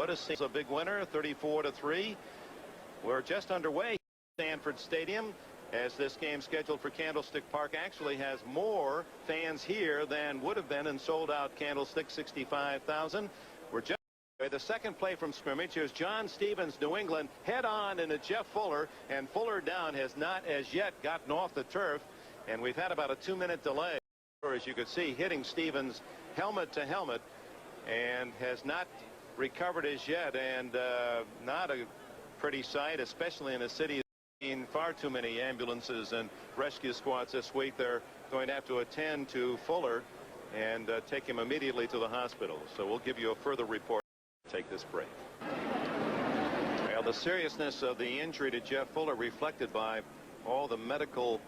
Otis is a big winner, 34-3. We're just underway at Stanford Stadium, as this game scheduled for Candlestick Park actually has more fans here than would have been in sold-out Candlestick, 65,000. We're just the second play from scrimmage. Here's John Stevens, New England, head on into Jeff Fuller, and Fuller down has not as yet gotten off the turf, and we've had about a 2-minute delay, as you could see, hitting Stevens helmet to helmet, and has not recovered as yet, and not a pretty sight, especially in a city in far too many ambulances and rescue squads this week. They're going to have to attend to Fuller and take him immediately to the hospital. So we'll give you a further report. Take this break. Well, the seriousness of the injury to Jeff Fuller reflected by all the medical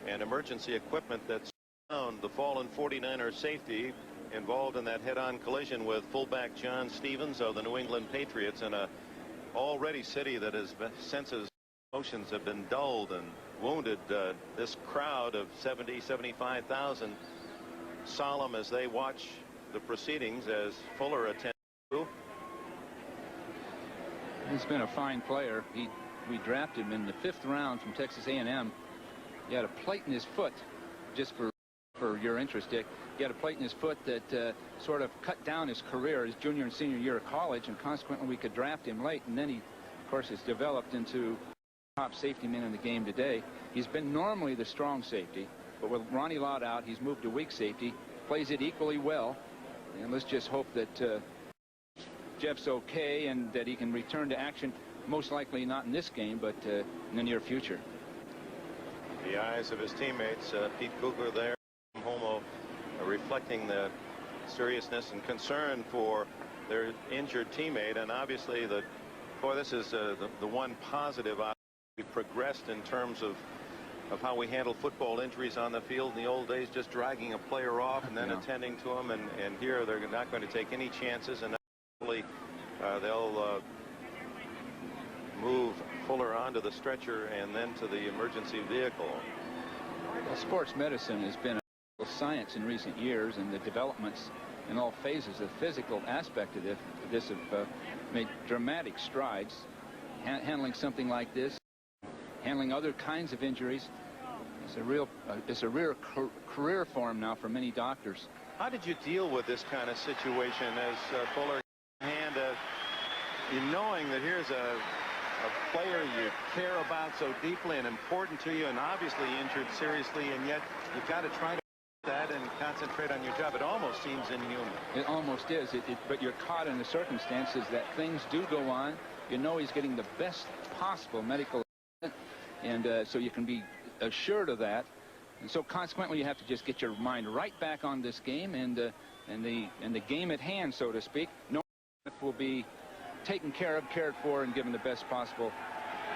and emergency equipment that's found. The fallen 49er safety involved in that head-on collision with fullback John Stevens of the New England Patriots, in a already city that has senses emotions have been dulled and wounded. This crowd of 75,000 solemn as they watch the proceedings as Fuller attends. He's been a fine player. We drafted him in the 5th round from Texas A&M. He had a plate in his foot, just for your interest, Dick. He had a plate in his foot that sort of cut down his career, his junior and senior year of college, and consequently we could draft him late. And then he, of course, has developed into top safety man in the game today. He's been normally the strong safety, but with Ronnie Lott out, he's moved to weak safety, plays it equally well. And let's just hope that Jeff's okay and that he can return to action, most likely not in this game, but in the near future. The eyes of his teammates, Pete Kugler there, Homo, reflecting the seriousness and concern for their injured teammate. And obviously, this is the one positive. We progressed in terms of how we handle football injuries on the field. In the old days, just dragging a player off and then attending to him, and here they're not going to take any chances, and they'll move Fuller onto the stretcher and then to the emergency vehicle. Well, sports medicine has been a science in recent years, and the developments in all phases of the physical aspect of this have made dramatic strides. Handling something like this, handling other kinds of injuries, it's a real career form now for many doctors. How did you deal with this kind of situation as Fuller hand, knowing that here's a player you care about so deeply and important to you, and obviously injured seriously, and yet you've got to try to do that and concentrate on your job? It almost seems inhuman. It almost is. But you're caught in the circumstances that things do go on. You know he's getting the best possible medical treatment, and so you can be assured of that. And so consequently, you have to just get your mind right back on this game and the game at hand, so to speak. No one will be taken care of, cared for, and given the best possible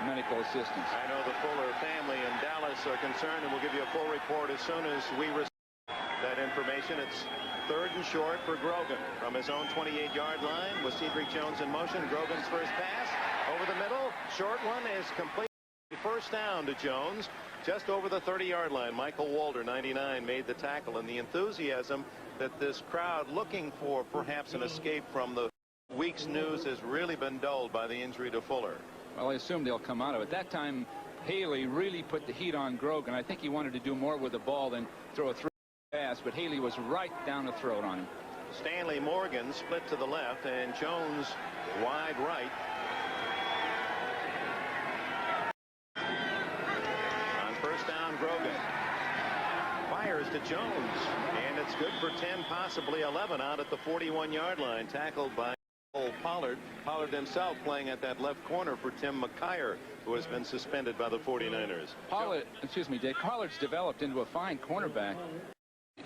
medical assistance. I know the Fuller family in Dallas are concerned, and we'll give you a full report as soon as we receive that information. It's 3rd and short for Grogan from his own 28-yard line with Cedric Jones in motion. Grogan's first pass over the middle. Short one is complete. First down to Jones, just over the 30-yard line. Michael Walter, 99, made the tackle, and the enthusiasm that this crowd looking for perhaps an escape from the week's news has really been dulled by the injury to Fuller. Well, I assume they'll come out of it. That time, Haley really put the heat on Grogan. I think he wanted to do more with the ball than throw a pass, but Haley was right down the throat on him. Stanley Morgan split to the left, and Jones wide right. On first down, Grogan fires to Jones, and it's good for 10, possibly 11 out at the 41-yard line, tackled by Pollard. Pollard himself playing at that left corner for Tim McKyer, who has been suspended by the 49ers. Dick, Pollard's developed into a fine cornerback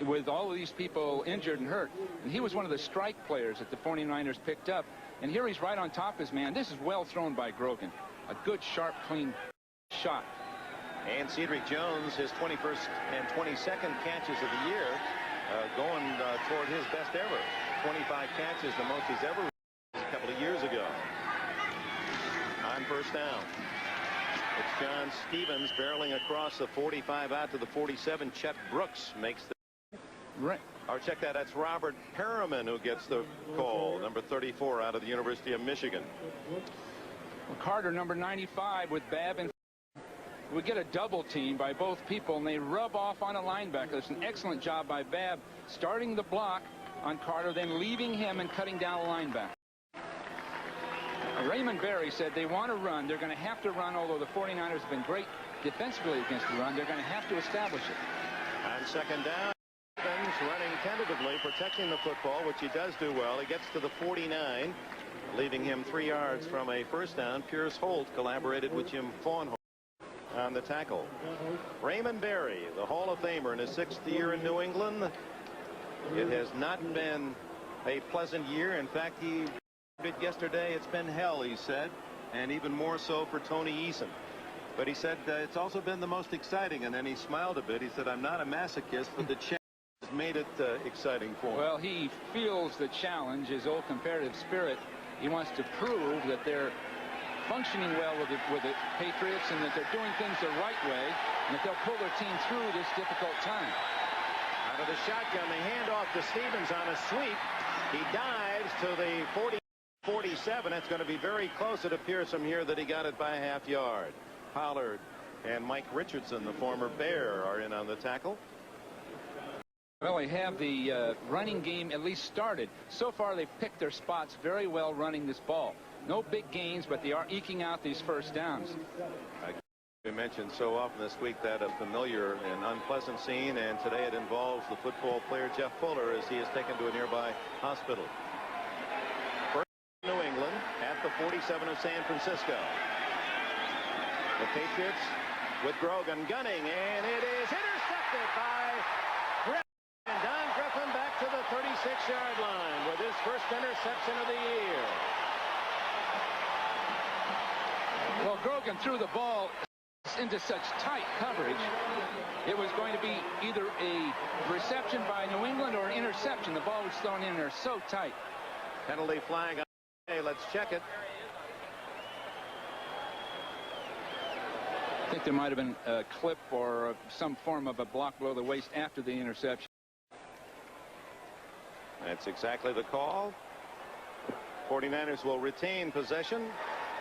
with all of these people injured and hurt, and he was one of the strike players that the 49ers picked up, and here he's right on top of his man. This is well thrown by Grogan. A good, sharp, clean shot. And Cedric Jones, his 21st and 22nd catches of the year, going toward his best ever. 25 catches, the most he's ever a couple of years ago. On first down, it's John Stevens barreling across the 45 out to the 47. Chet Brooks makes the Or check that. That's Robert Perriman who gets the call. Number 34 out of the University of Michigan. Well, Carter, number 95, with Babb and we get a double team by both people, and they rub off on a linebacker. It's an excellent job by Babb starting the block on Carter, then leaving him and cutting down a linebacker. Raymond Berry said they want to run. They're going to have to run, although the 49ers have been great defensively against the run. They're going to have to establish it. On second down, Evans running tentatively, protecting the football, which he does do well. He gets to the 49, leaving him 3 yards from a first down. Pierce Holt collaborated with Jim Fawnholt on the tackle. Raymond Berry, the Hall of Famer in his 6th year in New England. It has not been a pleasant year. In fact, he did yesterday, it's been hell, he said, and even more so for Tony Eason. But he said it's also been the most exciting, and then he smiled a bit. He said, I'm not a masochist, but the challenge has made it exciting for him. Well, he feels the challenge, his old competitive spirit. He wants to prove that they're functioning well with the Patriots and that they're doing things the right way and that they'll pull their team through this difficult time. Out of the shotgun, they hand off to Stevens on a sweep. He dives to the 47. It's going to be very close. It appears from here that he got it by a half yard. Pollard and Mike Richardson, the former Bear, are in on the tackle. Well, they have the running game at least started. So far, they've picked their spots very well running this ball. No big gains, but they are eking out these first downs. We mentioned so often this week that a familiar and unpleasant scene, and today it involves the football player Jeff Fuller as he is taken to a nearby hospital. First New England at the 47 of San Francisco. The Patriots with Grogan gunning, and it is intercepted by Griffin. And Don Griffin back to the 36-yard line with his first interception of the year. Well, Grogan threw the ball into such tight coverage. It was going to be either a reception by New England or an interception. The ball was thrown in there so tight. Penalty flag on. Hey, let's check it. I think there might have been a clip or some form of a block below the waist after the interception. That's exactly the call. 49ers will retain possession.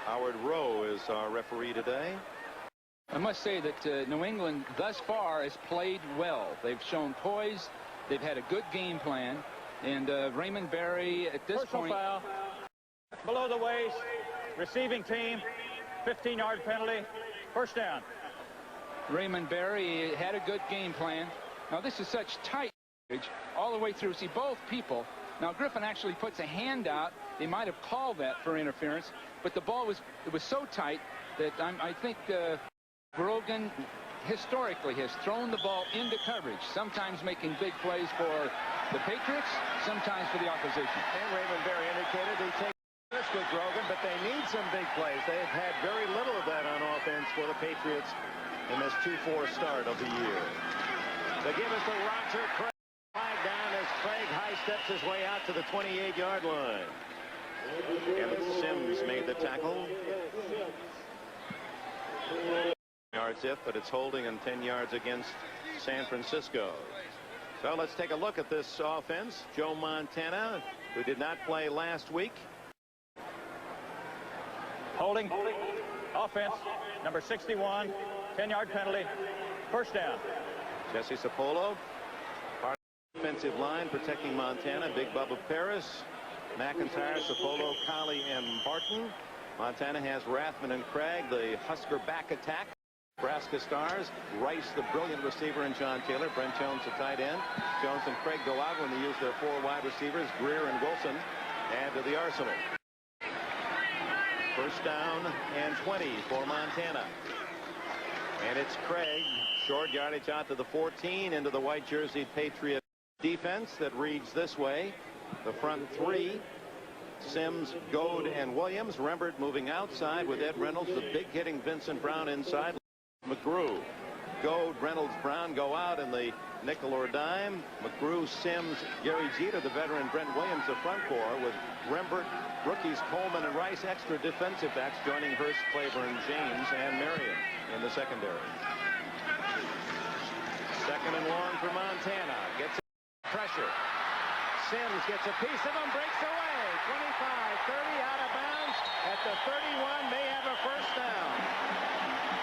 Howard Rowe is our referee today. I must say that New England thus far has played well. They've shown poise. They've had a good game plan. And Raymond Berry at this point. Foul. Below the waist. Receiving team. 15-yard penalty. First down. Raymond Berry had a good game plan. Now this is such tight coverage all the way through. See both people. Now Griffin actually puts a hand out. They might have called that for interference. But the ball was so tight that I think Grogan historically has thrown the ball into coverage, sometimes making big plays for the Patriots, sometimes for the opposition. And Raymond Berry indicated they take risk with Grogan, but they need some big plays. They've had very little of that on offense for the Patriots in this 2-4 start of the year. They give us to Roger Craig. Flag down as Craig high steps his way out to the 28-yard line. And Sims made the tackle. Yards if, but it's holding and 10 yards against San Francisco. So let's take a look at this offense. Joe Montana, who did not play last week. Holding. Offense. Number 61. 10-yard penalty. First down. Jesse Sapolo. Part of the defensive line protecting Montana. Big Bubba Paris. McIntyre, Sapolo, Colley, and Barton. Montana has Rathman and Craig, the Husker back attack. Nebraska Stars, Rice, the brilliant receiver, and John Taylor. Brent Jones, the tight end. Jones and Craig go out when they use their 4 wide receivers. Greer and Wilson add to the arsenal. First down and 20 for Montana. And it's Craig, short yardage out to the 14, into the white jersey Patriot defense that reads this way. The front 3, Sims, Goad, and Williams. Rembert moving outside with Ed Reynolds. The big hitting Vincent Brown inside. McGrew, Goad, Reynolds, Brown go out in the nickel or dime. McGrew, Sims, Gary Jeter, the veteran Brent Williams, the front four, with Rembert, rookies Coleman and Rice, extra defensive backs joining Hurst, Claiborne, James, and Marion in the secondary. Second and long for Montana. Gets it Pressure. Sims gets a piece of him, breaks away. 25-30 out of bounds at the 31. May have a first down.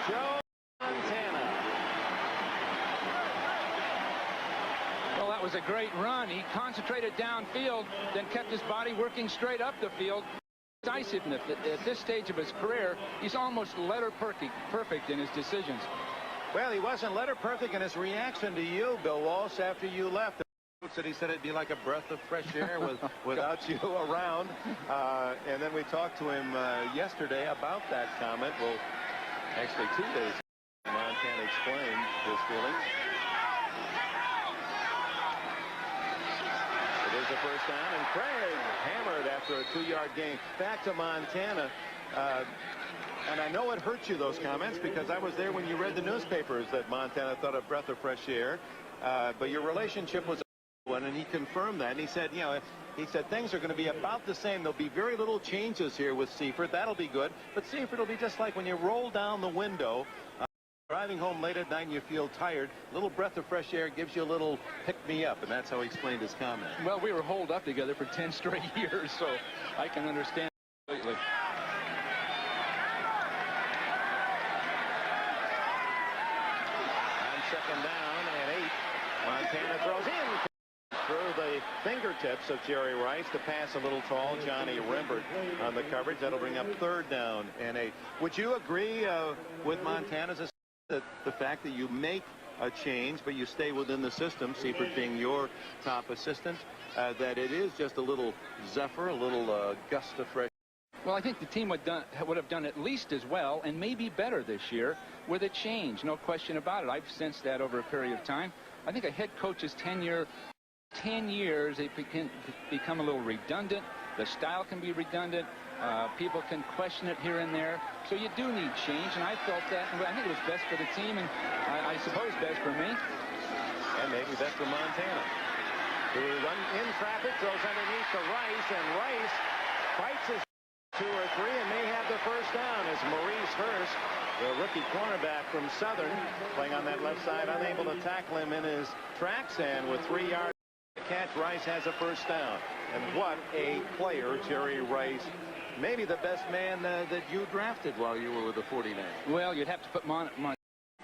Joe Montana. Well, that was a great run. He concentrated downfield, then kept his body working straight up the field. Decisiveness at this stage of his career, he's almost letter perfect in his decisions. Well, he wasn't letter perfect in his reaction to you, Bill Walsh, after you left. He said it'd be like a breath of fresh air without you around. And then we talked to him yesterday about that comment. Well, actually 2 days ago, Montana explained his feelings. It is a first down, and Craig hammered after a 2-yard gain. Back to Montana. And I know it hurt you, those comments, because I was there when you read the newspapers that Montana thought a breath of fresh air. But your relationship was one, and he confirmed that. And he said, you know, things are going to be about the same. There'll be very little changes here with Seifert. That'll be good. But Seifert will be just like when you roll down the window. Driving home late at night and you feel tired, a little breath of fresh air gives you a little pick-me-up, and that's how he explained his comment. Well, we were holed up together for 10 straight years, so I can understand completely. On second down and 8, Montana throws in through the fingertips of Jerry Rice. The pass a little tall. Johnny Rembert on the coverage. That'll bring up 3rd down and 8. Would you agree with Montana's the fact that you make a change, but you stay within the system, Seifert being your top assistant, that it is just a little zephyr, a little gust of fresh? Well, I think the team would have done at least as well and maybe better this year with a change. No question about it. I've sensed that over a period of time. I think a head coach's tenure, 10 years, it can become a little redundant. The style can be redundant. People can question it here and there. So you do need change, and I felt that. I think it was best for the team, and I suppose best for me. And maybe best for Montana. Who run in traffic, throws underneath to Rice, and Rice fights his 2 or 3 and may have the first down as Maurice Hurst, the rookie cornerback from Southern, playing on that left side, unable to tackle him in his tracks, and with 3 yards to catch, Rice has a first down. And what a player Jerry Rice. Maybe the best man that you drafted while you were with the 49ers. Well, you'd have to put Mon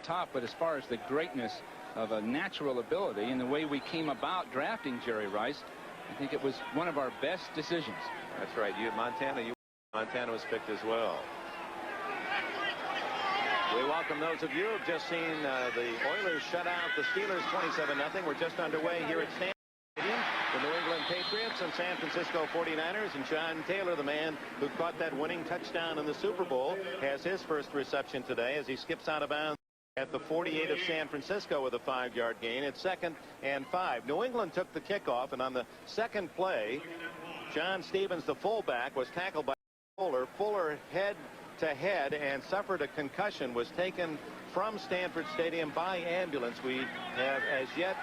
top, but as far as the greatness of a natural ability and the way we came about drafting Jerry Rice, I think it was one of our best decisions. That's right. Montana was picked as well. We welcome those of you who have just seen the Oilers shut out the Steelers 27-0. We're just underway here at Stanford Stadium. The New England Patriots and San Francisco 49ers, and Sean Taylor, the man who caught that winning touchdown in the Super Bowl, has his first reception today as he skips out of bounds at the 48 of San Francisco with a 5-yard gain. It's 2nd and 5. New England took the kickoff, and on the second play, John Stevens, the fullback, was tackled by Fuller. Fuller head to head and suffered a concussion, was taken from Stanford Stadium by ambulance. We have as yet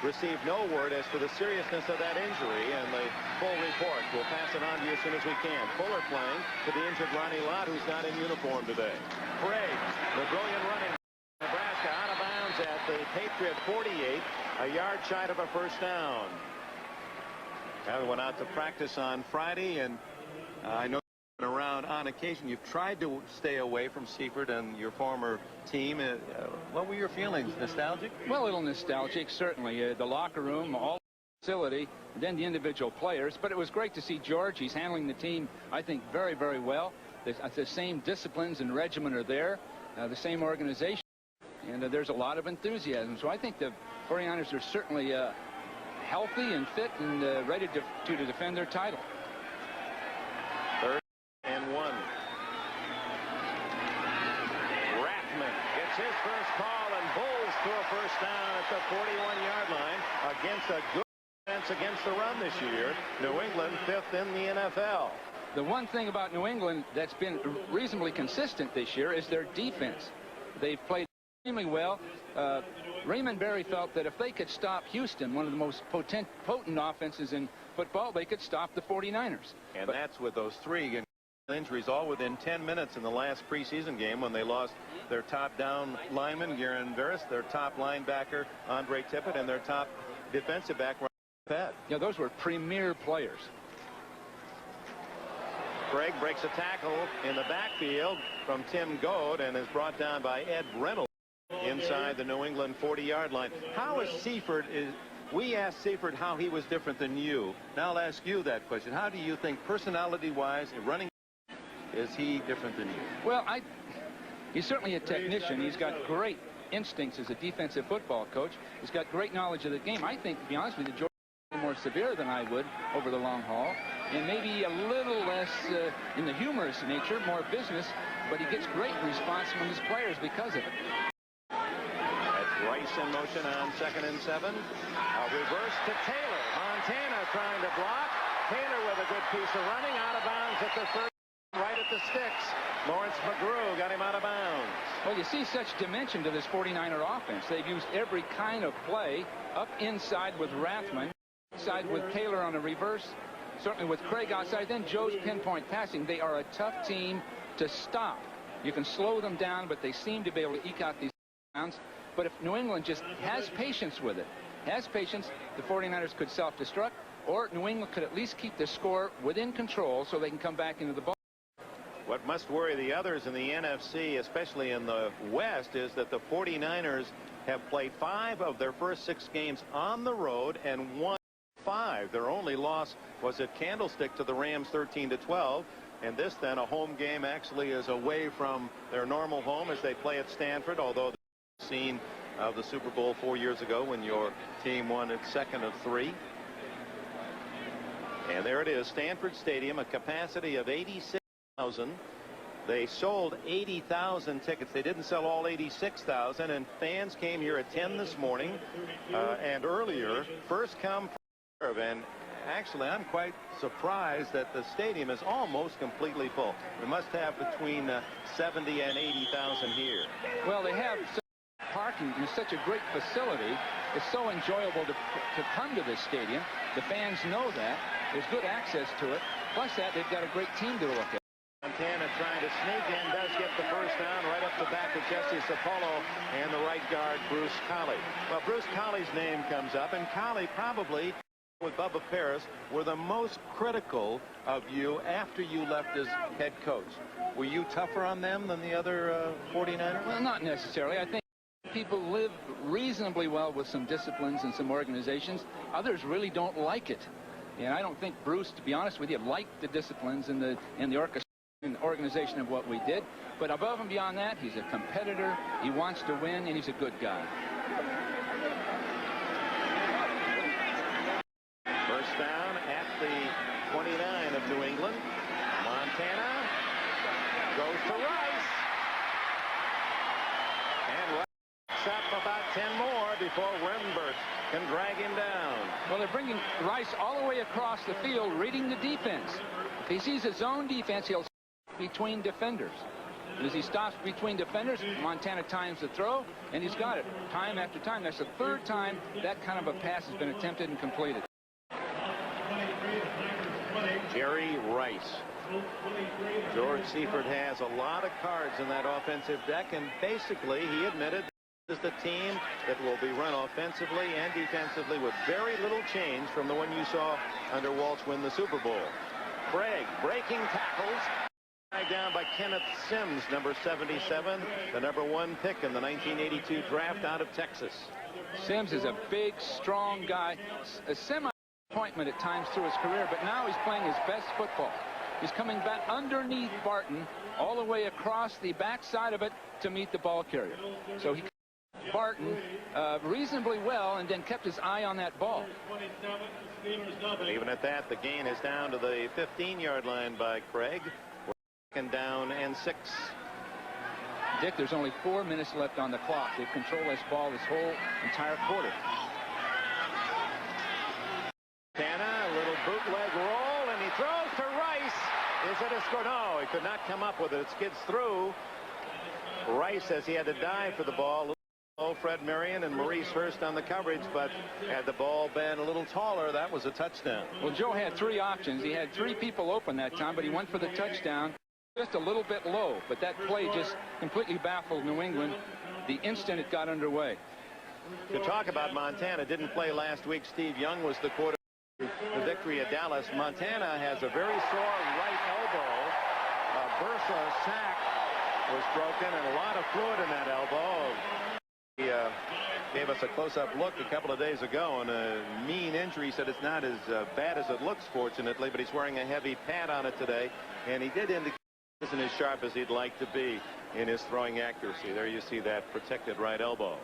received no word as to the seriousness of that injury, and the full report, we'll pass it on to you as soon as we can. Fuller playing to the injured Ronnie Lott, who's not in uniform today. Craig, the brilliant running Nebraska, out of bounds at the Patriot 48, a yard shy of a first down. Now we went out to practice on Friday, and I know around on occasion. You've tried to stay away from Seifert and your former team. What were your feelings? Nostalgic? Well, a little nostalgic, certainly. The locker room, all the facility, and then the individual players. But it was great to see George. He's handling the team, I think, very, very well. The same disciplines and regimen are there, the same organization, and there's a lot of enthusiasm. So I think the 49ers are certainly healthy and fit and ready to defend their title. 3rd and 1. Rathman gets his first call and bowls to a first down at the 41-yard line against a good defense against the run this year. New England 5th in the NFL. The one thing about New England that's been reasonably consistent this year is their defense. They've played extremely well. Raymond Berry felt that if they could stop Houston, one of the most potent offenses in football, they could stop the 49ers. And that's with those 3 injuries all within 10 minutes in the last preseason game when they lost their top down lineman, Garen Veras, their top linebacker, Andre Tippett, and their top defensive back, Pat. Yeah, those were premier players. Craig breaks a tackle in the backfield from Tim Goad and is brought down by Ed Reynolds inside the New England 40-yard line. How is Seifert? We asked Seifert how he was different than you. Now I'll ask you that question. How do you think, personality-wise, running, is he different than you? Well, he's certainly a technician. He's got great instincts as a defensive football coach. He's got great knowledge of the game. I think, to be honest with you, George is more severe than I would over the long haul, and maybe a little less in the humorous nature, more business, but he gets great response from his players because of it. That's Rice in motion on 2nd and 7. A reverse to Taylor. Montana trying to block. Taylor with a good piece of running, out of bounds at the 30. Right at the sticks. Lawrence McGrew got him out of bounds. Well, you see such dimension to this 49er offense. They've used every kind of play. Up inside with Rathman, inside with Taylor on a reverse, certainly with Craig outside, then Joe's pinpoint passing. They are a tough team to stop. You can slow them down, but they seem to be able to eke out these rounds. But if New England just has patience with it, the 49ers could self-destruct, or New England could at least keep the score within control so they can come back into the ball. What must worry the others in the NFC, especially in the West, is that the 49ers have played 5 of their first 6 games on the road and won 5. Their only loss was at Candlestick to the Rams 13-12. And this then, a home game, actually is away from their normal home as they play at Stanford, although the scene of the Super Bowl 4 years ago when your team won its 2nd of 3. And there it is, Stanford Stadium, a capacity of 86,000. They sold 80,000 tickets. They didn't sell all 86,000, and fans came here at 10 this morning and earlier. First come, first serve. And actually, I'm quite surprised that the stadium is almost completely full. We must have between 70 and 80,000 here. Well, they have parking in such a great facility. It's so enjoyable to come to this stadium. The fans know that. There's good access to it. Plus that, they've got a great team to look at. Montana trying to sneak in, does get the first down right up the back of Jesse Sapolo and the right guard, Bruce Colley. Well, Bruce Colley's name comes up, and Colley probably, with Bubba Paris, were the most critical of you after you left as head coach. Were you tougher on them than the other 49ers? Well, not necessarily. I think people live reasonably well with some disciplines and some organizations. Others really don't like it. And I don't think Bruce, to be honest with you, liked the disciplines and the organization of what we did. But above and beyond that, he's a competitor. He wants to win, and he's a good guy. First down at the 29 of New England. Montana goes to Rice. And Rice sets up about 10 more before Rembert can drag him down. Well, they're bringing Rice all the way across the field, reading the defense. If he sees a zone defense, he'll stop between defenders. And as he stops between defenders, Montana times the throw, and he's got it time after time. That's the 3rd time that kind of a pass has been attempted and completed. Jerry Rice. George Seifert has a lot of cards in that offensive deck, and basically he admitted this is the team that will be run offensively and defensively with very little change from the one you saw under Walsh win the Super Bowl. Craig breaking tackles. Down by Kenneth Sims, number 77, the number 1 pick in the 1982 draft out of Texas. Sims is a big, strong guy, a semi-disappointment at times through his career, but now he's playing his best football. He's coming back underneath Barton all the way across the backside of it to meet the ball carrier. So he Barton reasonably well and then kept his eye on that ball. Even at that, the gain is down to the 15-yard line by Craig. And down and 6. Dick, there's only 4 minutes left on the clock. They've controlled this ball this whole entire quarter. Montana, a little bootleg roll, and he throws to Rice. Is it a score? No, he could not come up with it. It skids through. Rice says he had to dive for the ball. Fred Marion and Maurice Hurst on the coverage, but had the ball been a little taller, that was a touchdown. Well, Joe had 3 options. He had 3 people open that time, but he went for the touchdown. Just a little bit low, but that play just completely baffled New England the instant it got underway. To talk about Montana, didn't play last week. Steve Young was the quarterback. victory at Dallas. Montana has a very sore right elbow. Bursa sac was broken and a lot of fluid in that elbow. He gave us a close-up look a couple of days ago, and a mean injury. He said it's not as bad as it looks, fortunately, but he's wearing a heavy pad on it today, and he did indicate he isn't as sharp as he'd like to be in his throwing accuracy. There you see that protected right elbow.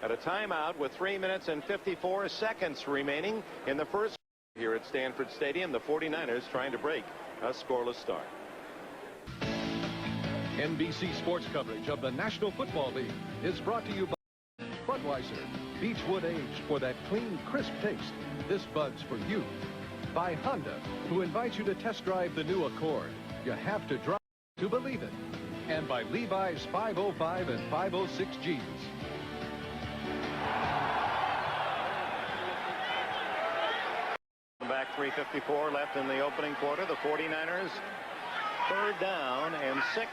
At a timeout with 3 minutes and 54 seconds remaining in the first here at Stanford Stadium, the 49ers trying to break a scoreless start. NBC Sports coverage of the National Football League is brought to you by Budweiser, Beechwood Age for that clean, crisp taste. This bud's for you. By Honda, who invites you to test drive the new Accord. You have to drive to believe it. And by Levi's 505 and 506 Gs. Back 3:54 left in the opening quarter. The 49ers 3rd down and 6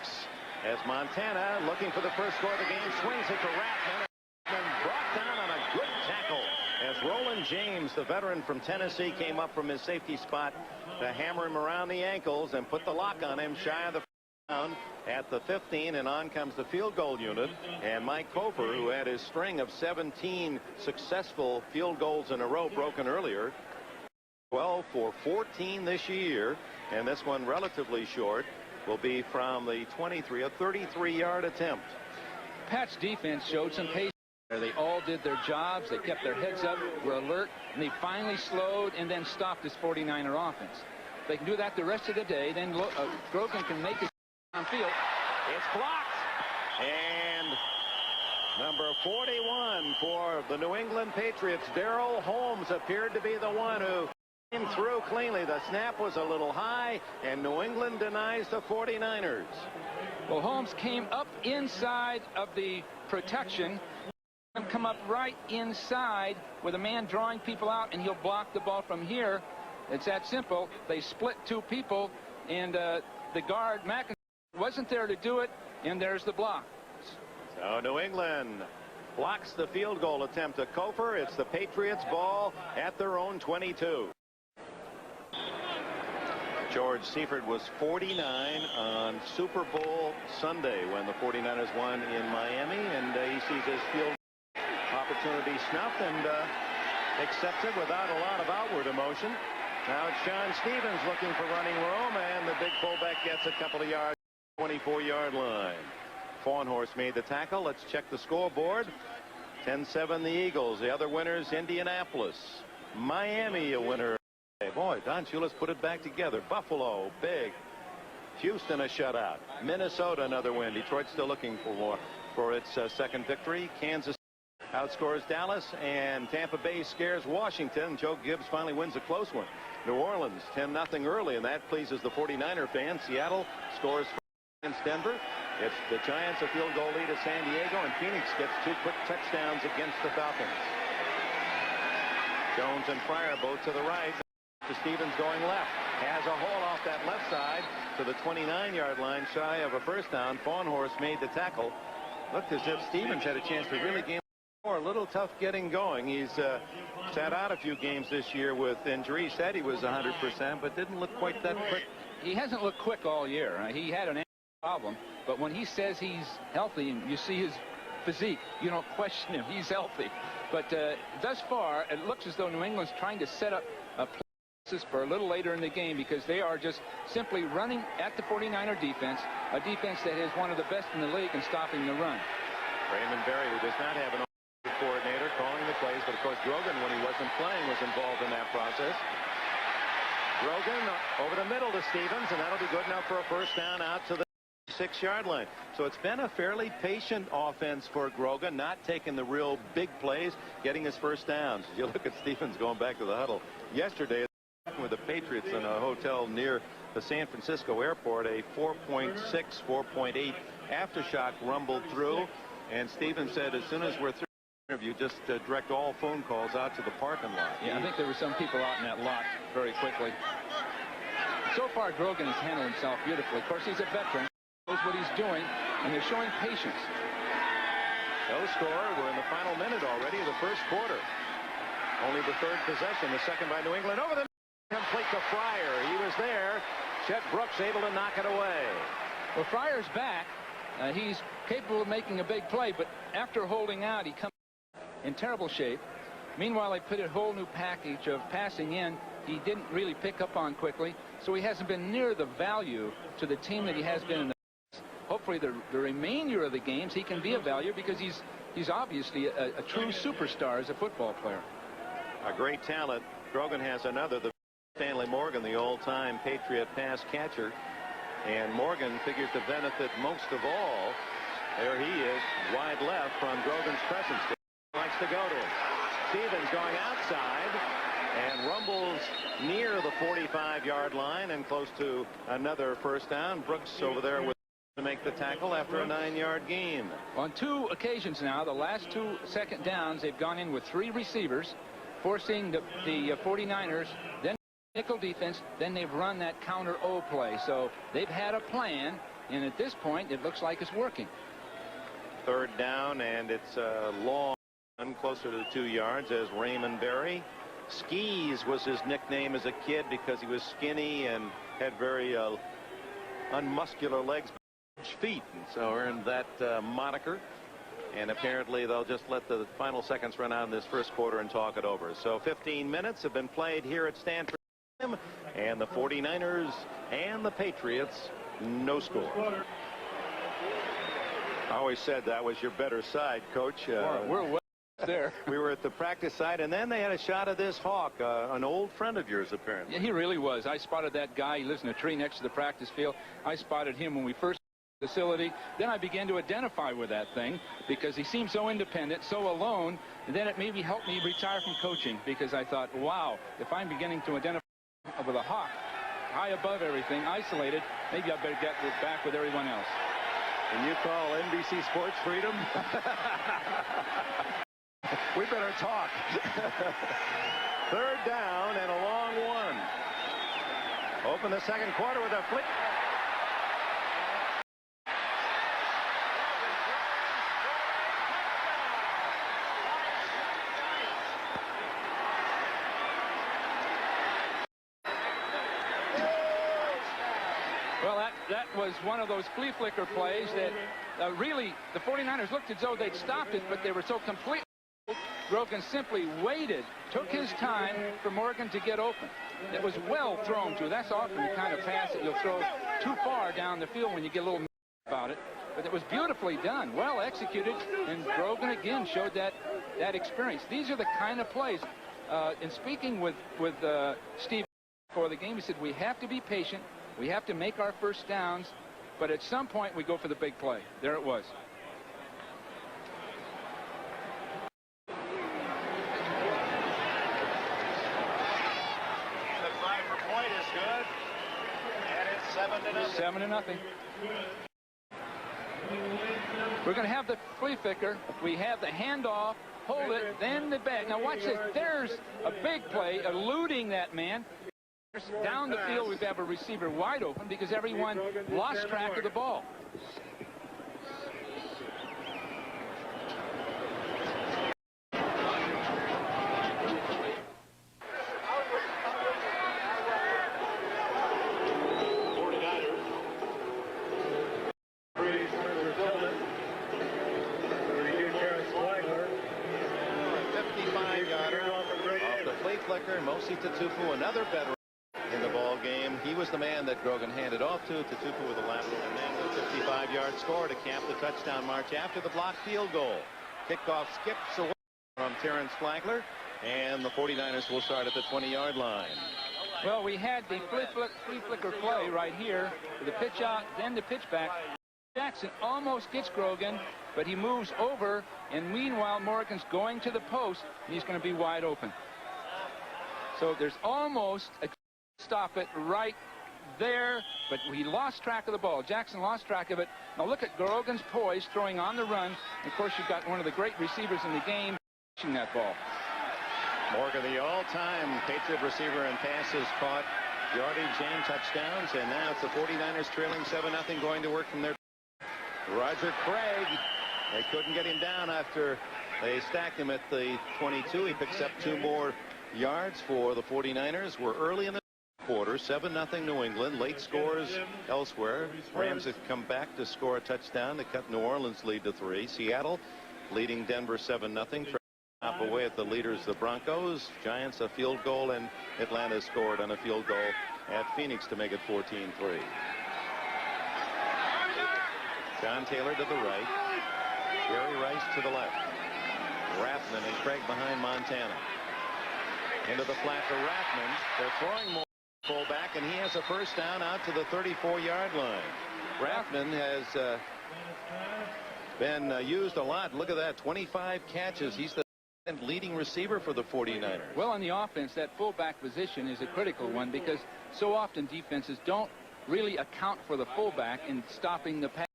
as Montana, looking for the first score of the game, swings it to Ratman and brought down on a good tackle as Roland James, the veteran from Tennessee, came up from his safety spot to hammer him around the ankles and put the lock on him shy of the down at the 15, and on comes the field goal unit, and Mike Kofer, who had his string of 17 successful field goals in a row broken earlier, 12 for 14 this year, and this one relatively short will be from the 23, a 33-yard attempt. Pat's defense showed some pace. They all did their jobs. They kept their heads up, were alert, and they finally slowed and then stopped this 49er offense. They can do that the rest of the day. Then Grogan can make it on field. It's blocked. And number 41 for the New England Patriots, Darrell Holmes, appeared to be the one who came through cleanly. The snap was a little high, and New England denies the 49ers. Well, Holmes came up inside of the protection, and come up right inside with a man drawing people out, and he'll block the ball from here. It's that simple. They split two people, and the guard, McIntyre, wasn't there to do it, and there's the block. So New England blocks the field goal attempt to Kofer. It's the Patriots' ball at their own 22. George Seifert was 49 on Super Bowl Sunday when the 49ers won in Miami, and he sees his field opportunity snuffed and accepts it without a lot of outward emotion. Now it's Sean Stevens looking for running room, and the big fullback gets a couple of yards, 24-yard line. Fawnhorse made the tackle. Let's check the scoreboard. 10-7 the Eagles. The other winners, Indianapolis. Miami a winner. Hey, boy, Don Shula's put it back together. Buffalo, big. Houston a shutout. Minnesota another win. Detroit still looking for more for its second victory. Kansas outscores Dallas, and Tampa Bay scares Washington. Joe Gibbs finally wins a close one. New Orleans 10-0 early, and that pleases the 49er fans. Seattle scores against Denver. It's the Giants a field goal lead at San Diego, and Phoenix gets 2 quick touchdowns against the Falcons. Jones and Fryer both to the right. To Stevens going left. Has a hole off that left side to the 29-yard line, shy of a first down. Fawnhorse made the tackle. Looked as if Stevens had a chance to really gain more. A little tough getting going. He's sat out a few games this year with injury. Said he was 100%, but didn't look quite that quick. He hasn't looked quick all year. He had an problem, but when he says he's healthy, and you see his physique, you don't question him. He's healthy. But thus far, it looks as though New England's trying to set up a play for a little later in the game, because they are just simply running at the 49er defense, a defense that is one of the best in the league in stopping the run. Raymond Berry, who does not have an offensive coordinator calling the plays, but of course Grogan, when he wasn't playing, was involved in that process. Grogan over the middle to Stevens, and that'll be good enough for a first down out to the 6-yard line. So it's been a fairly patient offense for Grogan, not taking the real big plays, getting his first downs. You look at Stevens going back to the huddle yesterday with the Patriots in a hotel near the San Francisco airport. A 4.6, 4.8 aftershock rumbled through, and Stevens said, as soon as we're through the interview, just direct all phone calls out to the parking lot. Yeah, I think there were some people out in that lot very quickly. So far, Grogan has handled himself beautifully. Of course, he's a veteran, knows what he's doing, and they're showing patience. No score. We're in the final minute already of the first quarter. Only the third possession, the second by New England over the Complete to Fryer. He was there. Chet Brooks able to knock it away. Well, Fryer's back. He's capable of making a big play, but after holding out, he comes in terrible shape. Meanwhile, they put a whole new package of passing in. He didn't really pick up on quickly, so he hasn't been near the value to the team that he has been in the past. Hopefully, the remainder of the games, he can be a value because he's obviously a true superstar as a football player. A great talent. Grogan has another, the Stanley Morgan, the all-time Patriot pass catcher. And Morgan figures to benefit most of all. There he is, wide left from Grogan's presence. Likes to go to him. Stevens going outside and rumbles near the 45-yard line and close to another first down. Brooks over there with to make the tackle after a 9-yard gain. On 2 occasions now, the last 2 second downs, they've gone in with 3 receivers, forcing the 49ers, then nickel defense, then they've run that counter O play. So they've had a plan, and at this point, it looks like it's working. 3rd down, and it's a long run closer to 2 yards as Raymond Berry. Skis was his nickname as a kid because he was skinny and had very unmuscular legs, feet, and so earned that moniker. And apparently they'll just let the final seconds run out in this first quarter and talk it over. So 15 minutes have been played here at Stanford, and the 49ers and the Patriots, no score. I always said that was your better side, Coach. We're well there. We were at the practice side, and then they had a shot of this hawk, an old friend of yours, apparently. Yeah, he really was. I spotted that guy. He lives in a tree next to the practice field. I spotted him when we first facility. Then I began to identify with that thing because he seemed so independent, so alone, and then it maybe helped me retire from coaching because I thought, wow, if I'm beginning to identify with a hawk high above everything, isolated, maybe I better get back with everyone else. And you call NBC Sports freedom? We better talk. 3rd down and a long one. Open the second quarter with a flick. Well, that was one of those flea flicker plays that really the 49ers looked as though they'd stopped it, but they were so completely. Grogan simply waited, took his time for Morgan to get open. It was well thrown to. That's often the kind of pass that you'll throw too far down the field when you get a little about it. But it was beautifully done, well executed, and Grogan again showed that experience. These are the kind of plays. In speaking with Steve before the game, he said we have to be patient. We have to make our first downs, but at some point we go for the big play. There it was. The try for point is good, and it's 7-0. 7-0. We're going to have the flea flicker. We have the handoff, hold it, then the back. Now watch this. There's a big play eluding that man. Down the field, we have a receiver wide open because everyone lost track of the ball. Mosi Tatupu, another veteran in the ball game. He was the man that Grogan handed off to. Tatupu with a lateral, and then the 55-yard score to cap the touchdown march after the blocked field goal. Kickoff skips away from Terrence Flagler, and the 49ers will start at the 20-yard line. Well, we had the flea flicker play right here. The pitch out, then the pitch back. Jackson almost gets Grogan, but he moves over, and meanwhile Morgan's going to the post, and he's going to be wide open. So there's almost a stop it right there, but he lost track of the ball. Jackson lost track of it. Now look at Grogan's poise throwing on the run. And of course, you've got one of the great receivers in the game catching that ball. Morgan, the all-time Patriot receiver in passes caught, yardage and touchdowns, and now it's the 49ers trailing 7-0 going to work from there. Roger Craig, they couldn't get him down after they stacked him at the 22. He picks up 2 more yards for the 49ers were early in the quarter. 7-0 New England. Late scores elsewhere. Rams have come back to score a touchdown to cut New Orleans' lead to 3. Seattle leading Denver 7-0. Up away at the leaders, the Broncos. Giants a field goal, and Atlanta scored on a field goal at Phoenix to make it 14-3. John Taylor to the right. Jerry Rice to the left. Rathman and Craig behind Montana. Into the flat to Rathman. They're throwing more fullback, and he has a first down out to the 34-yard line. Rathman has been used a lot. Look at that, 25 catches. He's the leading receiver for the 49ers. Well, on the offense, that fullback position is a critical one because so often defenses don't really account for the fullback in stopping the pass.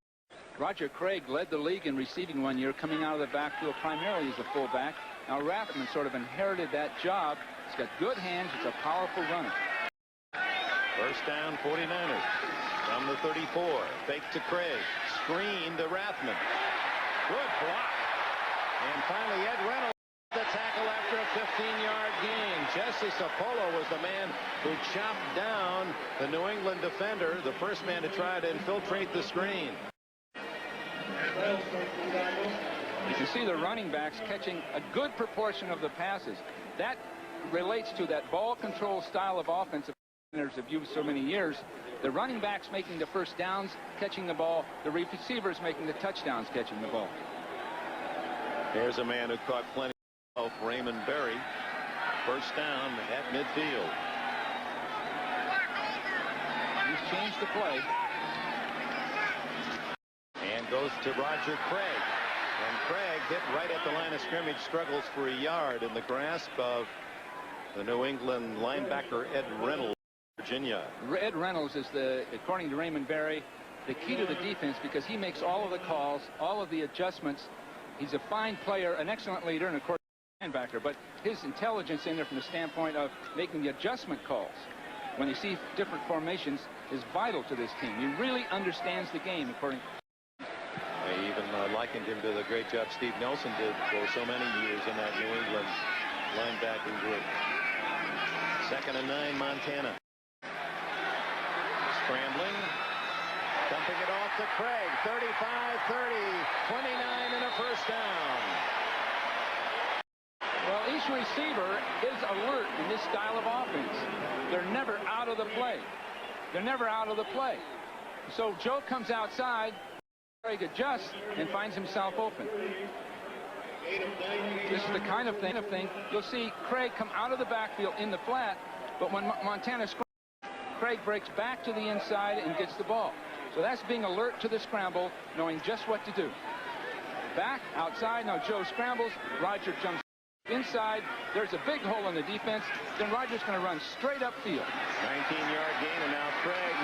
Roger Craig led the league in receiving one year, coming out of the backfield primarily as a fullback. Now Rathman sort of inherited that job. He's got good hands. It's a powerful runner. First down, 49ers from the 34. Fake to Craig. Screen to Rathman. Good block. And finally Ed Reynolds the tackle after a 15-yard gain. Jesse Sapolo was the man who chopped down the New England defender, the first man to try to infiltrate the screen. You can see the running backs catching a good proportion of the passes. That relates to that ball control style of offense have used so many years. The running backs making the first downs, catching the ball. The receivers making the touchdowns, catching the ball. Here's a man who caught plenty of Raymond Berry. First down at midfield. He's changed the play. And goes to Roger Craig. And Craig hit right at the line of scrimmage, struggles for a yard in the grasp of the New England linebacker Ed Reynolds, Virginia. Ed Reynolds is according to Raymond Berry, the key to the defense because he makes all of the calls, all of the adjustments. He's a fine player, an excellent leader, and of course linebacker, but his intelligence in there from the standpoint of making the adjustment calls when you see different formations is vital to this team. He really understands the game, according to They even likened him to the great job Steve Nelson did for so many years in that New England linebacking group. 2nd and 9, Montana. Scrambling. Dumping it off to Craig. 35-30. 29 and a first down. Well, each receiver is alert in this style of offense. They're never out of the play. They're never out of the play. So Joe comes outside. Craig adjusts and finds himself open. This is the kind of thing you'll see Craig come out of the backfield in the flat, but when Montana scrambles, Craig breaks back to the inside and gets the ball. So that's being alert to the scramble, knowing just what to do. Back, outside, now Joe scrambles, Roger jumps inside, there's a big hole in the defense, then Roger's going to run straight upfield. 19-yard gain, and now Craig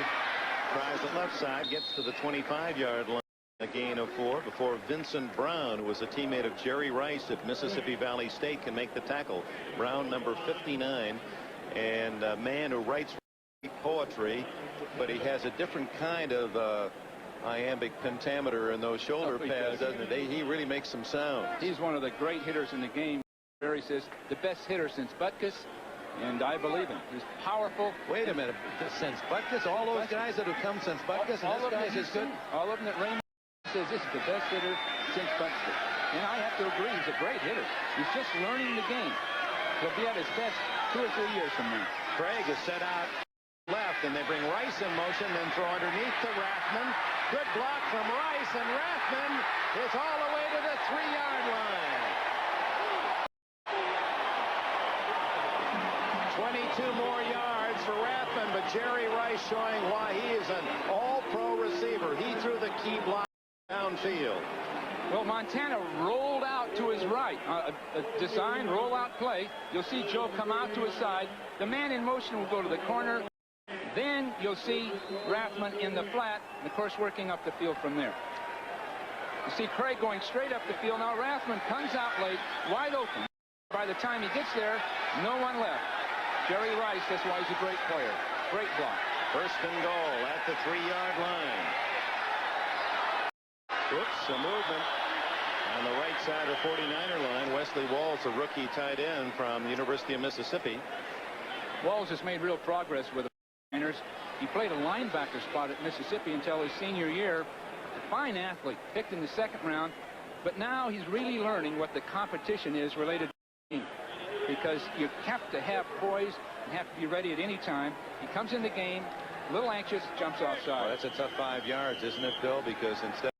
tries the left side, gets to the 25-yard line. A gain of 4 before Vincent Brown, who was a teammate of Jerry Rice at Mississippi Valley State, can make the tackle. Brown, number 59, and a man who writes poetry, but he has a different kind of iambic pentameter in those shoulder pads, doesn't it? He really makes some sound. He's one of the great hitters in the game. Jerry says the best hitter since Butkus, and I believe him. He's powerful. Wait a minute, since Butkus, all those guys that have come since Butkus, and this guy's as good. All of them that Raymond says this is the best hitter since Butkus. And I have to agree, he's a great hitter. He's just learning the game. He'll be at his best 2 or 3 years from now. Craig is set out left, and they bring Rice in motion, then throw underneath to Rathman. Good block from Rice, and Rathman is all the way to the 3-yard line. 22 more yards for Rathman, but Jerry Rice showing why he is an all-pro receiver. He threw the key block downfield. Well, Montana rolled out to his right. A design rollout play. You'll see Joe come out to his side. The man in motion will go to the corner. Then you'll see Rathman in the flat, and of course working up the field from there. You see Craig going straight up the field. Now Rathman comes out late, wide open. By the time he gets there, no one left. Jerry Rice, that's why he's a great player. Great block. First and goal at the 3-yard line. Oops, a movement. On the right side of the 49er line, Wesley Walls, a rookie tight end from the University of Mississippi. Walls has made real progress with the 49ers. He played a linebacker spot at Mississippi until his senior year. A fine athlete, picked in the second round, but now he's really learning what the competition is related to the game, because you have to have poise and have to be ready at any time. He comes in the game a little anxious, jumps offside. Well, that's a tough 5 yards, isn't it, Bill? Because instead of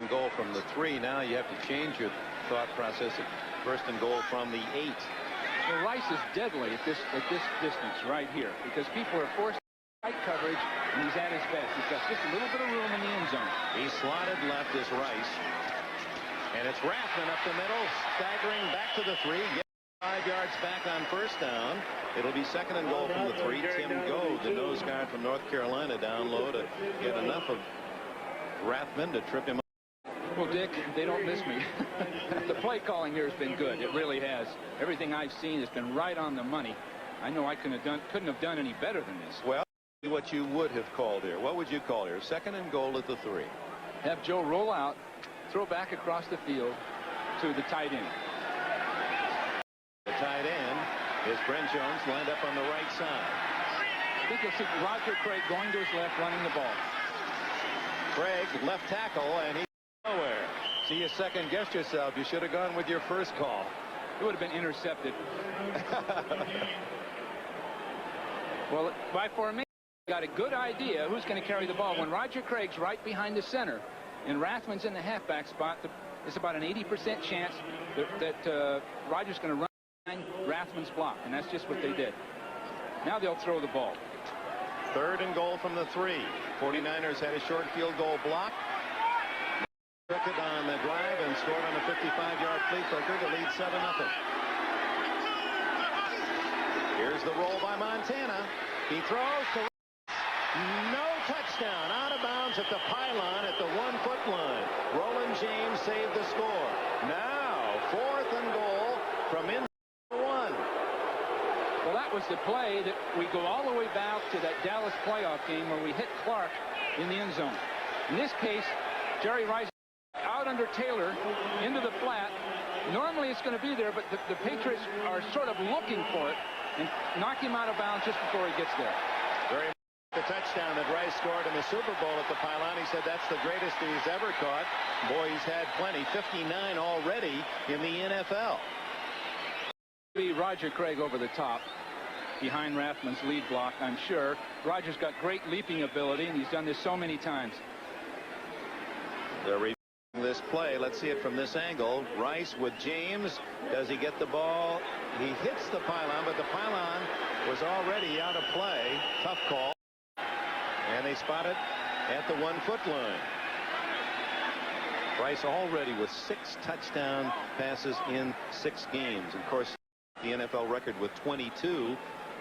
goal from the 3, now you have to change your thought process at first and goal from the 8. Well, Rice is deadly at this distance right here, because people are forced to tight coverage, and he's at his best. He's got just a little bit of room in the end zone. He's slotted left is Rice. And it's Rathman up the middle, staggering back to the 3. Gets 5 yards back on first down. It'll be second and goal from the 3. Tim Goad, the nose guard from North Carolina, down low to get enough of Rathman to trip him up. Well, Dick, they don't miss me. The play calling here has been good. It really has. Everything I've seen has been right on the money. I know I couldn't have done any better than this. Well, what you would have called here. What would you call here? Second and goal at the 3. Have Joe roll out, throw back across the field to the tight end. The tight end is Brent Jones, lined up on the right side. I think you'll see Roger Craig going to his left, running the ball. Craig, left tackle, and he's nowhere. See, you second-guessed yourself. You should have gone with your first call. It would have been intercepted. Well, by formation, got a good idea who's going to carry the ball. When Roger Craig's right behind the center and Rathman's in the halfback spot, it's about an 80% chance that Roger's going to run behind Rathman's block, and that's just what they did. Now they'll throw the ball. Third and goal from the 3. 49ers had a short field goal block. Cricket on the drive and scored on a 55-yard flea flicker to lead 7-0. Here's the roll by Montana. He throws to no touchdown. Out of bounds at the pylon at the 1-foot line. Roland James saved the score. Now 4th and goal from in 1. Well, that was the play that we go all the way back to that Dallas playoff game where we hit Clark in the end zone. In this case, Jerry Rice out under Taylor into the flat. Normally it's going to be there, but the Patriots are sort of looking for it and knock him out of bounds just before he gets there. Very much the touchdown that Rice scored in the Super Bowl at the pylon. He said that's the greatest he's ever caught. Boy, he's had plenty. 59 already in the NFL. Roger Craig over the top behind Rathman's lead block, I'm sure. Roger's got great leaping ability, and he's done this so many times. They're reviewing this play. Let's see it from this angle. Rice with James. Does he get the ball? He hits the pylon, but the pylon was already out of play. Tough call. And they spot it at the 1-foot line. Rice already with 6 touchdown passes in 6 games. Of course, the NFL record with 22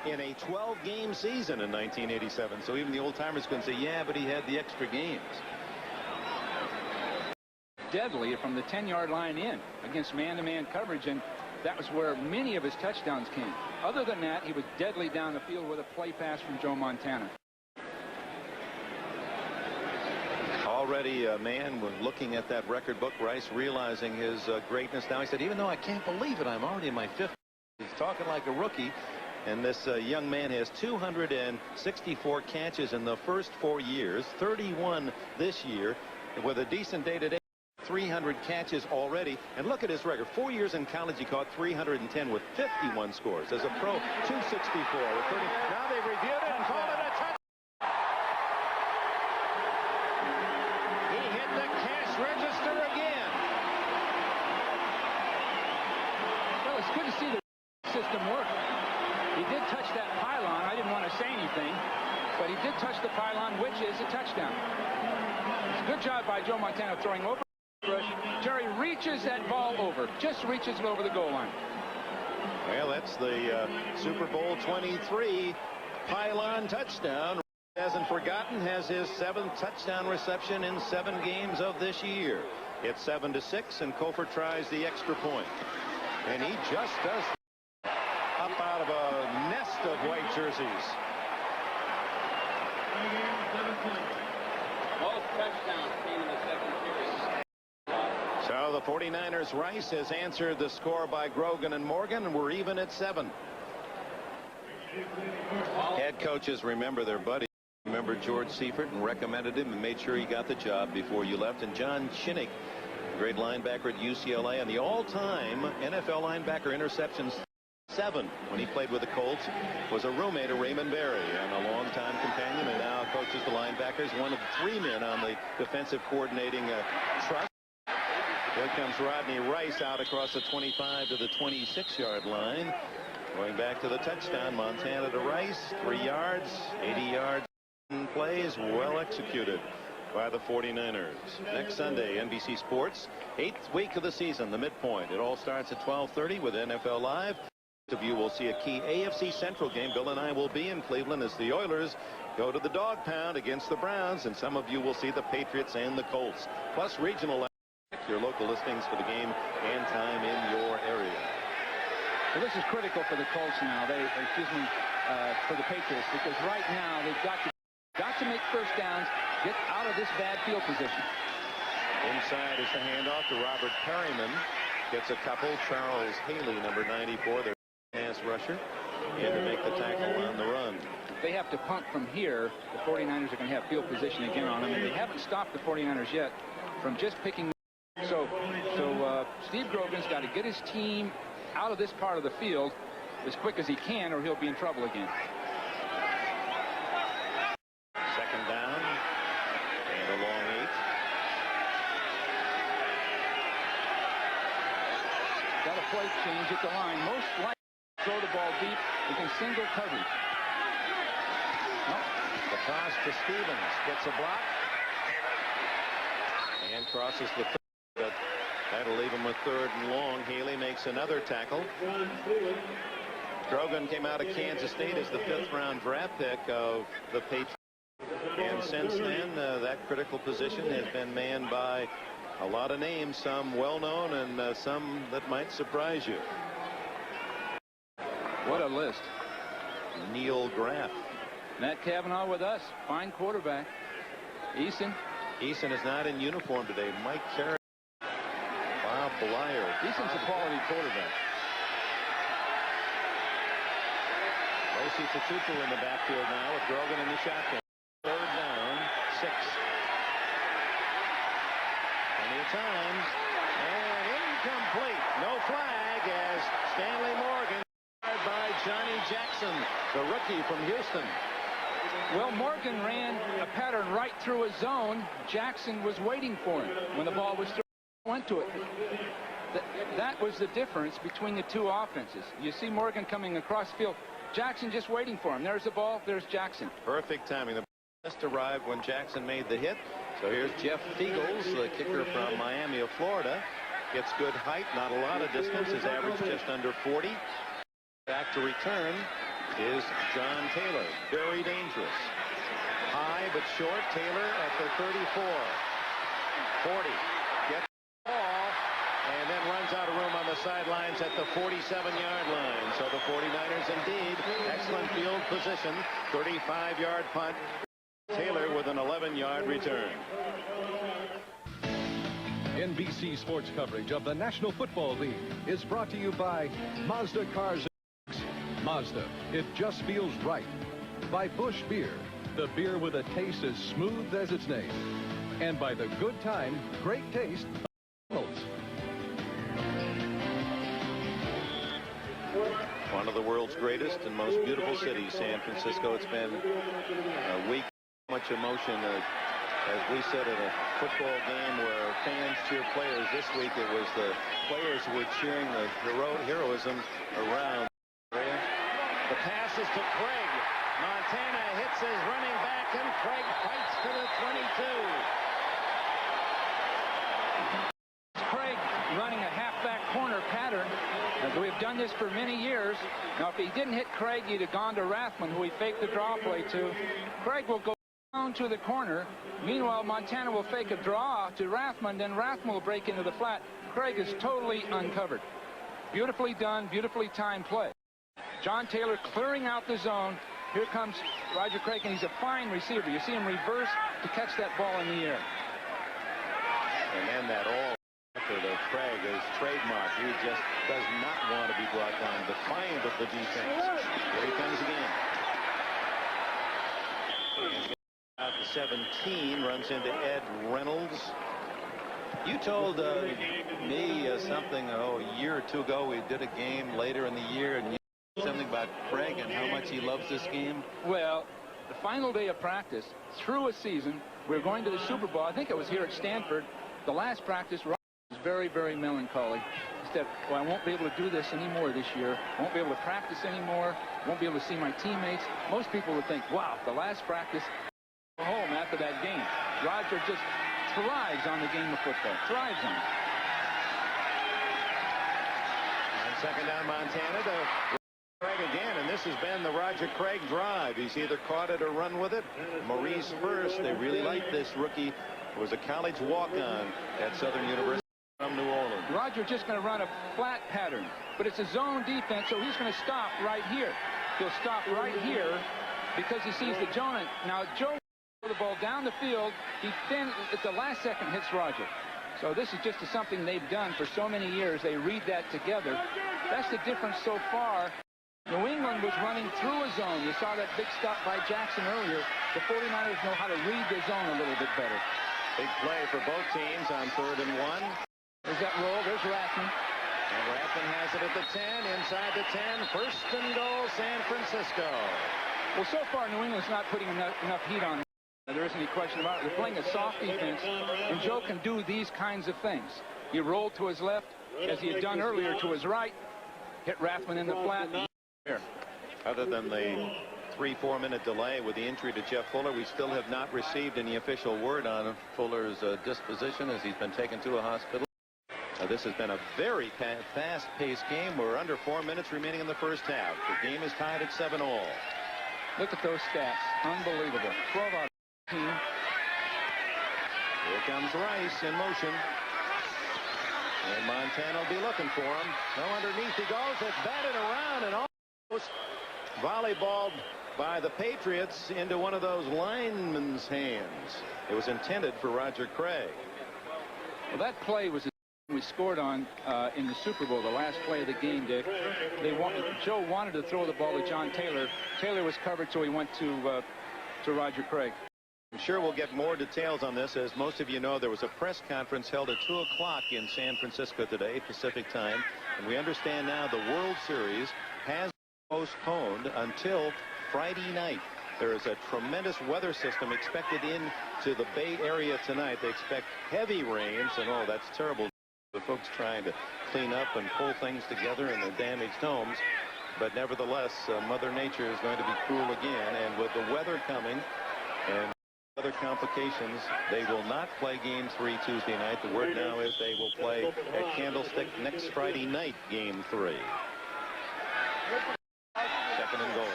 in a 12-game season in 1987. So even the old-timers couldn't say, yeah, but he had the extra games. Deadly from the 10-yard line in against man-to-man coverage, and that was where many of his touchdowns came. Other than that, he was deadly down the field with a play pass from Joe Montana. Already a man when looking at that record book, Rice realizing his greatness now. He said, even though I can't believe it, I'm already in my 5th. He's talking like a rookie. And this young man has 264 catches in the first 4 years, 31 this year, with a decent day-to-day. 300 catches already, and look at his record. 4 years in college, he caught 310 with 51 scores. As a pro, 264 with 30. Now they've reviewed it and called it a touchdown. He hit the cash register again. Well, it's good to see the system work. He did touch that pylon. I didn't want to say anything, but he did touch the pylon, which is a touchdown. It's a good job by Joe Montana throwing over. Jerry reaches that ball over, just reaches it over the goal line. Well, that's the Super Bowl 23 pylon touchdown. Hasn't forgotten, has his 7th touchdown reception in 7 games of this year. It's 7-6, and Kofor tries the extra point. And he just does up out of a nest of white jerseys. Both touchdowns came in the 2nd period. So the 49ers. Rice has answered the score by Grogan and Morgan, and we're even at 7. Head coaches remember their buddy. Remember George Seifert and recommended him and made sure he got the job before you left. And John Chinnick, great linebacker at UCLA, and the all-time NFL linebacker interceptions 7 when he played with the Colts, was a roommate of Raymond Berry and a longtime companion, and now coaches the linebackers, one of 3 men on the defensive coordinating trust. Here comes Rodney Rice out across the 25 to the 26-yard line. Going back to the touchdown, Montana to Rice, 3 yards, 80 yards plays, well executed by the 49ers. Next Sunday, NBC Sports, 8th week of the season, the midpoint. It all starts at 12:30 with NFL Live. Most of you will see a key AFC Central game. Bill and I will be in Cleveland as the Oilers go to the dog pound against the Browns, and some of you will see the Patriots and the Colts. Plus regional, your local listings for the game and time in your area. Well, this is critical for the Colts now. For the Patriots, because right now they've got to make first downs, get out of this bad field position. Inside is the handoff to Robert Perryman. Gets a couple. Charles Haley, number 94, their pass rusher, and to make the tackle on the run. If they have to punt from here, the 49ers are going to have field position again on them, and they haven't stopped the 49ers yet from just picking. So Steve Grogan's got to get his team out of this part of the field as quick as he can, or he'll be in trouble again. Second down and a long 8. Got a play change at the line. Most likely throw the ball deep against single coverage. The toss to Stevens, gets a block and crosses the 30, but that'll leave him with 3rd and long. Haley makes another tackle. Grogan came out of Kansas State as the 5th round draft pick of the Patriots, and since then that critical position has been manned by a lot of names, some well-known and some that might surprise you. What a list. Neil Graff. Matt Cavanaugh with us, fine quarterback. Eason is not in uniform today. Mike Carey, Bob Blyer. Eason's a quality quarterback. Losi Tatupu in the backfield now with Grogan in the shotgun. 3rd down, 6. Plenty of time, and incomplete. No flag as Stanley Morgan by Johnny Jackson, the rookie from Houston. Well, Morgan ran a pattern right through a zone. Jackson was waiting for him when the ball was thrown. Went to it. That was the difference between the two offenses. You see Morgan coming across field. Jackson just waiting for him. There's the ball. There's Jackson. Perfect timing. The ball just arrived when Jackson made the hit. So here's Jeff Fiegels, the kicker from Miami of Florida. Gets good height, not a lot of distance. His average just under 40. Back to return is John Taylor. Very dangerous. High but short. Taylor at the 34. 40. Gets the ball and then runs out of room on the sidelines at the 47-yard line. So the 49ers indeed excellent field position. 35-yard punt. Taylor with an 11-yard return. NBC Sports coverage of the National Football League is brought to you by Mazda Cars. Mazda, it just feels right. By Busch Beer, the beer with a taste as smooth as its name. And by the good time, great taste. One of the world's greatest and most beautiful cities, San Francisco. It's been a week of much emotion. As we said, in a football game where fans cheer players, this week it was the players who were cheering the heroism around. The pass is to Craig. Montana hits his running back, and Craig fights to the 22. Craig running a halfback corner pattern. We've done this for many years. Now, if he didn't hit Craig, he'd have gone to Rathman, who he faked the draw play to. Craig will go down to the corner. Meanwhile, Montana will fake a draw to Rathman, then Rathman will break into the flat. Craig is totally uncovered. Beautifully done, beautifully timed play. John Taylor clearing out the zone. Here comes Roger Craig, and he's a fine receiver. You see him reverse to catch that ball in the air. And then that all of Craig is trademark. He just does not want to be brought down. Defiant of the defense. Here he comes again. Out to 17, runs into Ed Reynolds. You told me something a year or two ago. We did a game later in the year, and you said something about Craig and how much he loves this game. Well, the final day of practice through a season, we're going to the Super Bowl. I think it was here at Stanford. The last practice, Roger was very, very melancholy. He said, well, I won't be able to do this anymore this year. Won't be able to practice anymore. Won't be able to see my teammates. Most people would think, wow, the last practice, go home after that game. Roger just thrives on the game of football. Thrives on it. On second down, Montana to Craig again, and this has been the Roger Craig drive. He's either caught it or run with it. Maurice first. They really like this rookie. It was a college walk-on at Southern University from New Orleans. Roger just going to run a flat pattern, but it's a zone defense, so he's going to stop right here. He'll stop right here because he sees the Jonah. Now, Joe the ball down the field. He then, at the last second, hits Roger. So this is just something they've done for so many years. They read that together. That's the difference so far. New England was running through a zone. You saw that big stop by Jackson earlier. The 49ers know how to read the zone a little bit better. Big play for both teams on 3rd and 1. There's that roll. There's Rathman. And Rathman has it at the 10, inside the 10. First and goal, San Francisco. Well, so far, New England's not putting enough heat on. There isn't any question about it. They're playing a soft defense, and Joe can do these kinds of things. He rolled to his left, as he had done earlier, to his right, hit Rathman in the flat. Other than the 3-4 minute delay with the injury to Jeff Fuller, we still have not received any official word on Fuller's disposition as he's been taken to a hospital. This has been a very fast-paced game. We're under 4 minutes remaining in the first half. The game is tied at 7-all. Look at those stats. Unbelievable. 12 out of 15. Here comes Rice in motion. And Montana will be looking for him. No, underneath he goes. It's batted around and almost volleyballed by the Patriots into one of those linemen's hands. It was intended for Roger Craig. Well, that play was we scored on in the Super Bowl, the last play of the game, Dick. Joe wanted to throw the ball to John Taylor. Taylor was covered, so he went to Roger Craig. I'm sure we'll get more details on this. As most of you know, there was a press conference held at 2 o'clock in San Francisco today, Pacific time. And we understand now the World Series has been postponed until Friday night. There is a tremendous weather system expected into the Bay Area tonight. They expect heavy rains, and oh, that's terrible. The folks trying to clean up and pull things together in the damaged homes. But nevertheless, Mother Nature is going to be cruel again. And with the weather coming and other complications, they will not play Game 3 Tuesday night. The word now is they will play at Candlestick next Friday night, Game 3. Second and goal.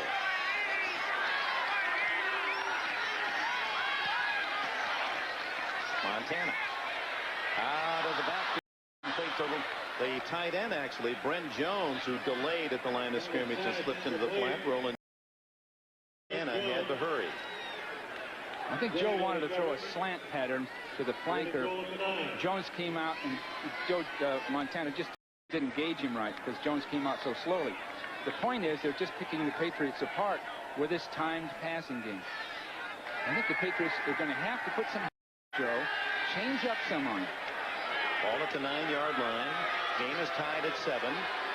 Montana out of the backfield. The tight end, actually, Brent Jones, who delayed at the line of scrimmage and slipped into the flat. Roland Montana had to hurry. I think Joe wanted to throw a slant pattern to the flanker. Jones came out, and Montana just didn't gauge him right because Jones came out so slowly. The point is they're just picking the Patriots apart with this timed passing game. I think the Patriots are going to have to put some Joe, change up some on it. Ball at the 9-yard line. Game is tied at 7.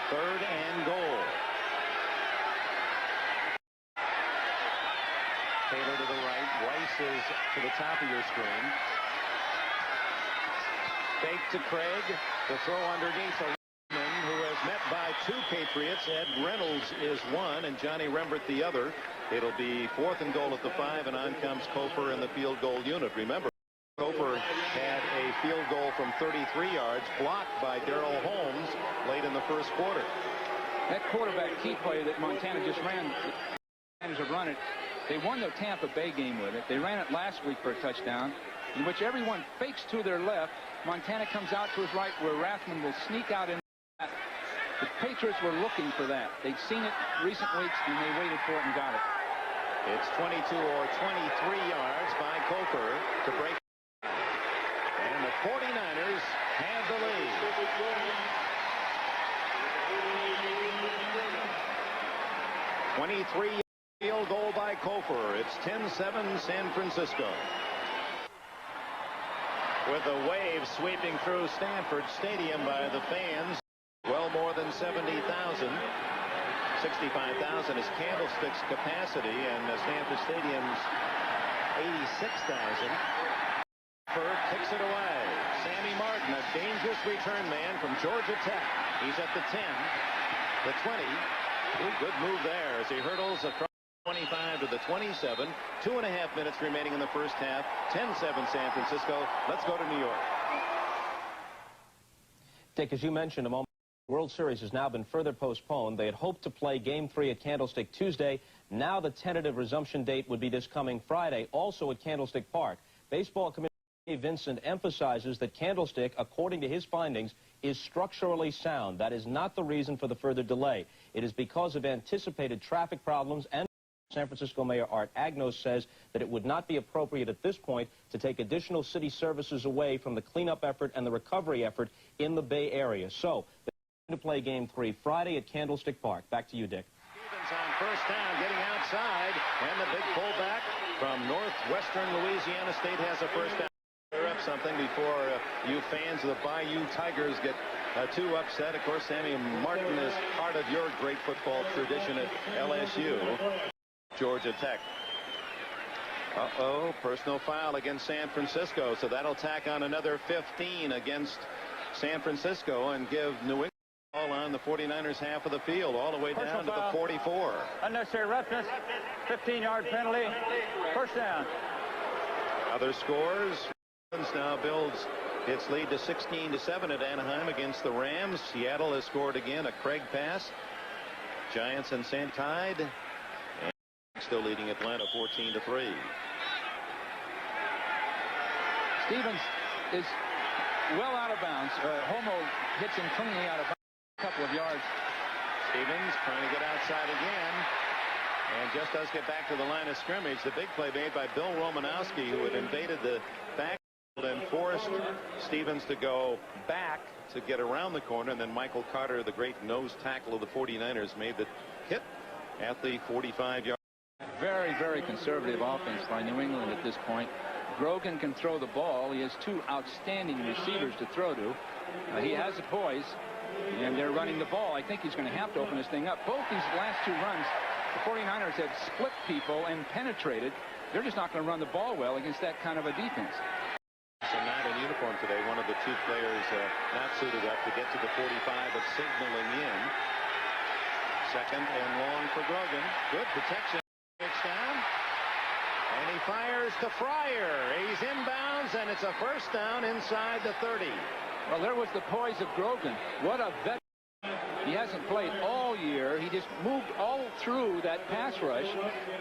3rd and goal. Taylor to the right. Rice is to the top of your screen. Fake to Craig. The throw underneath a lineman who has met by 2 Patriots. Ed Reynolds is one and Johnny Rembert the other. It'll be 4th and goal at the 5, and on comes Cofer in the field goal unit. Remember, Cofer had a field goal from 33 yards blocked by Darrell Holmes late in the first quarter. That quarterback key play that Montana just ran, the have run it. They won the Tampa Bay game with it. They ran it last week for a touchdown, in which everyone fakes to their left. Montana comes out to his right, where Rathman will sneak out in. The Patriots were looking for that. They'd seen it recent weeks, and they waited for it and got it. It's 22 or 23 yards by Cofer to break. And the 49ers have the lead. 23 field goal by Kofor. It's 10-7 San Francisco. With the wave sweeping through Stanford Stadium by the fans, well more than 70,000. 65,000 is Candlestick's capacity, and Stanford Stadium's 86,000. Bird kicks it away. Sammy Martin, a dangerous return man from Georgia Tech. He's at the 10, the 20. Ooh, good move there as he hurdles across 25 to the 27. 2.5 minutes remaining in the first half. 10-7 San Francisco. Let's go to New York. Dick, as you mentioned a moment, the World Series has now been further postponed. They had hoped to play Game 3 at Candlestick Tuesday. Now the tentative resumption date would be this coming Friday, also at Candlestick Park. Baseball Commissioner Vincent emphasizes that Candlestick, according to his findings, is structurally sound. That is not the reason for the further delay. It is because of anticipated traffic problems, and San Francisco Mayor Art Agnos says that it would not be appropriate at this point to take additional city services away from the cleanup effort and the recovery effort in the Bay Area. So, they're going to play Game 3 Friday at Candlestick Park. Back to you, Dick. Stevens on first down, getting outside, and the big pullback from northwestern Louisiana State has a first down. Clear up something before you fans of the Bayou Tigers get too upset. Of course, Sammy Martin is part of your great football tradition at LSU. Georgia Tech. Personal foul against San Francisco, so that'll tack on another 15 against San Francisco and give New England all on the 49ers half of the field, all the way down to the 44. Unnecessary roughness, 15-yard penalty, first down. Other scores. Now builds its lead to 16-7 at Anaheim against the Rams. Seattle has scored again, a Craig pass. Giants and San Tide. Still leading Atlanta 14-3. Stevens is well out of bounds. Homo hits him cleanly out of bounds a couple of yards. Stevens trying to get outside again, and just does get back to the line of scrimmage. The big play made by Bill Romanowski, who had invaded the backfield and forced Stevens to go back to get around the corner, and then Michael Carter, the great nose tackle of the 49ers, made the hit at the 45-yard. Very, very conservative offense by New England at this point. Grogan can throw the ball. He has two outstanding receivers to throw to. He has the poise, and they're running the ball. I think he's going to have to open this thing up. Both these last two runs, the 49ers have split people and penetrated. They're just not going to run the ball well against that kind of a defense. So not in uniform today. One of the two players not suited up to get to the 45, but signaling in. Second and long for Grogan. Good protection. Down, and he fires to Fryer. He's inbounds, and it's a first down inside the 30. Well, there was the poise of Grogan. What a vet. He hasn't played all year. He just moved all through that pass rush.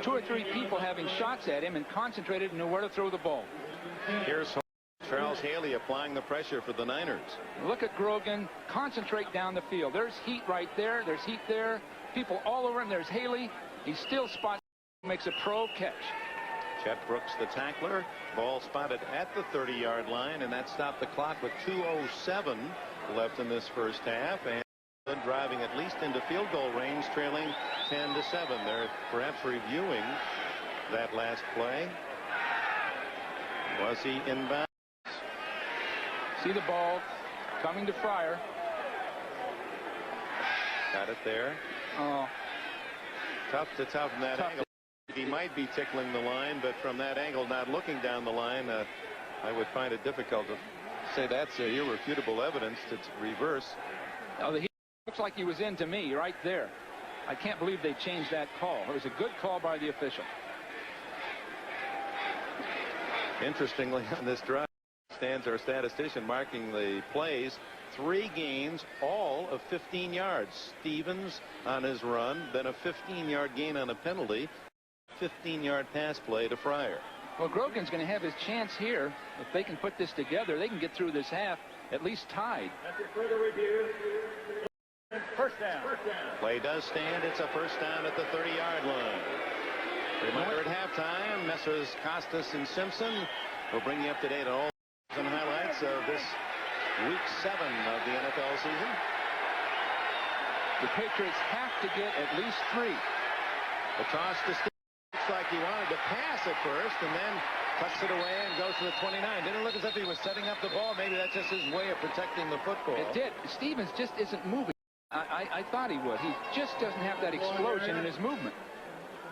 2 or 3 people having shots at him and concentrated and knew where to throw the ball. Here's Charles Haley applying the pressure for the Niners. Look at Grogan. Concentrate down the field. There's heat right there. There's heat there. People all over him. There's Haley. He still spots. Makes a pro catch. Chet Brooks, the tackler. Ball spotted at the 30-yard line, and that stopped the clock with 2:07 left in this first half. And driving at least into field goal range, trailing 10-7. They're perhaps reviewing that last play. Was he inbound? See the ball coming to Fryer. Got it there. Oh. Tough to toughen that angle. He might be tickling the line, but from that angle, not looking down the line, I would find it difficult to say that's irrefutable evidence to reverse. Oh, he looks like he was in to me right there. I can't believe they changed that call. It was a good call by the official. Interestingly, on this drive stands our statistician marking the plays. 3 gains, all of 15 yards. Stevens on his run, then a 15-yard gain on a penalty. 15-yard pass play to Fryer. Well, Grogan's going to have his chance here. If they can put this together, they can get through this half at least tied. After further review, first down. Play does stand. It's a first down at the 30-yard line. Reminder at halftime, Messrs. Costas and Simpson will bring you up to date on all and highlights minutes of this week 7 of the NFL season. The Patriots have to get at least 3. The toss to Steve. Looks like he wanted to pass at first and then tucks it away and goes to the 29. Didn't look as if he was setting up the ball. Maybe that's just his way of protecting the football. It did. Stevens just isn't moving. I thought he would. He just doesn't have that explosion in his movement.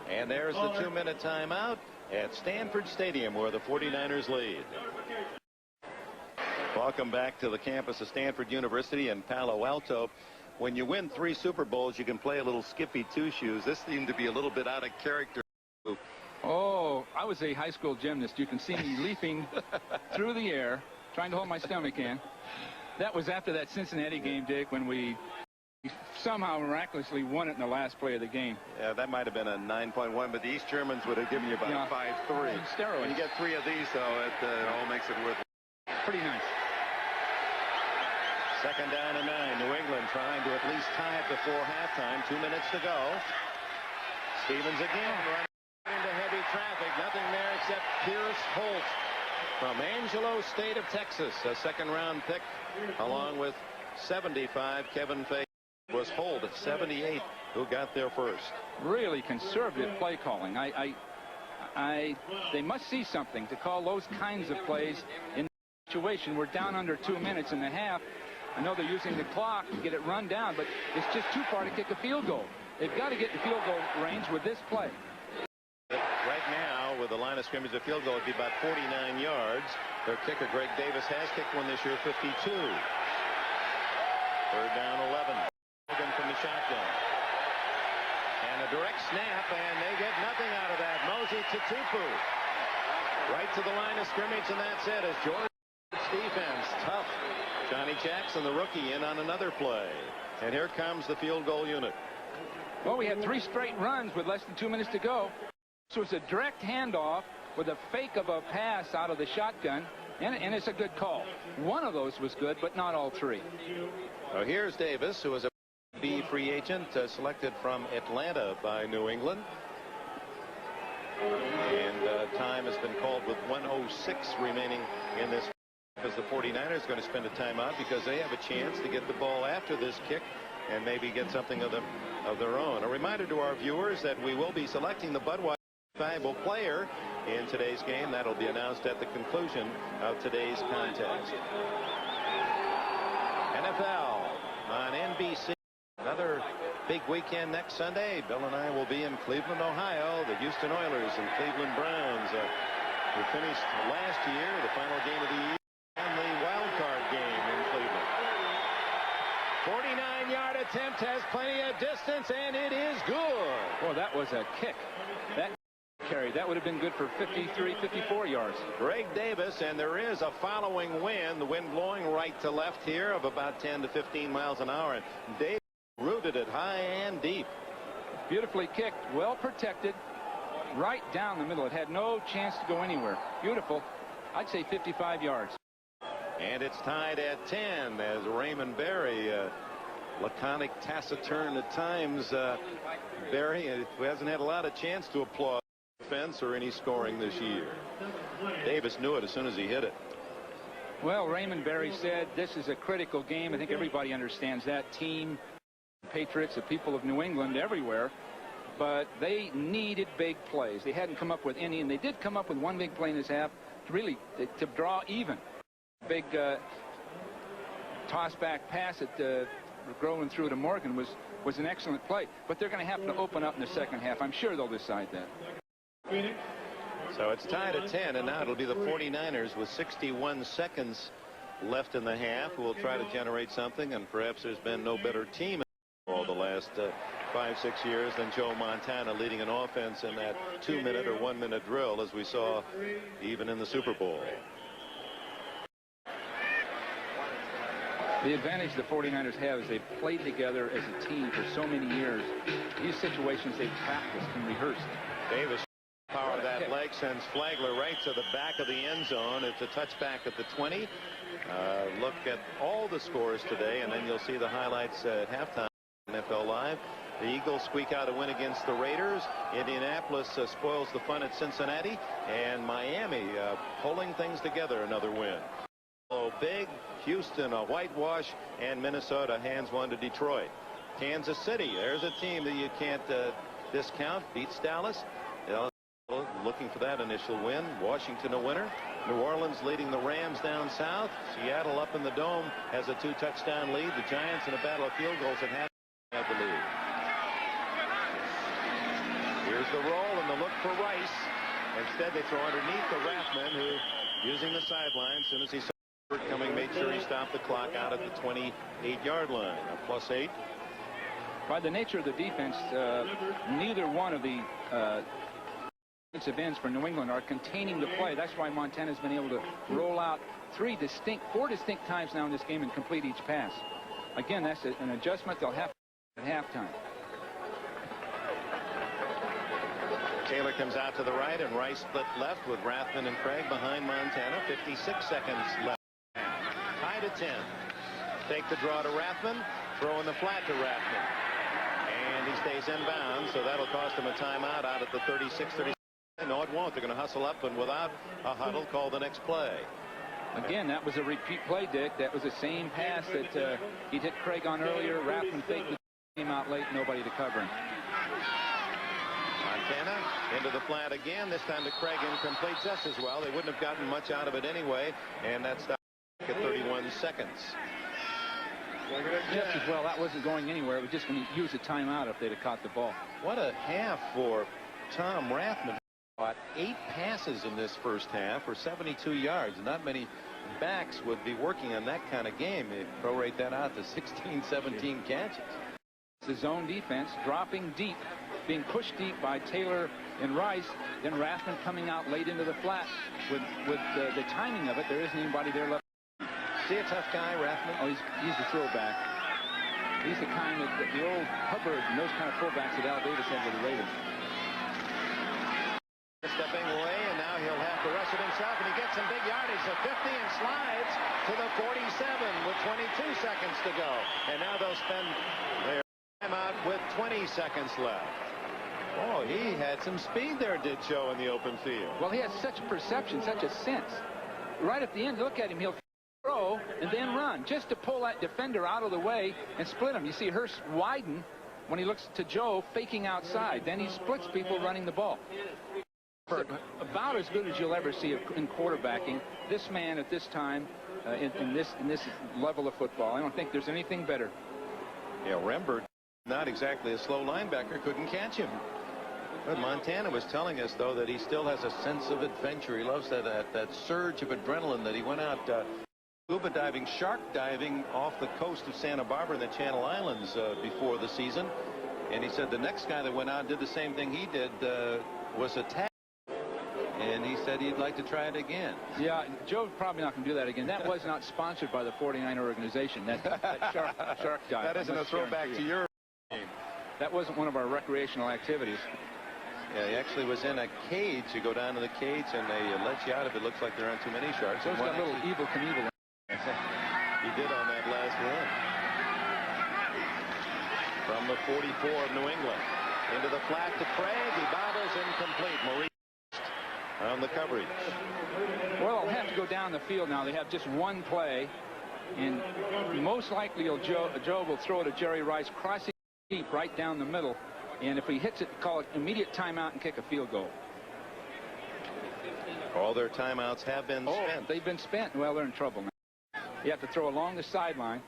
And there's the 2-minute timeout at Stanford Stadium where the 49ers lead. Welcome back to the campus of Stanford University in Palo Alto. When you win 3 Super Bowls, you can play a little Skippy two-shoes. This seemed to be a little bit out of character. Oh, I was a high school gymnast. You can see me leaping through the air, trying to hold my stomach in. That was after that Cincinnati game, Dick, when we somehow miraculously won it in the last play of the game. Yeah, that might have been a 9.1, but the East Germans would have given you about a 5-3. Steroids. When you get 3 of these, though, it all makes it worth it. Pretty nice. 2nd down and 9. New England trying to at least tie it before halftime. 2 minutes to go. Stevens again running into heavy traffic. Nothing there except Pierce Holt from Angelo State of Texas. A 2nd-round pick along with 75 Kevin Fay. Was Holt at 78 who got there first. Really conservative play calling. They must see something to call those kinds of plays in the situation. We're down under 2 minutes and a half. I know they're using the clock to get it run down, but it's just too far to kick a field goal. They've got to get the field goal range with this play. Right now, with the line of scrimmage, the field goal would be about 49 yards. Their kicker, Greg Davis, has kicked one this year, 52. 3rd down, 11. From the shotgun. And a direct snap, and they get nothing out of that. Mosey to Tupu. Right to the line of scrimmage, and that's it. As Georgia's defense, tough. Johnny Jackson, the rookie, in on another play. And here comes the field goal unit. Well, we had 3 straight runs with less than 2 minutes to go. This was a direct handoff with a fake of a pass out of the shotgun, and it's a good call. One of those was good, but not all 3. Well, here's Davis, who was a B free agent selected from Atlanta by New England. And time has been called with 1:06 remaining in this, because the 49ers are going to spend a timeout because they have a chance to get the ball after this kick and maybe get something of their own. A reminder to our viewers that we will be selecting the Budweiser valuable player in today's game. That'll be announced at the conclusion of today's contest. NFL on NBC. Another big weekend next Sunday. Bill and I will be in Cleveland, Ohio. The Houston Oilers and Cleveland Browns. We finished last year, the final game of the year, and the wild card game in Cleveland. 49-yard attempt has plenty of distance, and it is good. Well, that was a kick. That carry, that would have been good for 53, 54 yards. Greg Davis, and there is a following wind. The wind blowing right to left here of about 10 to 15 miles an hour. And Davis rooted it high and deep. Beautifully kicked, well protected, right down the middle. It had no chance to go anywhere. Beautiful. I'd say 55 yards. And it's tied at 10 as Raymond Berry, laconic, taciturn at times. Berry hasn't had a lot of chance to applaud defense or any scoring this year. Davis knew it as soon as he hit it. Well, Raymond Berry said this is a critical game. I think everybody understands that. Team, Patriots, the people of New England, everywhere. But they needed big plays. They hadn't come up with any, and they did come up with one big play in this half to draw even. Big toss-back pass at Groen through to Morgan was an excellent play. But they're going to have to open up in the second half. I'm sure they'll decide that. So it's tied at 10, and now it'll be the 49ers with 61 seconds left in the half, who will try to generate something. And perhaps there's been no better team in all the last 5-6 years than Joe Montana leading an offense in that 2-minute or 1-minute drill, as we saw even in the Super Bowl. The advantage the 49ers have is they've played together as a team for so many years. These situations they've practiced and rehearsed. Davis, power of that leg, sends Flagler right to the back of the end zone. It's a touchback at the 20. Look at all the scores today, and then you'll see the highlights at halftime. NFL Live. The Eagles squeak out a win against the Raiders. Indianapolis spoils the fun at Cincinnati, and Miami pulling things together, another win. big. Houston a whitewash, and Minnesota hands one to Detroit. Kansas City, there's a team that you can't discount. Beats Dallas. Looking for that initial win. Washington a winner. New Orleans leading the Rams down south. Seattle up in the Dome has a 2-touchdown lead. The Giants in a battle of field goals at half have the lead. Here's the roll and the look for Rice. Instead, they throw underneath the Rathman, who, using the sideline, as soon as he saw it coming, made sure he stopped the clock out at the 28-yard line. A +8. By the nature of the defense, neither one of the defensive ends for New England are containing the play. That's why Montana's been able to roll out four distinct times now in this game and complete each pass. Again, that's an adjustment they'll have at halftime. Taylor comes out to the right, and Rice split left with Rathman and Craig behind Montana. 56 seconds left. Tied at 10. Take the draw to Rathman. Throw in the flat to Rathman. And he stays inbounds, so that'll cost him a timeout out at the 36-37. No, it won't. They're going to hustle up, and without a huddle, call the next play. Again, that was a repeat play, Dick. That was the same pass that he'd hit Craig on earlier. Rathman faked the came out late, nobody to cover him. Montana into the flat again, this time to Craig, incomplete just as well. They wouldn't have gotten much out of it anyway, and that stopped at 31 seconds. Just as well, that wasn't going anywhere. It was just when he used a timeout if they'd have caught the ball. What a half for Tom Rathman. 8 passes in this first half for 72 yards. Not many backs would be working on that kind of game. They prorate that out to 16, 17 catches. It's the zone defense, dropping deep, being pushed deep by Taylor and Rice. Then Rathman coming out late into the flat. With the timing of it, there isn't anybody there left. See a tough guy, Rathman? Oh, he's the throwback. He's the kind that the old Hubbard and those kind of fullbacks that Al Davis had with the Raiders. Stepping away, and now he'll have to rush it himself, and he gets some big yardage, the 50, and slides to the 47 with 22 seconds to go. And now they'll spend their timeout with 20 seconds left. Oh, he had some speed there, did show in the open field. Well, he has such perception, such a sense. Right at the end, look at him. He'll throw and then run just to pull that defender out of the way and split him. You see Hurst widen when he looks to Joe faking outside. Then he splits people running the ball. About as good as you'll ever see in quarterbacking. This man at this time in this level of football, I don't think there's anything better. Yeah, Rembert, not exactly a slow linebacker, couldn't catch him. But Montana was telling us, though, that he still has a sense of adventure. He loves that surge of adrenaline that he went out scuba diving, shark diving off the coast of Santa Barbara and the Channel Islands before the season. And he said the next guy that went out and did the same thing he did was attacked. And he said he'd like to try it again. Yeah, Joe's probably not going to do that again. That was not sponsored by the 49er organization. That shark dive. That isn't a throwback to your game. That wasn't one of our recreational activities. Yeah, he actually was in a cage. You go down to the cage, and they let you out if it looks like there aren't too many sharks. Joe's got a little evil Knievel. He did on that last run. From the 44 of New England. Into the flat to Craig. He bobbles, incomplete. Maurice on the coverage. Well, they'll have to go down the field now. They have just one play, and most likely Joe will throw it to Jerry Rice, crossing deep right down the middle, and if he hits it, call it immediate timeout and kick a field goal. All their timeouts have been spent. They've been spent. Well, they're in trouble now. You have to throw along the sideline,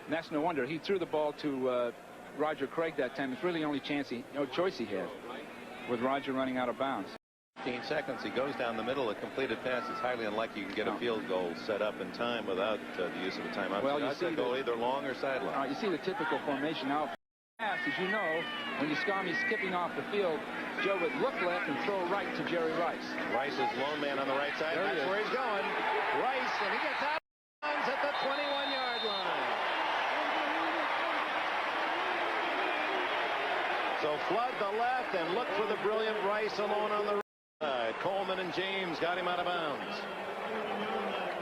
and that's no wonder. He threw the ball to Roger Craig that time. It's really the only choice he had, with Roger running out of bounds. 15 seconds. He goes down the middle. A completed pass is highly unlikely you can get a field goal set up in time without the use of a timeout. Well, you see go either long or sideline. You see the typical formation now. Pass, as you know, when you saw me skipping off the field, Joe would look left and throw right to Jerry Rice. Rice is lone man on the right side. That's where he's going. Rice, and he gets out of bounds at the 21-yard line. So flood the left and look for the brilliant Rice alone on the right. Coleman and James got him out of bounds.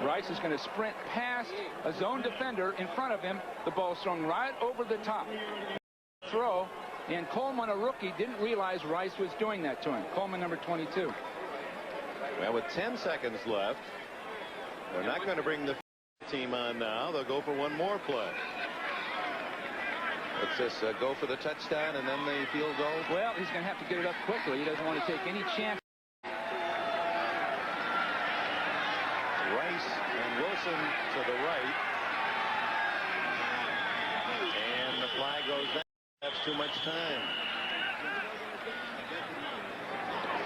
Rice is going to sprint past a zone defender in front of him. The ball's thrown right over the top. Throw, and Coleman, a rookie, didn't realize Rice was doing that to him. Coleman, number 22. Well, with 10 seconds left, they're not going to bring the Team on now. They'll go for one more play. Let's just go for the touchdown and then the field goal. Well, he's going to have to get it up quickly. He doesn't want to take any chance. Rice and Wilson to the right. And the flag goes down. That's too much time.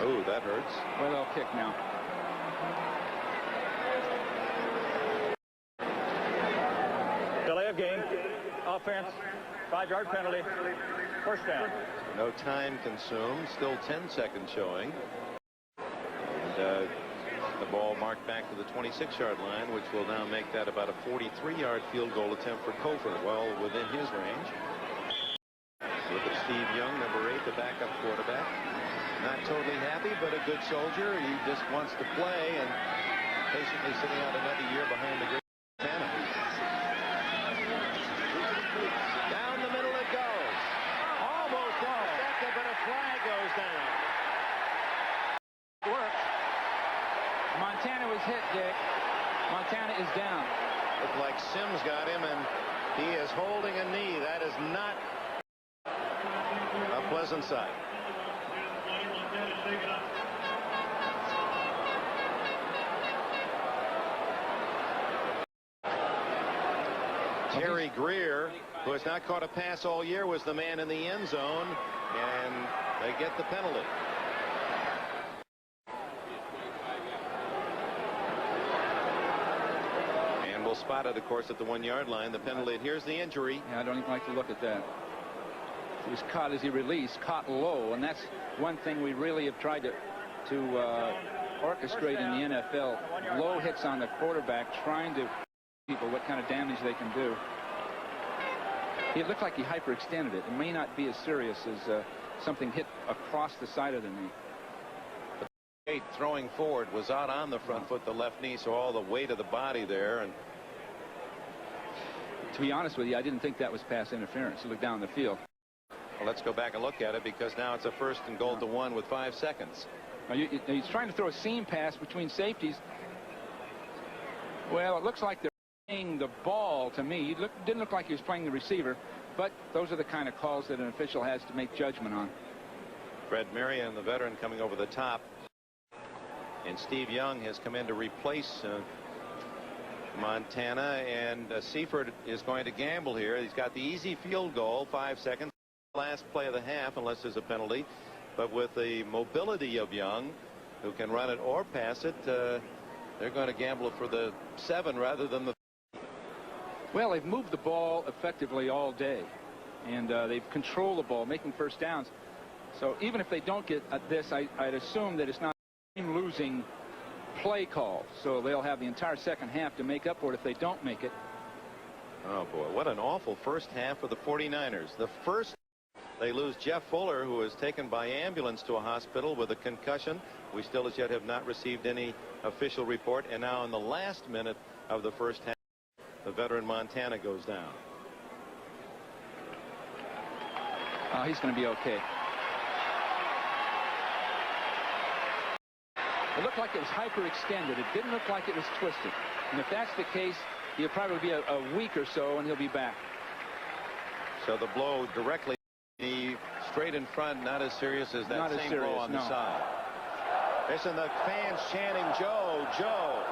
Oh, that hurts. Well, they'll kick now. Delay of game. Offense. 5-yard penalty. First down. No time consumed. Still 10 seconds showing. And the ball marked back to the 26-yard line, which will now make that about a 43-yard field goal attempt for Cofer, well within his range. Look at Steve Young, number 8, the backup quarterback. Not totally happy, but a good soldier. He just wants to play and patiently sitting out another year behind the great Montana. Down the middle it goes. Almost intercepted, but a flag goes down. Worked. Montana was hit, Dick. Montana is down. Looked like Sims got him, and he is holding a knee. That is not a pleasant sight. Terry Greer, who has not caught a pass all year, was the man in the end zone, and they get the penalty. And we'll spot it, of course, at the 1-yard line. The penalty. Here's the injury. Yeah, I don't even like to look at that. He was caught as he released, caught low, and that's one thing we really have tried to orchestrate in the NFL. Low hits on the quarterback, trying to people what kind of damage they can do. It looked like he hyperextended it. It may not be as serious as something hit across the side of the knee. The throwing forward was out on the front foot, the left knee, so all the weight of the body there. And to be honest with you, I didn't think that was pass interference. He looked down the field. well, let's go back and look at it, because now it's a 1st and goal to 1 with 5 seconds. Now he's trying to throw a seam pass between safeties. Well, it looks like they're playing the ball to me. It didn't look like he was playing the receiver, but those are the kind of calls that an official has to make judgment on. Fred Marion, the veteran, coming over the top. And Steve Young has come in to replace Montana, and Seifert is going to gamble here. He's got the easy field goal, 5 seconds, last play of the half, unless there's a penalty. But with the mobility of Young, who can run it or pass it, they're going to gamble for the 7 rather than the. Well, they've moved the ball effectively all day, and they've controlled the ball, making first downs. So even if they don't get this, I'd assume that it's not losing play call. So they'll have the entire second half to make up for it if they don't make it. Oh, boy, what an awful first half for the 49ers. The first, they lose Jeff Fuller, who was taken by ambulance to a hospital with a concussion. We still as yet have not received any official report. And now in the last minute of the first half, the veteran Montana goes down. He's going to be okay. It looked like it was hyperextended. It didn't look like it was twisted. And if that's the case, he'll probably be a week or so, and he'll be back. So the blow directly straight in front, not as serious as that same blow on the side. Listen, the fans chanting, Joe, Joe.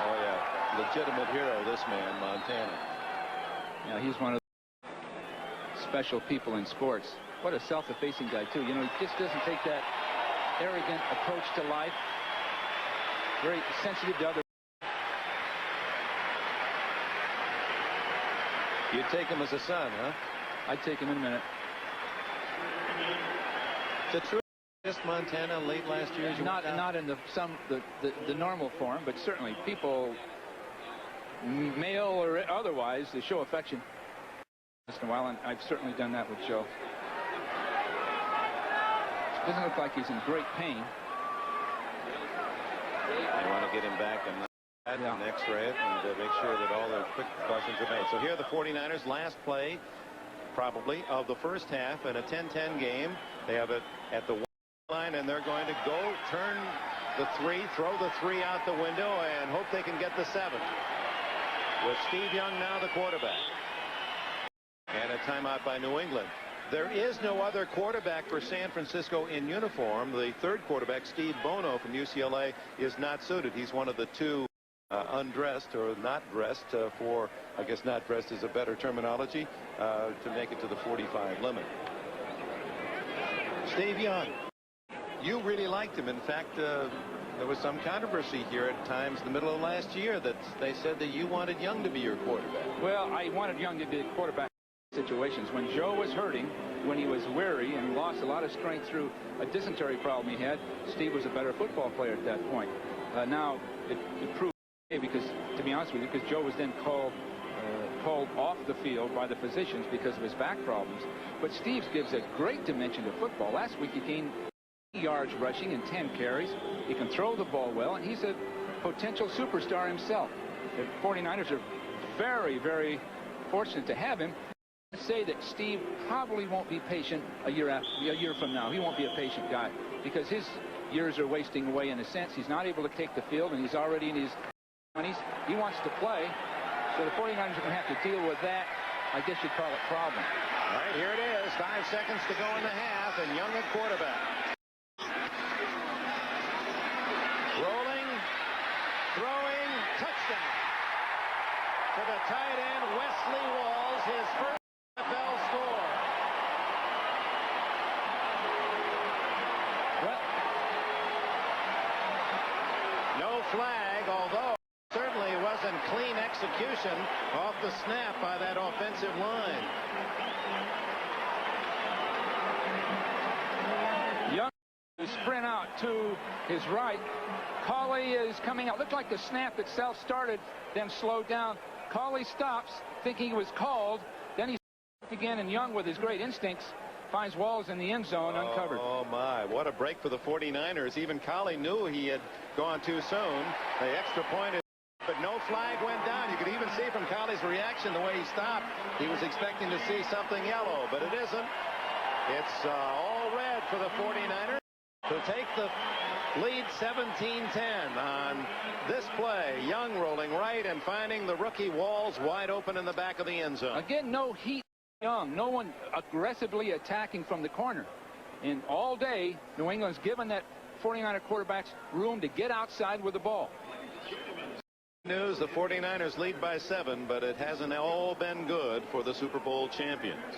Oh, yeah. Legitimate hero, this man, Montana. Yeah, he's one of special people in sports. What a self-effacing guy, too. You know, he just doesn't take that arrogant approach to life. Very sensitive to others. You'd take him as a son, huh? I'd take him in a minute. Is it true just Montana late last year? Not in the normal form, but certainly people, male or otherwise, they show affection. In a while, and I've certainly done that with Joe. Doesn't look like he's in great pain. They want to get him back and x-ray it and make sure that all the quick precautions are made. So here are the 49ers, last play, probably, of the first half in a 10-10 game. They have it at the line, and they're going to go turn the 3, throw the 3 out the window, and hope they can get the 7. With Steve Young now the quarterback. And a timeout by New England. There is no other quarterback for San Francisco in uniform. The third quarterback, Steve Bono from UCLA, is not suited. He's one of the 2 undressed or not dressed for, I guess not dressed is a better terminology, to make it to the 45 limit. Steve Young, you really liked him. In fact, there was some controversy here at times in the middle of last year that they said that you wanted Young to be your quarterback. Well, I wanted Young to be the quarterback situations. When Joe was hurting, when he was weary and lost a lot of strength through a dysentery problem he had, Steve was a better football player at that point. Now it proved, because to be honest with you, because Joe was then called off the field by the physicians because of his back problems. But Steve gives a great dimension to football. Last week he gained yards rushing and 10 carries. He can throw the ball well, and he's a potential superstar himself. The 49ers are very, very fortunate to have him. I'd say that Steve probably won't be patient a year from now. He won't be a patient guy because his years are wasting away in a sense. He's not able to take the field, and he's already in his 20s. He wants to play, so the 49ers are going to have to deal with that. I guess you'd call it problem. All right, here it is. 5 seconds to go in the half, and Young at quarterback. Rolling, throwing, touchdown. To the tight end, Wesley Walls, his first NFL score. Well, no flag, although certainly wasn't clean execution off the snap by that offensive line. Young to sprint out to his right. Cauley is coming out. Looked like the snap itself started, then slowed down. Cauley stops, thinking he was called. Then he again, and Young, with his great instincts, finds Walls in the end zone uncovered. Oh, my. What a break for the 49ers. Even Cauley knew he had gone too soon. The extra point is, but no flag went down. You could even see from Cauley's reaction the way he stopped. He was expecting to see something yellow, but it isn't. It's all red for the 49ers to take the lead 17-10 on this play. Young rolling right and finding the rookie Walls wide open in the back of the end zone. Again, no heat. Young, no one aggressively attacking from the corner. And all day, New England's given that 49er quarterbacks room to get outside with the ball. News, the 49ers lead by 7, but it hasn't all been good for the Super Bowl champions.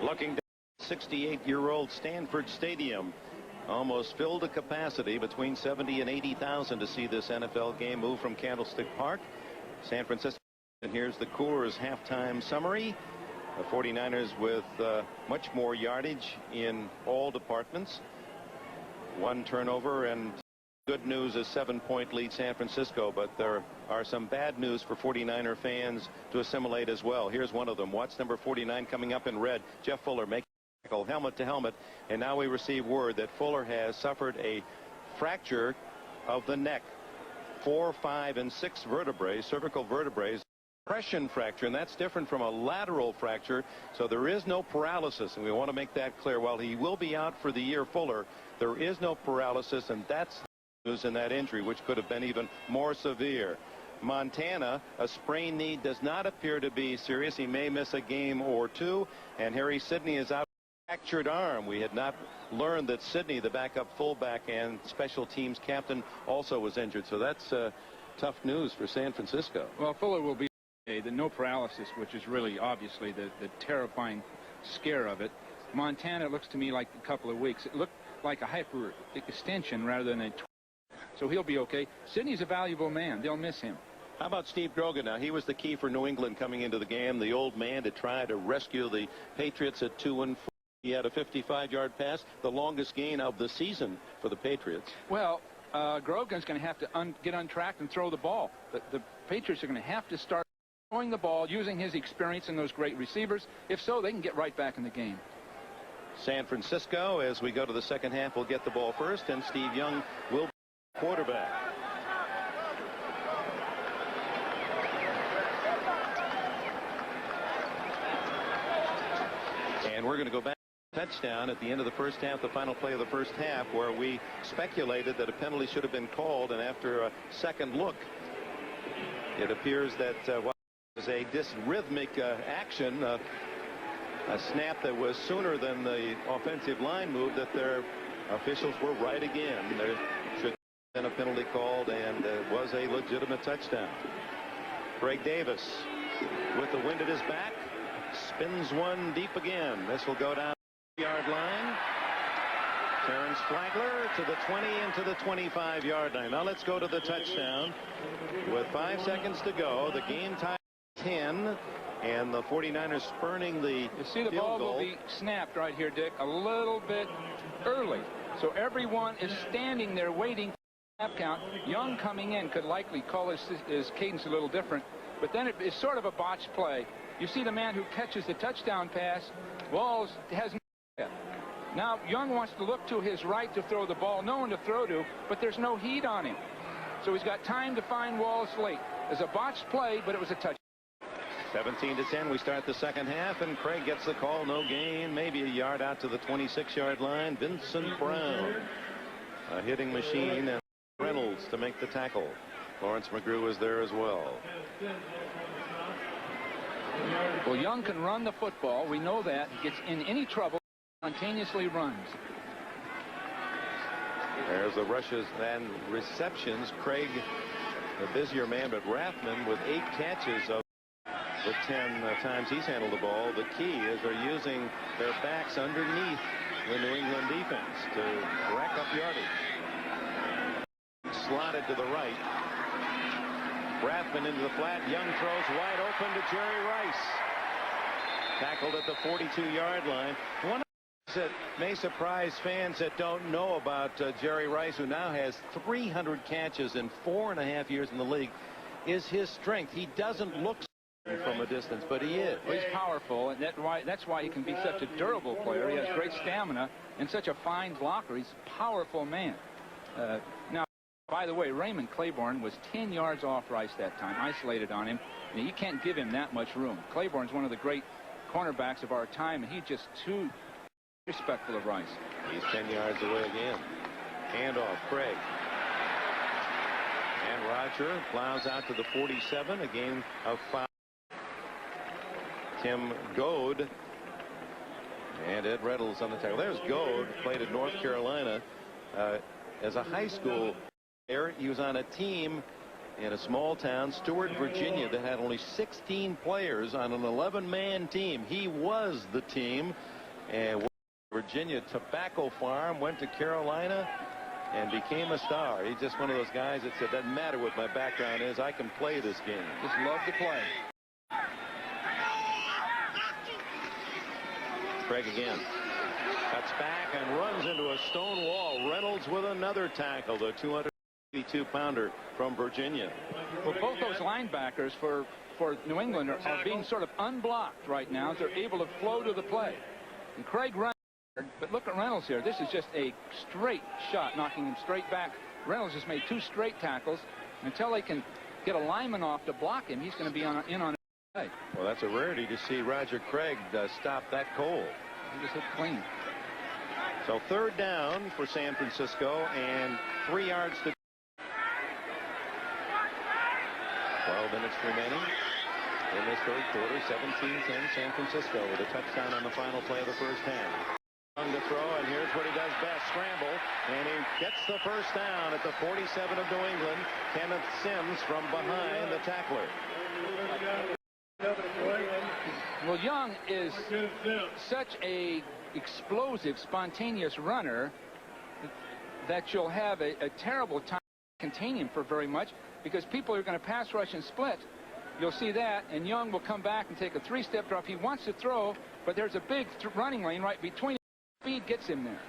Looking down 68-year-old Stanford Stadium, almost filled to capacity, between 70 and 80,000 to see this NFL game move from Candlestick Park. San Francisco. And here's the Coors halftime summary. The 49ers with much more yardage in all departments. 1 turnover, and good news is 7-point lead San Francisco, but there are some bad news for 49er fans to assimilate as well. Here's one of them. Watch number 49 coming up in red. Jeff Fuller making tackle helmet to helmet, and now we receive word that Fuller has suffered a fracture of the neck. 4, 5, and 6 vertebrae, cervical vertebrae. Compression fracture, and that's different from a lateral fracture, so there is no paralysis, and we want to make that clear. While he will be out for the year, Fuller, there is no paralysis, and that's the news in that injury, which could have been even more severe. Montana, a sprained knee, does not appear to be serious. He may miss a game or 2, and Harry Sidney is out with a fractured arm. We had not learned that Sidney, the backup fullback and special teams captain, also was injured, so that's tough news for San Francisco. Well, Fuller will be the no paralysis, which is really obviously the terrifying scare of it. Montana looks to me like a couple of weeks. It looked like a hyper extension rather than a so he'll be okay. Sidney's a valuable man. They'll miss him. How about Steve Grogan? Now, he was the key for New England coming into the game, the old man to try to rescue the Patriots at 2-4. He had a 55-yard pass, the longest gain of the season for the Patriots. Well, Grogan's going to have to get untracked and throw the ball. The Patriots are going to have to start throwing the ball, using his experience and those great receivers. If so, they can get right back in the game. San Francisco, as we go to the second half, will get the ball first, and Steve Young will be quarterback. And we're going to go back. touchdown at the end of the first half, the final play of the first half, where we speculated that a penalty should have been called, and after a second look, it appears that what was a dysrhythmic action, a snap that was sooner than the offensive line move, that their officials were right again. There should have been a penalty called, and it was a legitimate touchdown. Greg Davis with the wind at his back spins one deep again. This will go down the yard line. Terrence Flagler to the 20 and to the 25-yard line. Now let's go to the touchdown. With 5 seconds to go, the game tied 10, and the 49ers spurning the You see the ball will be snapped right here, Dick, a little bit early. So everyone is standing there waiting for the snap count. Young coming in could likely call his cadence a little different, but then it is sort of a botched play. You see the man who catches the touchdown pass, Walls hasn't yet. Now Young wants to look to his right to throw the ball, no one to throw to, but there's no heat on him. So he's got time to find Walls late. It's a botched play, but it was a touchdown. 17-10, we start the second half, and Craig gets the call. No gain, maybe a yard out to the 26-yard line. Vincent Brown, a hitting machine, and Reynolds to make the tackle. Lawrence McGrew was there as well. Well, Young can run the football. We know that. He gets in any trouble, spontaneously runs. There's the rushes and receptions. Craig, the busier man, but Rathman with 8 catches of the 10 times he's handled the ball. The key is they're using their backs underneath the New England defense to rack up yardage. Slotted to the right. Rathman into the flat. Young throws wide open to Jerry Rice. Tackled at the 42-yard line. One that may surprise fans that don't know about Jerry Rice, who now has 300 catches in 4.5 years in the league, is his strength. He doesn't look from a distance, but he is. Well, he's powerful, and that's why he can be such a durable player. He has great stamina and such a fine blocker. He's a powerful man. Now, by the way, Raymond Claiborne was 10 yards off Rice that time, isolated on him, and you can't give him that much room. Claiborne's one of the great cornerbacks of our time, and he's just too respectful of Rice. He's 10 yards away again. Handoff, Craig. And Roger plows out to the 47, a game of 5. Tim Goad and Ed Reynolds on the tackle. There's Goad, played at North Carolina as a high school player. He was on a team in a small town, Stewart, Virginia, that had only 16 players on an 11-man team. He was the team, and Virginia Tobacco Farm, went to Carolina and became a star. He's just one of those guys that said, doesn't matter what my background is, I can play this game. Just love to play. Craig again cuts back and runs into a stone wall. Reynolds with another tackle, the 282-pounder from Virginia. Well, both those linebackers for New England are being sort of unblocked right now. They're able to flow to the play. And Craig runs, but look at Reynolds here. This is just a straight shot, knocking him straight back. Reynolds has made 2 straight tackles. Until they can get a lineman off to block him, he's going to be in on it. Well, that's a rarity to see Roger Craig stop that cold. He just hit clean. So 3rd down for San Francisco and 3 yards to 12 minutes remaining in this 3rd quarter. 17-10 San Francisco with a touchdown on the final play of the first half. On the throw, and here's what he does best, scramble, and he gets the first down at the 47 of New England. Kenneth Sims from behind the tackler. Well, Young is such a explosive, spontaneous runner that you'll have a terrible time containing him for very much, because people are going to pass rush and split. You'll see that, and Young will come back and take a 3-step drop. He wants to throw, but there's a big running lane right between him. Speed gets him there.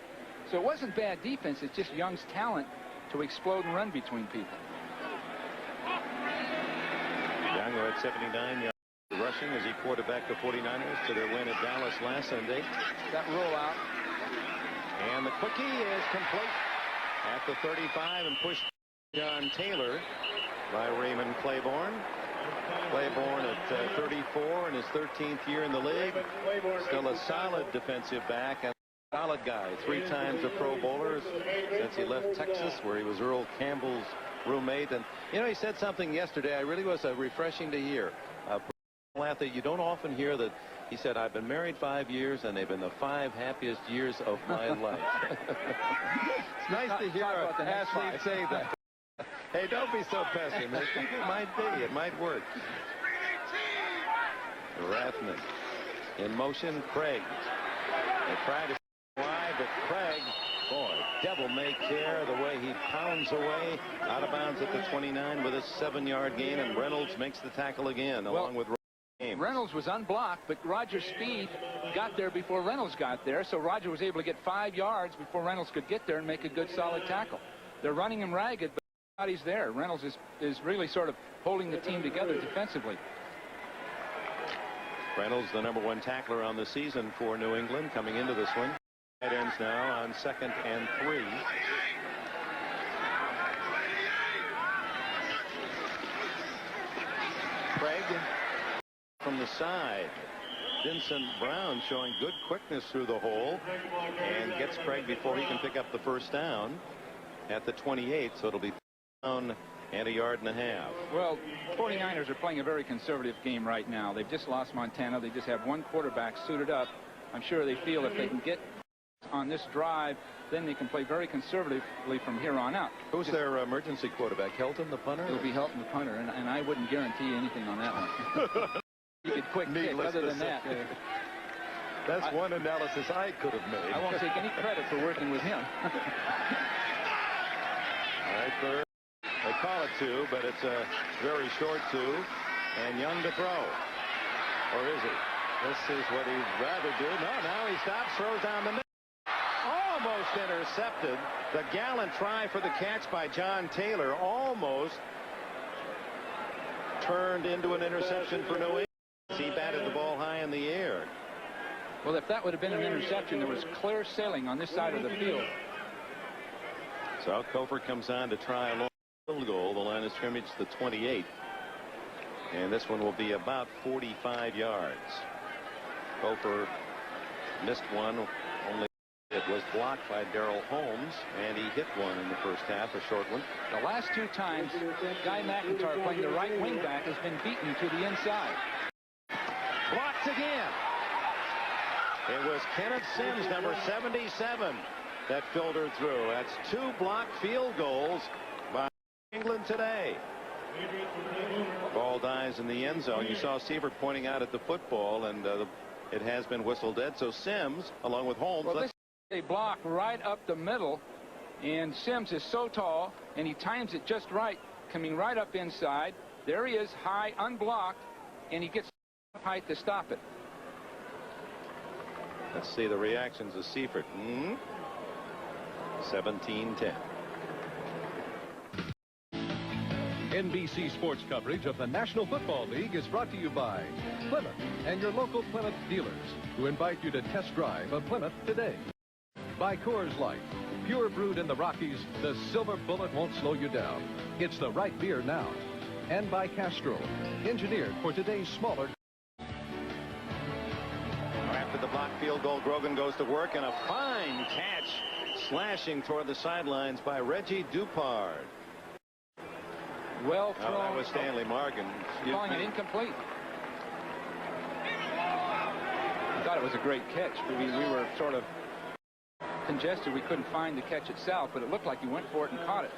So it wasn't bad defense. It's just Young's talent to explode and run between people. Young at 79 yards rushing as he quarterbacked the 49ers to their win at Dallas last Sunday. That rollout. And the quickie is complete at the 35 and pushed John Taylor by Raymond Claiborne. Claiborne at 34 in his 13th year in the league. Still a solid defensive back. Solid guy, 3 times a Pro Bowler since he left Texas, where he was Earl Campbell's roommate. And you know, he said something yesterday I really was refreshing to hear. Athlete, you don't often hear that. He said, I've been married 5 years and they've been the 5 happiest years of my life. It's nice to hear an athlete say that. Hey, don't be so pessimistic. It might be. It might work. Rathman in motion. Craig. They try to wide, but Craig, boy, devil may care the way he pounds away out of bounds at the 29 with a 7-yard gain, and Reynolds makes the tackle again, along with James. Reynolds was unblocked, but Roger's speed got there before Reynolds got there, so Roger was able to get 5 yards before Reynolds could get there and make a good solid tackle. They're running him ragged, but nobody's there. Reynolds is really sort of holding the team together defensively. Reynolds, the #1 tackler on the season for New England, coming into this one. It ends now on 2nd and 3. Craig from the side. Vincent Brown showing good quickness through the hole and gets Craig before he can pick up the first down at the 28, so it'll be down and a 1.5 yards. Well, 49ers are playing a very conservative game right now. They've just lost Montana. They just have 1 quarterback suited up. I'm sure they feel if they can get on this drive, then they can play very conservatively from here on out. Who's their emergency quarterback? Helton, the punter? It'll be Helton, the punter, and I wouldn't guarantee anything on that one. You could quick kick. Other than that, that's one analysis I could have made. I won't take any credit for working with him. All right, third. They call it 2, but it's a very short 2, and Young to throw. Or is he? This is what he'd rather do. No, now he stops, throws down the middle. Almost intercepted. The gallant try for the catch by John Taylor almost turned into an interception for New England. He batted the ball high in the air. Well, if that would have been an interception, there was clear sailing on this side of the field. So Kofor comes on to try a long field goal. The line of scrimmage, the 28. And this one will be about 45 yards. Kofor missed one. Only it was blocked by Darrell Holmes, and he hit one in the first half, a short one. The last 2 times, Guy McIntyre playing the right wing back has been beaten to the inside. Blocked again. It was Kenneth Sims, number 77, that filtered through. That's 2 blocked field goals by England today. Ball dies in the end zone. You saw Sievert pointing out at the football, and it has been whistled dead. So Sims, along with Holmes. Well, this is a block right up the middle, and Sims is so tall, and he times it just right, coming right up inside. There he is, high, unblocked, and he gets height to stop it. Let's see the reactions of Seifert. 17-10. NBC Sports coverage of the National Football League is brought to you by Plymouth and your local Plymouth dealers, who invite you to test drive a Plymouth today. By Coors Light, pure brewed in the Rockies, the silver bullet won't slow you down. It's the right beer now. And by Castrol, engineered for today's smaller. After the blocked field goal, Grogan goes to work, and a fine catch slashing toward the sidelines by Reggie Dupard. Well thrown. That was Stanley Morgan. Calling it incomplete. I thought it was a great catch. We were sort of congested. We couldn't find the catch itself, but it looked like he went for it and caught it.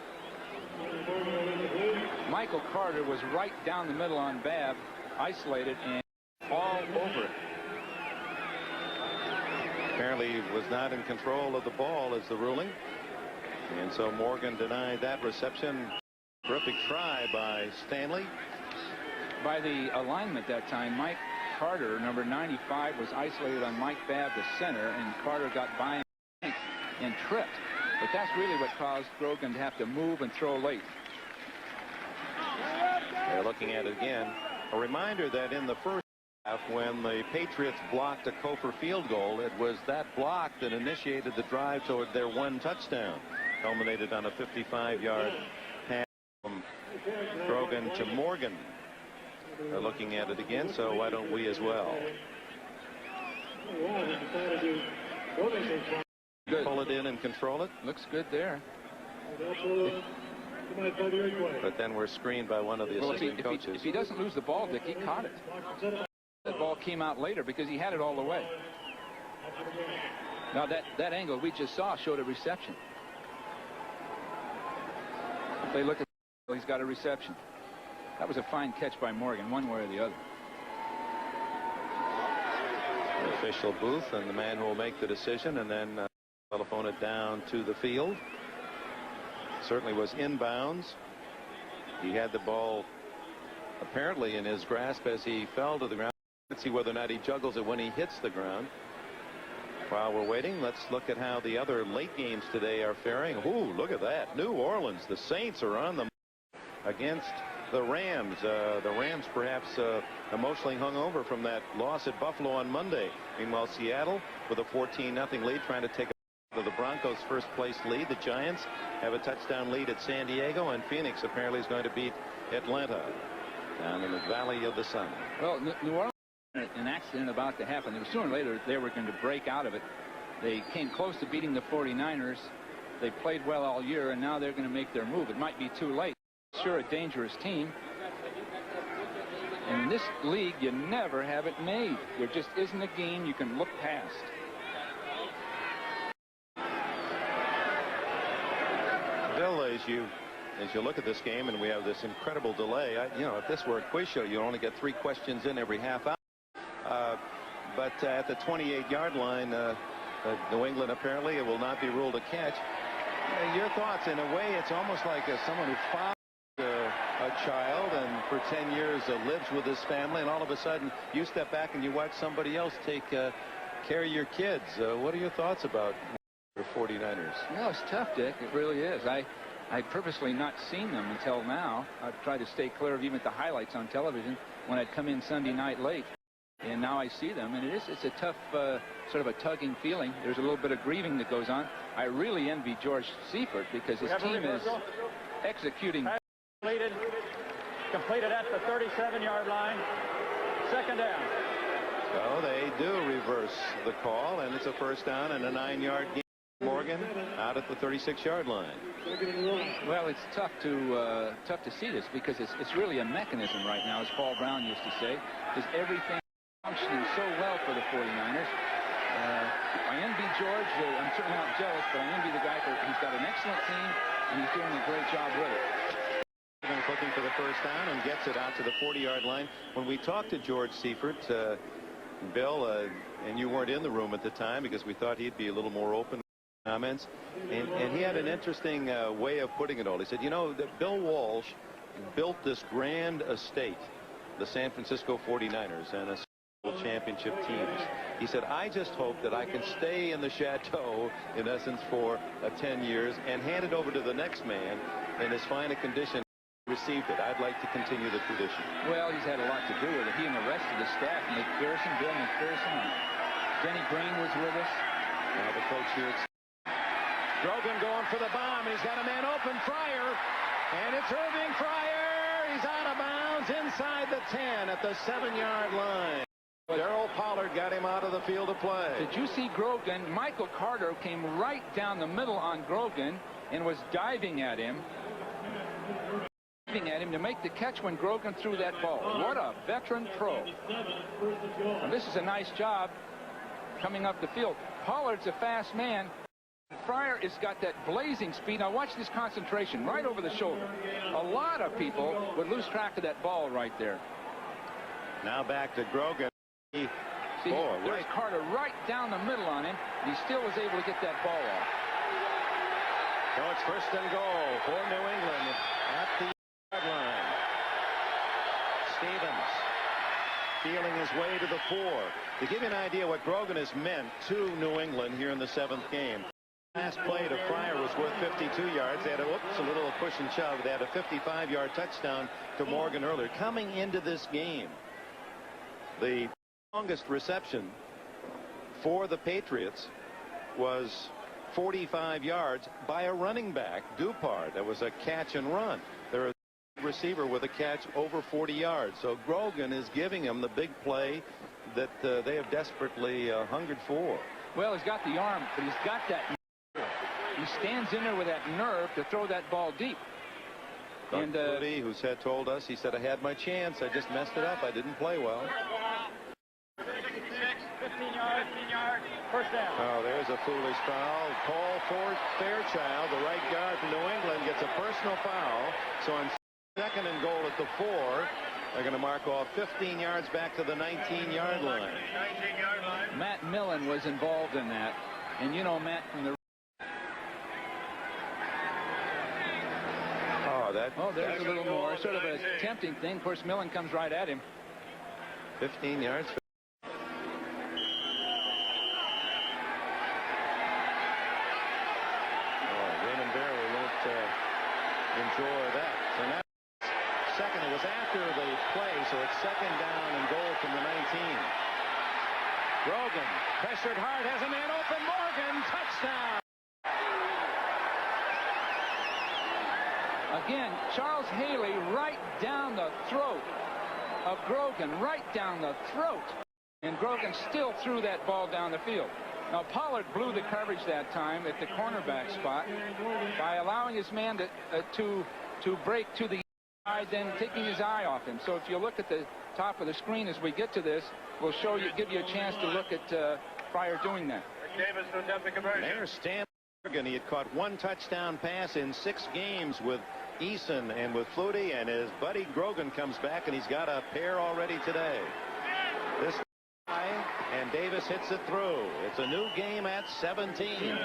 Michael Carter was right down the middle on Babb, isolated and all over it. Apparently he was not in control of the ball is the ruling. And so Morgan denied that reception. Terrific try by Stanley. By the alignment that time, Mike Carter, number 95, was isolated on Mike Babb, the center, and Carter got by him and tripped. But that's really what caused Grogan to have to move and throw late. They're looking at it again. A reminder that in the first half, when the Patriots blocked a Kofor field goal, it was that block that initiated the drive toward their 1 touchdown. Culminated on a 55-yard pass from Grogan to Morgan. They're looking at it again, so why don't we as well? Good. Pull it in and control it. Looks good there. But then we're screened by one of the assistant coaches. If he doesn't lose the ball, Dick, he caught it. That ball came out later because he had it all the way. Now that angle we just saw showed a reception. If they look at, he's got a reception. That was a fine catch by Morgan, one way or the other. The official booth and the man who will make the decision, and then telephone it down to the field. Certainly was inbounds. He had the ball apparently in his grasp as he fell to the ground. Let's see whether or not he juggles it when he hits the ground. While we're waiting, let's look at how the other late games today are faring. Ooh, look at that. New Orleans, the Saints are on the against the Rams. The Rams perhaps emotionally hung over from that loss at Buffalo on Monday. Meanwhile, Seattle with a 14-0 lead, trying to take the Broncos' first place lead. The Giants have a touchdown lead at San Diego, and Phoenix apparently is going to beat Atlanta down in the Valley of the Sun. Well, New Orleans, an accident about to happen. Sooner or later they were going to break out of it. They came close to beating the 49ers. They played well all year, and now they're going to make their move. It might be too late. Sure, a dangerous team. And in this league, you never have it made. There just isn't a game you can look past. Bill, as you look at this game, and we have this incredible delay, you know, if this were a quiz show, you only get 3 questions in every half hour. But at the 28-yard line, New England apparently it will not be ruled a catch. Your thoughts? In a way, it's almost like someone who fathered a child and for 10 years lives with his family, and all of a sudden you step back and you watch somebody else take care of your kids. What are your thoughts about the 49ers? Well, it's tough, Dick. It really is. I'd purposely not seen them until now. I've tried to stay clear of even the highlights on television when I'd come in Sunday night late. And now I see them, and it's a tough, sort of a tugging feeling. There's a little bit of grieving that goes on. I really envy George Seifert because his team is executing. Completed at the 37-yard line. Second down. So they do reverse the call, and it's a first down and a 9-yard gain. Morgan out at the 36-yard line. Well, it's tough to see this because it's really a mechanism right now, as Paul Brown used to say, because everything functioning so well for the 49ers. I envy George. I'm certainly not jealous, but I envy the guy. He's got an excellent team, and he's doing a great job with it. Looking for the first down and gets it out to the 40-yard line. When we talked to George Seifert, Bill, and you weren't in the room at the time because we thought he'd be a little more open with comments, and he had an interesting way of putting it all. He said, you know, that Bill Walsh built this grand estate, the San Francisco 49ers, and a championship teams. He said, I just hope that I can stay in the chateau, in essence, for 10 years and hand it over to the next man in as fine a condition received it. I'd like to continue the tradition. Well, he's had a lot to do with it. He and the rest of the staff, McPherson, Bill McPherson, and Denny Green was with us. Now the coach here. Grogan going for the bomb. He's got a man open, Fryer, and it's Irving Fryer. He's out of bounds inside the 10 at the 7-yard line. Darryl Pollard got him out of the field of play. Did you see Grogan? Michael Carter came right down the middle on Grogan and was diving at him to make the catch when Grogan threw that ball. What a veteran pro. Now, this is a nice job coming up the field. Pollard's a fast man. Fryer has got that blazing speed. Now watch this concentration right over the shoulder. A lot of people would lose track of that ball right there. Now back to Grogan. See, there's Carter right down the middle on him. He still was able to get that ball off. So it's first and goal for New England at the yard line. Stevens feeling his way to the 4. To give you an idea what Grogan has meant to New England here in the 7th game. Last play to Fryer was worth 52 yards. They had a little push and shove. They had a 55-yard touchdown to Morgan earlier. Coming into this game, the longest reception for the Patriots was 45 yards by a running back, Dupart. That was a catch and run. There is a receiver with a catch over 40 yards. So Grogan is giving him the big play that they have desperately hungered for. Well, he's got the arm, but he's got that He stands in there with that nerve to throw that ball deep. And Flutie, who's had told us, he said, I had my chance. I just messed it up. I didn't play well. 15 yards, first down. Oh, there's a foolish foul. Paul Fairchild, the right guard from New England, gets a personal foul. So on second and goal at the 4, they're going to mark off 15 yards back to the 19-yard line. Matt Millen was involved in that. And you know Matt from the... Oh, there's a little more. Sort of a tempting thing. Of course, Millen comes right at him. 15 yards. Raymond Barry won't enjoy that. So now second. It was after the play, so it's second down and goal from the 19. Grogan pressured hard, has a man open. Morgan, touchdown. Again, Charles Haley right down the throat of Grogan, right down the throat. And Grogan still threw that ball down the field. Now, Pollard blew the coverage that time at the cornerback spot by allowing his man to break to the side, then taking his eye off him. So if you look at the top of the screen as we get to this, we'll show you, give you a chance to look at Pryor doing that. There's Stan Morgan. He had caught one touchdown pass in 6 games with Eason and with Flutie, and his buddy Grogan comes back, and he's got a pair already today. This guy, and Davis hits it through. It's a new game at 17.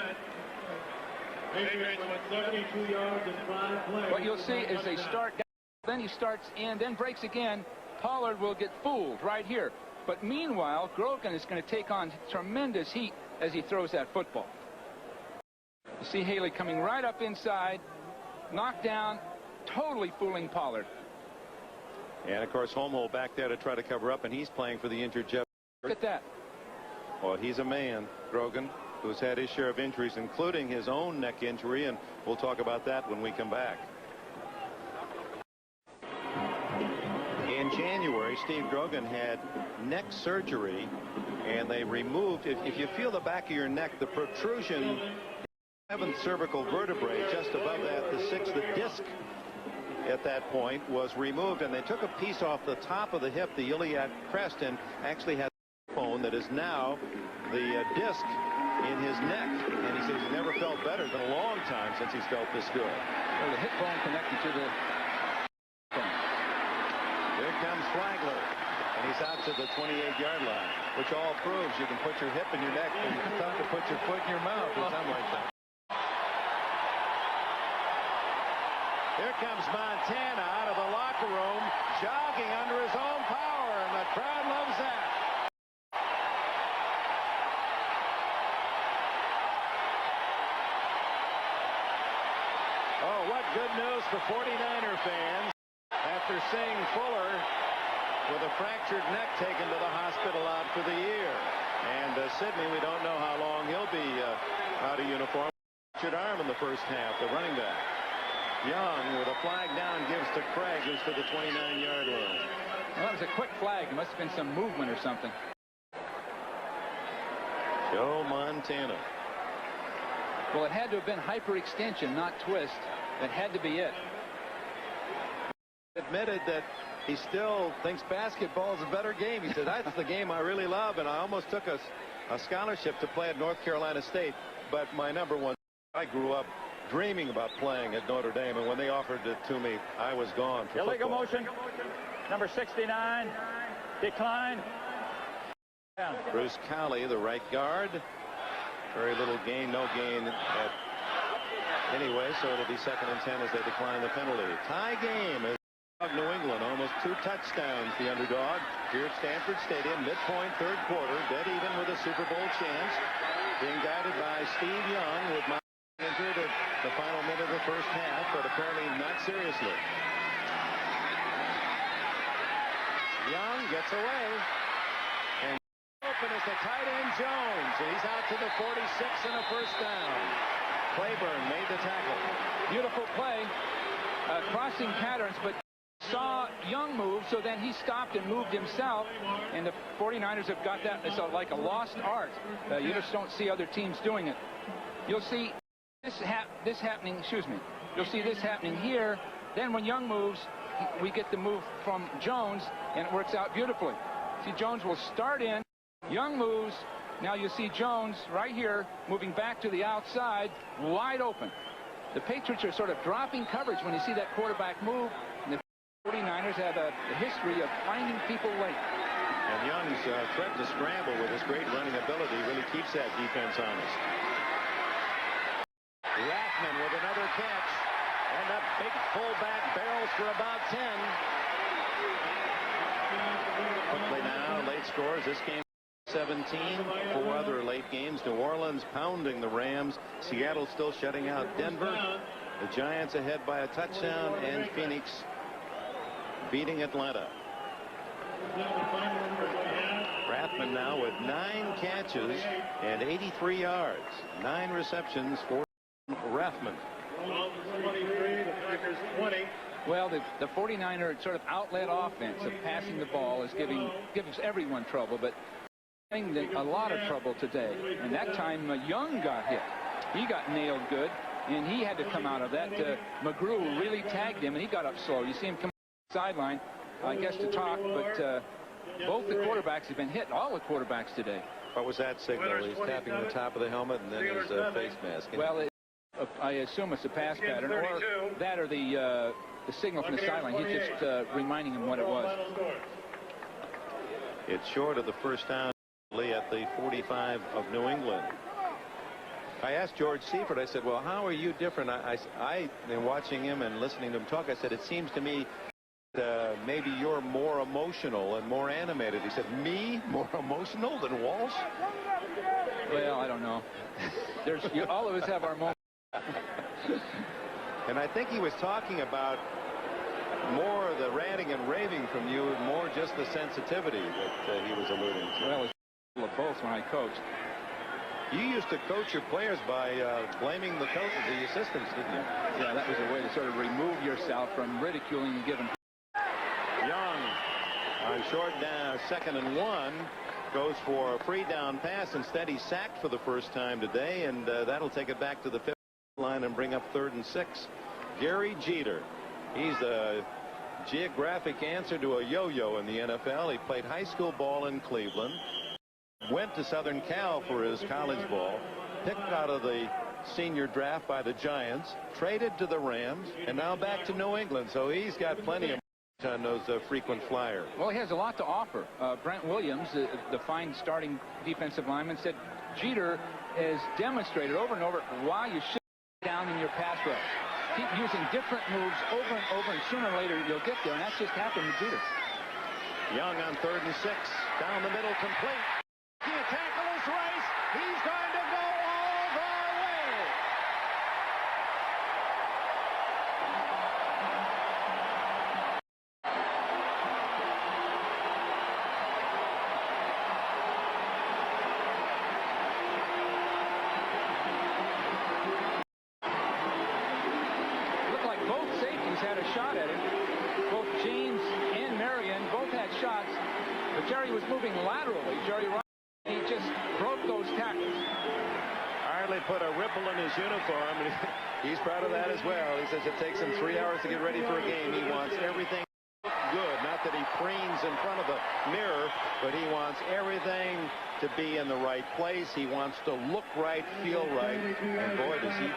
What you'll see is they start down, then he starts in, then breaks again. Pollard will get fooled right here. But meanwhile, Grogan is going to take on tremendous heat as he throws that football. You see Haley coming right up inside, knocked down, totally fooling Pollard. And of course, Holmholm back there to try to cover up, and he's playing for the injured Jeff. Look at that. Well, he's a man, Grogan, who's had his share of injuries, including his own neck injury, and we'll talk about that when we come back. In January, Steve Grogan had neck surgery, and they removed, if you feel the back of your neck, the protrusion, 7th cervical vertebrae, just above that, the 6th, the disc at that point was removed, and they took a piece off the top of the hip, the iliac crest, and actually had a bone that is now the disc in his neck. And he says he's never felt better than a long time since he's felt this good. Well, the hip bone connected to the bone. Here comes Flagler, and he's out to the 28-yard line, which all proves you can put your hip in your neck, but it's tough to put your foot in your mouth or something like that. Here comes Montana out of the locker room, jogging under his own power, and the crowd loves that. Oh, what good news for 49er fans after seeing Fuller with a fractured neck taken to the hospital out for the year. And Sidney, we don't know how long he'll be out of uniform. Fractured arm in the first half, the running back. Young with a flag down gives to Craig, who's to the 29-yard line. Well, that was a quick flag. There must have been some movement or something. Joe Montana. Well, it had to have been hyperextension, not twist. That had to be it. Admitted that he still thinks basketball is a better game. He said, that's the game I really love, and I almost took a scholarship to play at North Carolina State, but my number one, I grew up dreaming about playing at Notre Dame, and when they offered it to me, I was gone for illegal football. motion. Number 69, decline. Bruce Cowley, the right guard. Very little gain, no gain anyway, so it'll be 2nd and 10 as they decline the penalty. Tie game as New England, almost 2 touchdowns, the underdog here at Stanford Stadium, midpoint 3rd quarter, dead even with a Super Bowl chance, being guided by Steve Young with my injured at the final minute of the first half, but apparently not seriously. Young gets away, and open is the tight end Jones, and he's out to the 46 and a first down. Claiborne made the tackle. Beautiful play, crossing patterns, but saw Young move, so then he stopped and moved himself, and the 49ers have got that. It's like a lost art. You just don't see other teams doing it. You'll see this happening, excuse me, you'll see this happening here. Then when Young moves, we get the move from Jones, and it works out beautifully. See, Jones will start in, Young moves. Now you see Jones right here moving back to the outside, wide open. The Patriots are sort of dropping coverage when you see that quarterback move. And the 49ers have a history of finding people late. And Young's threat to scramble with his great running ability really keeps that defense honest. Rathman with another catch. And that big fullback barrels for about 10. Quickly now, late scores. This game 17. 4 other late games. New Orleans pounding the Rams. Seattle still shutting out Denver. The Giants ahead by a touchdown. And Phoenix beating Atlanta. Rathman now with 9 catches and 83 yards. 9 receptions for Rathman. Well, the 49er sort of outlet offense of passing the ball is gives everyone trouble, but a lot of trouble today. And that time Young got hit. He got nailed good, and he had to come out of that. McGrew really tagged him, and he got up slow. You see him come on the sideline, I guess, to talk, but both the quarterbacks have been hit, all the quarterbacks today. What was that signal? He's tapping the top of the helmet and then his face mask. Well, I assume it's a pass pattern, or that, or the signal from the sideline. He's just reminding him what it was. It's short of the first down at the 45 of New England. I asked George Seifert, I said, well, how are you different? I in watching him and listening to him talk, I said, it seems to me maybe you're more emotional and more animated. He said, me? More emotional than Walsh? Well, I don't know. All of us have our moments. And I think he was talking about more the ranting and raving from you, more just the sensitivity that he was alluding to. Well, it was both when I coached. You used to coach your players by blaming the assistants, didn't you? Yeah, that was a way to sort of remove yourself from ridiculing a given. Young on short down, 2nd and 1, goes for a free down pass. Instead, he's sacked for the first time today, and that'll take it back to the 5th line and bring up 3rd and 6. Gary Jeter. He's a geographic answer to a yo-yo in the NFL. He played high school ball in Cleveland, went to Southern Cal for his college ball, picked out of the senior draft by the Giants, traded to the Rams, and now back to New England. So he's got plenty of on those frequent flyers. Well, he has a lot to offer. Brent Williams, the fine starting defensive lineman, said Jeter has demonstrated over and over why you should down in your pass rush. Keep using different moves over and over, and sooner or later you'll get there, and that's just happened to Jeter. Young on 3rd and 6, down the middle, complete. The tackle is Rice. He's going to go all the way. Looked like both safeties had a shot at him. Both James and Marion both had shots, but Jerry was moving laterally. Jerry Rice, he just broke those tackles. Hardly put a ripple in his uniform, and he's proud of that as well. He says it takes him 3 hours to get ready for a game. He wants everything good. Not that he preens in front of the mirror, but he wants everything to be in the right place. He wants to look right, feel right, and boy, does he.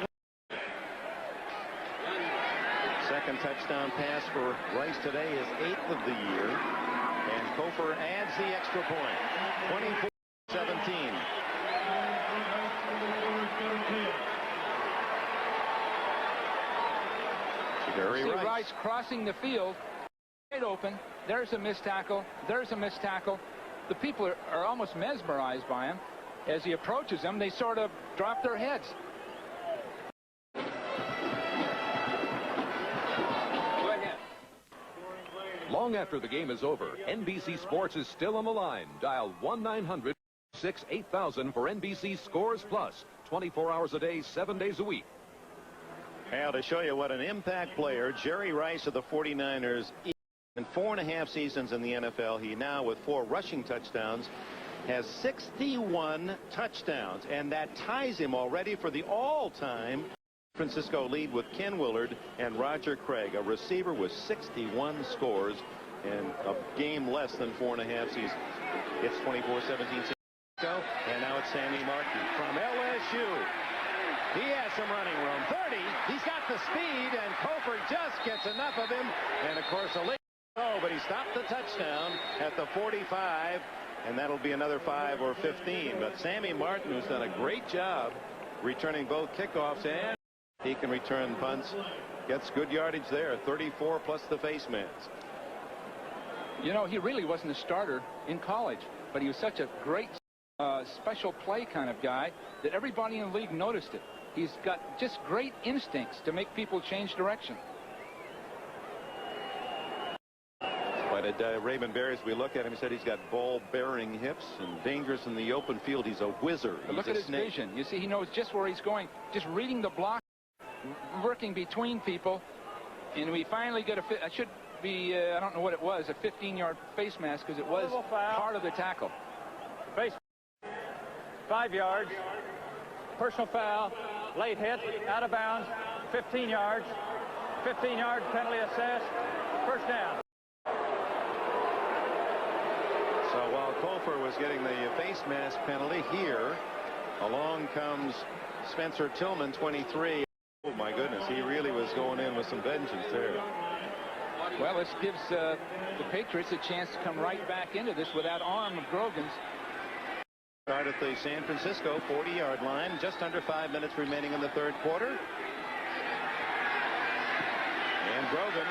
Second touchdown pass for Rice today is 8th of the year, and Kofer adds the extra point. 24-17. Jerry See Rice. Rice crossing the field, wide open. There's a missed tackle. There's a missed tackle. The people are almost mesmerized by him. As he approaches them, they sort of drop their heads. Long after the game is over, NBC Sports is still on the line. Dial 1-900-6-8000 for NBC Scores Plus. 24 hours a day, 7 days a week. Now to show you what an impact player Jerry Rice of the 49ers is. In 4.5 seasons in the NFL, he now with 4 rushing touchdowns has 61 touchdowns, and that ties him already for the all-time Francisco lead with Ken Willard and Roger Craig, a receiver with 61 scores and a game less than 4.5 seasons. It's 24-17. And now it's Sammy Martin from LSU. He has some running room. 30. He's got the speed, and Cofer just gets enough of him. And of course, a late throw, but he stopped the touchdown at the 45, and that'll be another 5 or 15. But Sammy Martin, who's done a great job returning both kickoffs, and he can return punts, gets good yardage there. 34 plus the face mask. You know, he really wasn't a starter in college, but he was such a great special play kind of guy that everybody in the league noticed it. He's got just great instincts to make people change direction. But at Raymond Berry, as we look at him, he said he's got ball-bearing hips and dangerous in the open field. He's a wizard. But look at his vision. You see, he knows just where he's going, just reading the block, working between people, and we finally get I should be, I don't know what it was, a 15-yard face mask, because it was part of the tackle. Face 5 yards. Personal foul. Late hit. Out of bounds. 15 yards. 15-yard penalty assessed. First down. So while Cofer was getting the face mask penalty here, along comes Spencer Tillman, 23. Oh, my goodness. He really was going in with some vengeance there. Well, this gives the Patriots a chance to come right back into this with that arm of Grogan's. Start at the San Francisco 40-yard line. Just under 5 minutes remaining in the third quarter. And Grogan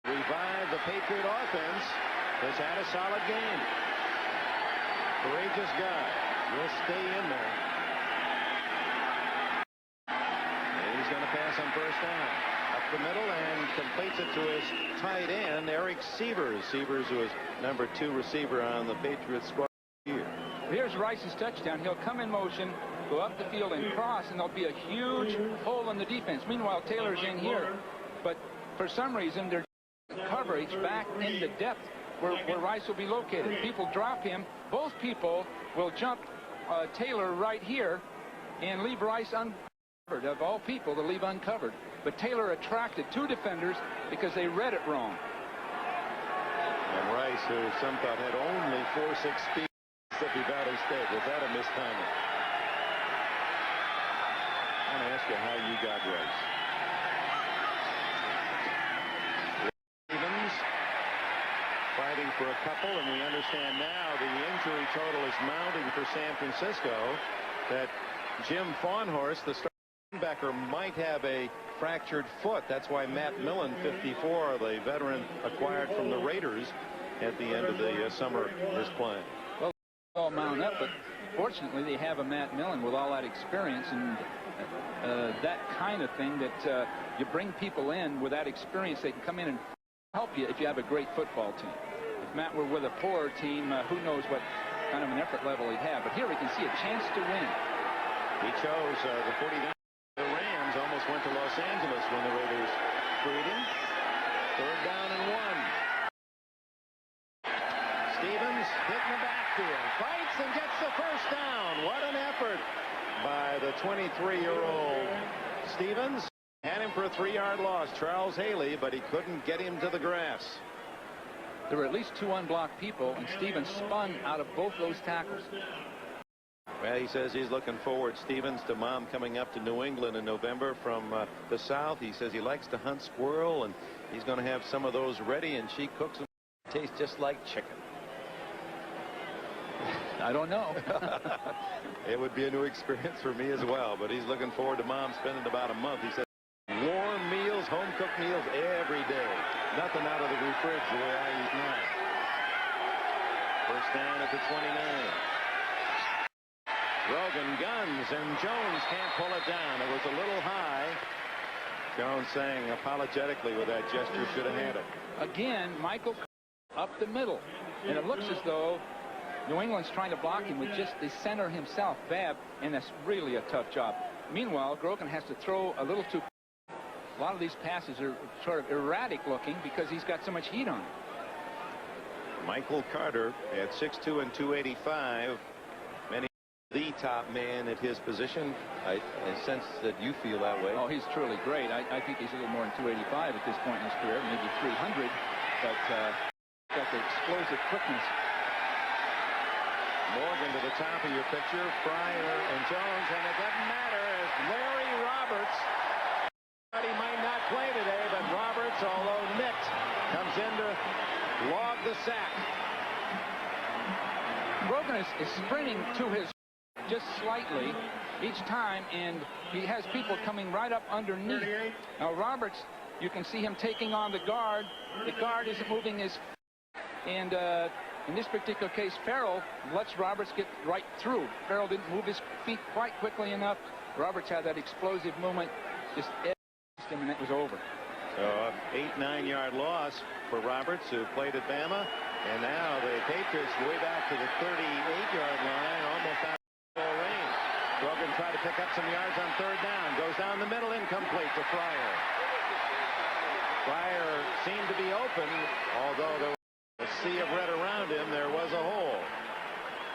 revived the Patriot offense, has had a solid game. Courageous guy. Will stay in there. And he's going to pass on first down. Up the middle and completes it to his tight end, Eric Sievers. Sievers, who is number 2 receiver on the Patriots squad here. Here's Rice's touchdown. He'll come in motion, go up the field and cross, and there'll be a huge hole in the defense. Meanwhile, Taylor's in here, but for some reason, there's coverage back in the depth where Rice will be located. People drop him. Both people will jump Taylor right here and leave Rice uncovered. Of all people to leave uncovered. But Taylor attracted 2 defenders because they read it wrong. And Rice, who some thought had only 4.6 speed, Mississippi Valley State. Was that a mistiming? I want to ask you how you got Rice. Stevens fighting for a couple, and we understand now the injury total is mounting for San Francisco. That Jim Fawnhorse, the starting linebacker, might have a fractured foot. That's why Matt Millen, 54, the veteran acquired from the Raiders at the end of the summer, is playing. Well, all mount up, but fortunately they have a Matt Millen with all that experience and that kind of thing that you bring people in with that experience. They can come in and help you if you have a great football team. If Matt were with a poor team, who knows what kind of an effort level he'd have. But here we can see a chance to win. He chose the 49. The Rams almost went to Los Angeles when the Raiders freed him. 3rd down and 1. Stevens hitting the backfield, fights and gets the first down. What an effort by the 23-year-old Stevens. Had him for a 3-yard loss, Charles Haley, but he couldn't get him to the grass. There were at least 2 unblocked people, and Stevens spun out of both those tackles. Well, he says he's looking forward, Stevens, to Mom coming up to New England in November from the South. He says he likes to hunt squirrel, and he's going to have some of those ready, and she cooks them. Taste just like chicken. I don't know. It would be a new experience for me as well, but he's looking forward to Mom spending about a month. He said warm meals, home-cooked meals every day. Nothing out of the fridge the way I eat mine. First down at the 29. Rogan guns, and Jones can't pull it down. It was a little high. Jones saying apologetically with that gesture, should have had it. Again, Michael up the middle. And it looks as though New England's trying to block him with just the center himself, Babb, and that's really a tough job. Meanwhile, Grogan has to throw a little too. A lot of these passes are sort of erratic looking because he's got so much heat on him. Michael Carter at 6'2" and 285. Many the top man at his position. I sense that you feel that way. Oh, he's truly great. I think he's a little more than 285 at this point in his career, maybe 300, but got the explosive quickness. Morgan to the top of your picture, Fryer and Jones, and it doesn't matter as Larry Roberts. He might not play today, but Roberts, although nicked, comes in to log the sack. Brogan is sprinting to his just slightly each time, and he has people coming right up underneath. Now Roberts, you can see him taking on the guard. The guard isn't moving his, and in this particular case, Farrell lets Roberts get right through. Farrell didn't move his feet quite quickly enough. Roberts had that explosive movement, just edged him, and it was over. So an 8-9 yard loss for Roberts, who played at Bama, and now the Patriots way back to the 38-yard line, almost out of goal range. Brogan tried to pick up some yards on third down, goes down the middle, incomplete to Fryer. Fryer seemed to be open, although there was a sea of red around him. There was a hole.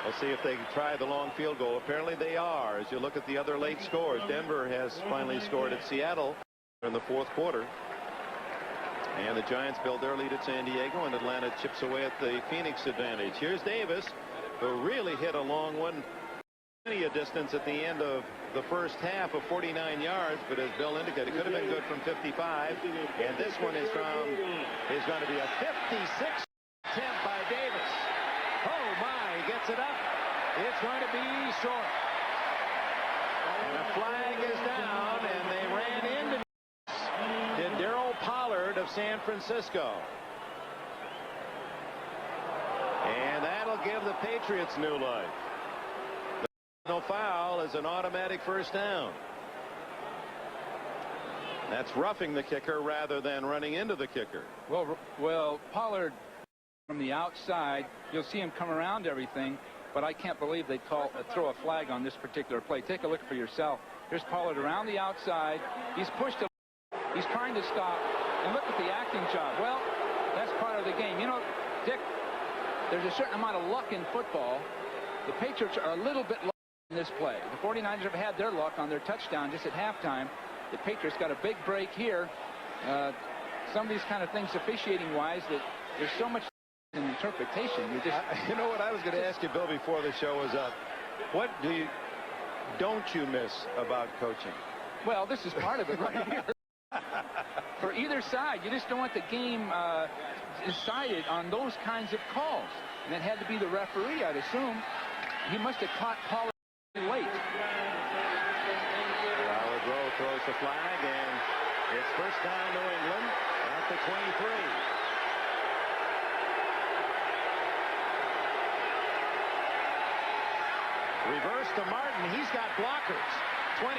We'll see if they can try the long field goal. Apparently they are. As you look at the other late scores, Denver has finally scored at Seattle in the fourth quarter. And the Giants build their lead at San Diego, and Atlanta chips away at the Phoenix advantage. Here's Davis, who really hit a long one, a distance at the end of the first half of 49 yards, but as Bill indicated, it could have been good from 55. And this one is going to be a 56 attempt by Davis. Oh my, he gets it up. It's going to be short. And a flag is down, and they ran into Darryl Pollard of San Francisco. And that'll give the Patriots new life. No foul is an automatic first down. That's roughing the kicker rather than running into the kicker. Well, Pollard from the outside, you'll see him come around everything, but I can't believe they throw a flag on this particular play. Take a look for yourself. Here's Pollard around the outside. He's pushed a He's trying to stop, and look at the acting job. Well, that's part of the game. You know, Dick, there's a certain amount of luck in football. The Patriots are a little bit lucky in this play. The 49ers have had their luck on their touchdown just at halftime. The Patriots got a big break here. Some of these kind of things officiating-wise, that there's so much in interpretation. You know what I was going to ask you, Bill, before the show was up? What don't you miss about coaching? Well, this is part of it right here. For either side, you just don't want the game decided on those kinds of calls. And it had to be the referee, I'd assume. He must have caught Pollard late. Howard Rowe throws the flag, and it's first down New England at the 23. Reverse to Martin. He's got blockers. 20,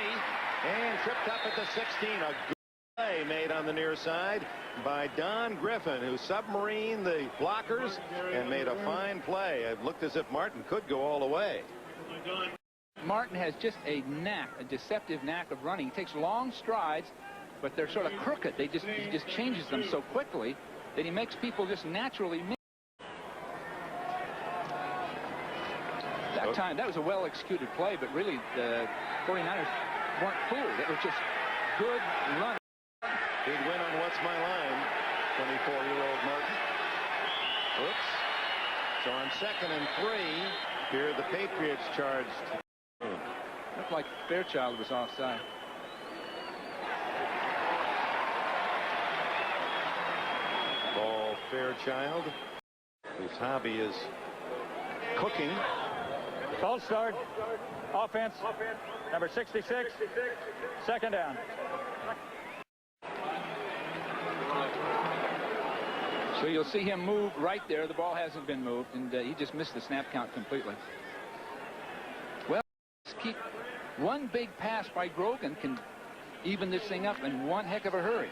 and tripped up at the 16. A good play made on the near side by Don Griffin, who submarined the blockers and made a fine play. It looked as if Martin could go all the way. Martin has just a knack, a deceptive knack of running. He takes long strides, but they're sort of crooked. He just changes them so quickly that he makes people just naturally miss. That time, that was a well-executed play, but really the 49ers weren't fooled. It was just good running. Big win on What's My Line, 24-year-old Martin. Oops. So on 2nd and 3, here the Patriots charged. Looked like Fairchild was offside. Ball Fairchild, whose hobby is cooking. False start. Offense. Number 66. Second down. So you'll see him move right there. The ball hasn't been moved, and he just missed the snap count completely. Well, let's keep one big pass by Grogan can even this thing up in one heck of a hurry.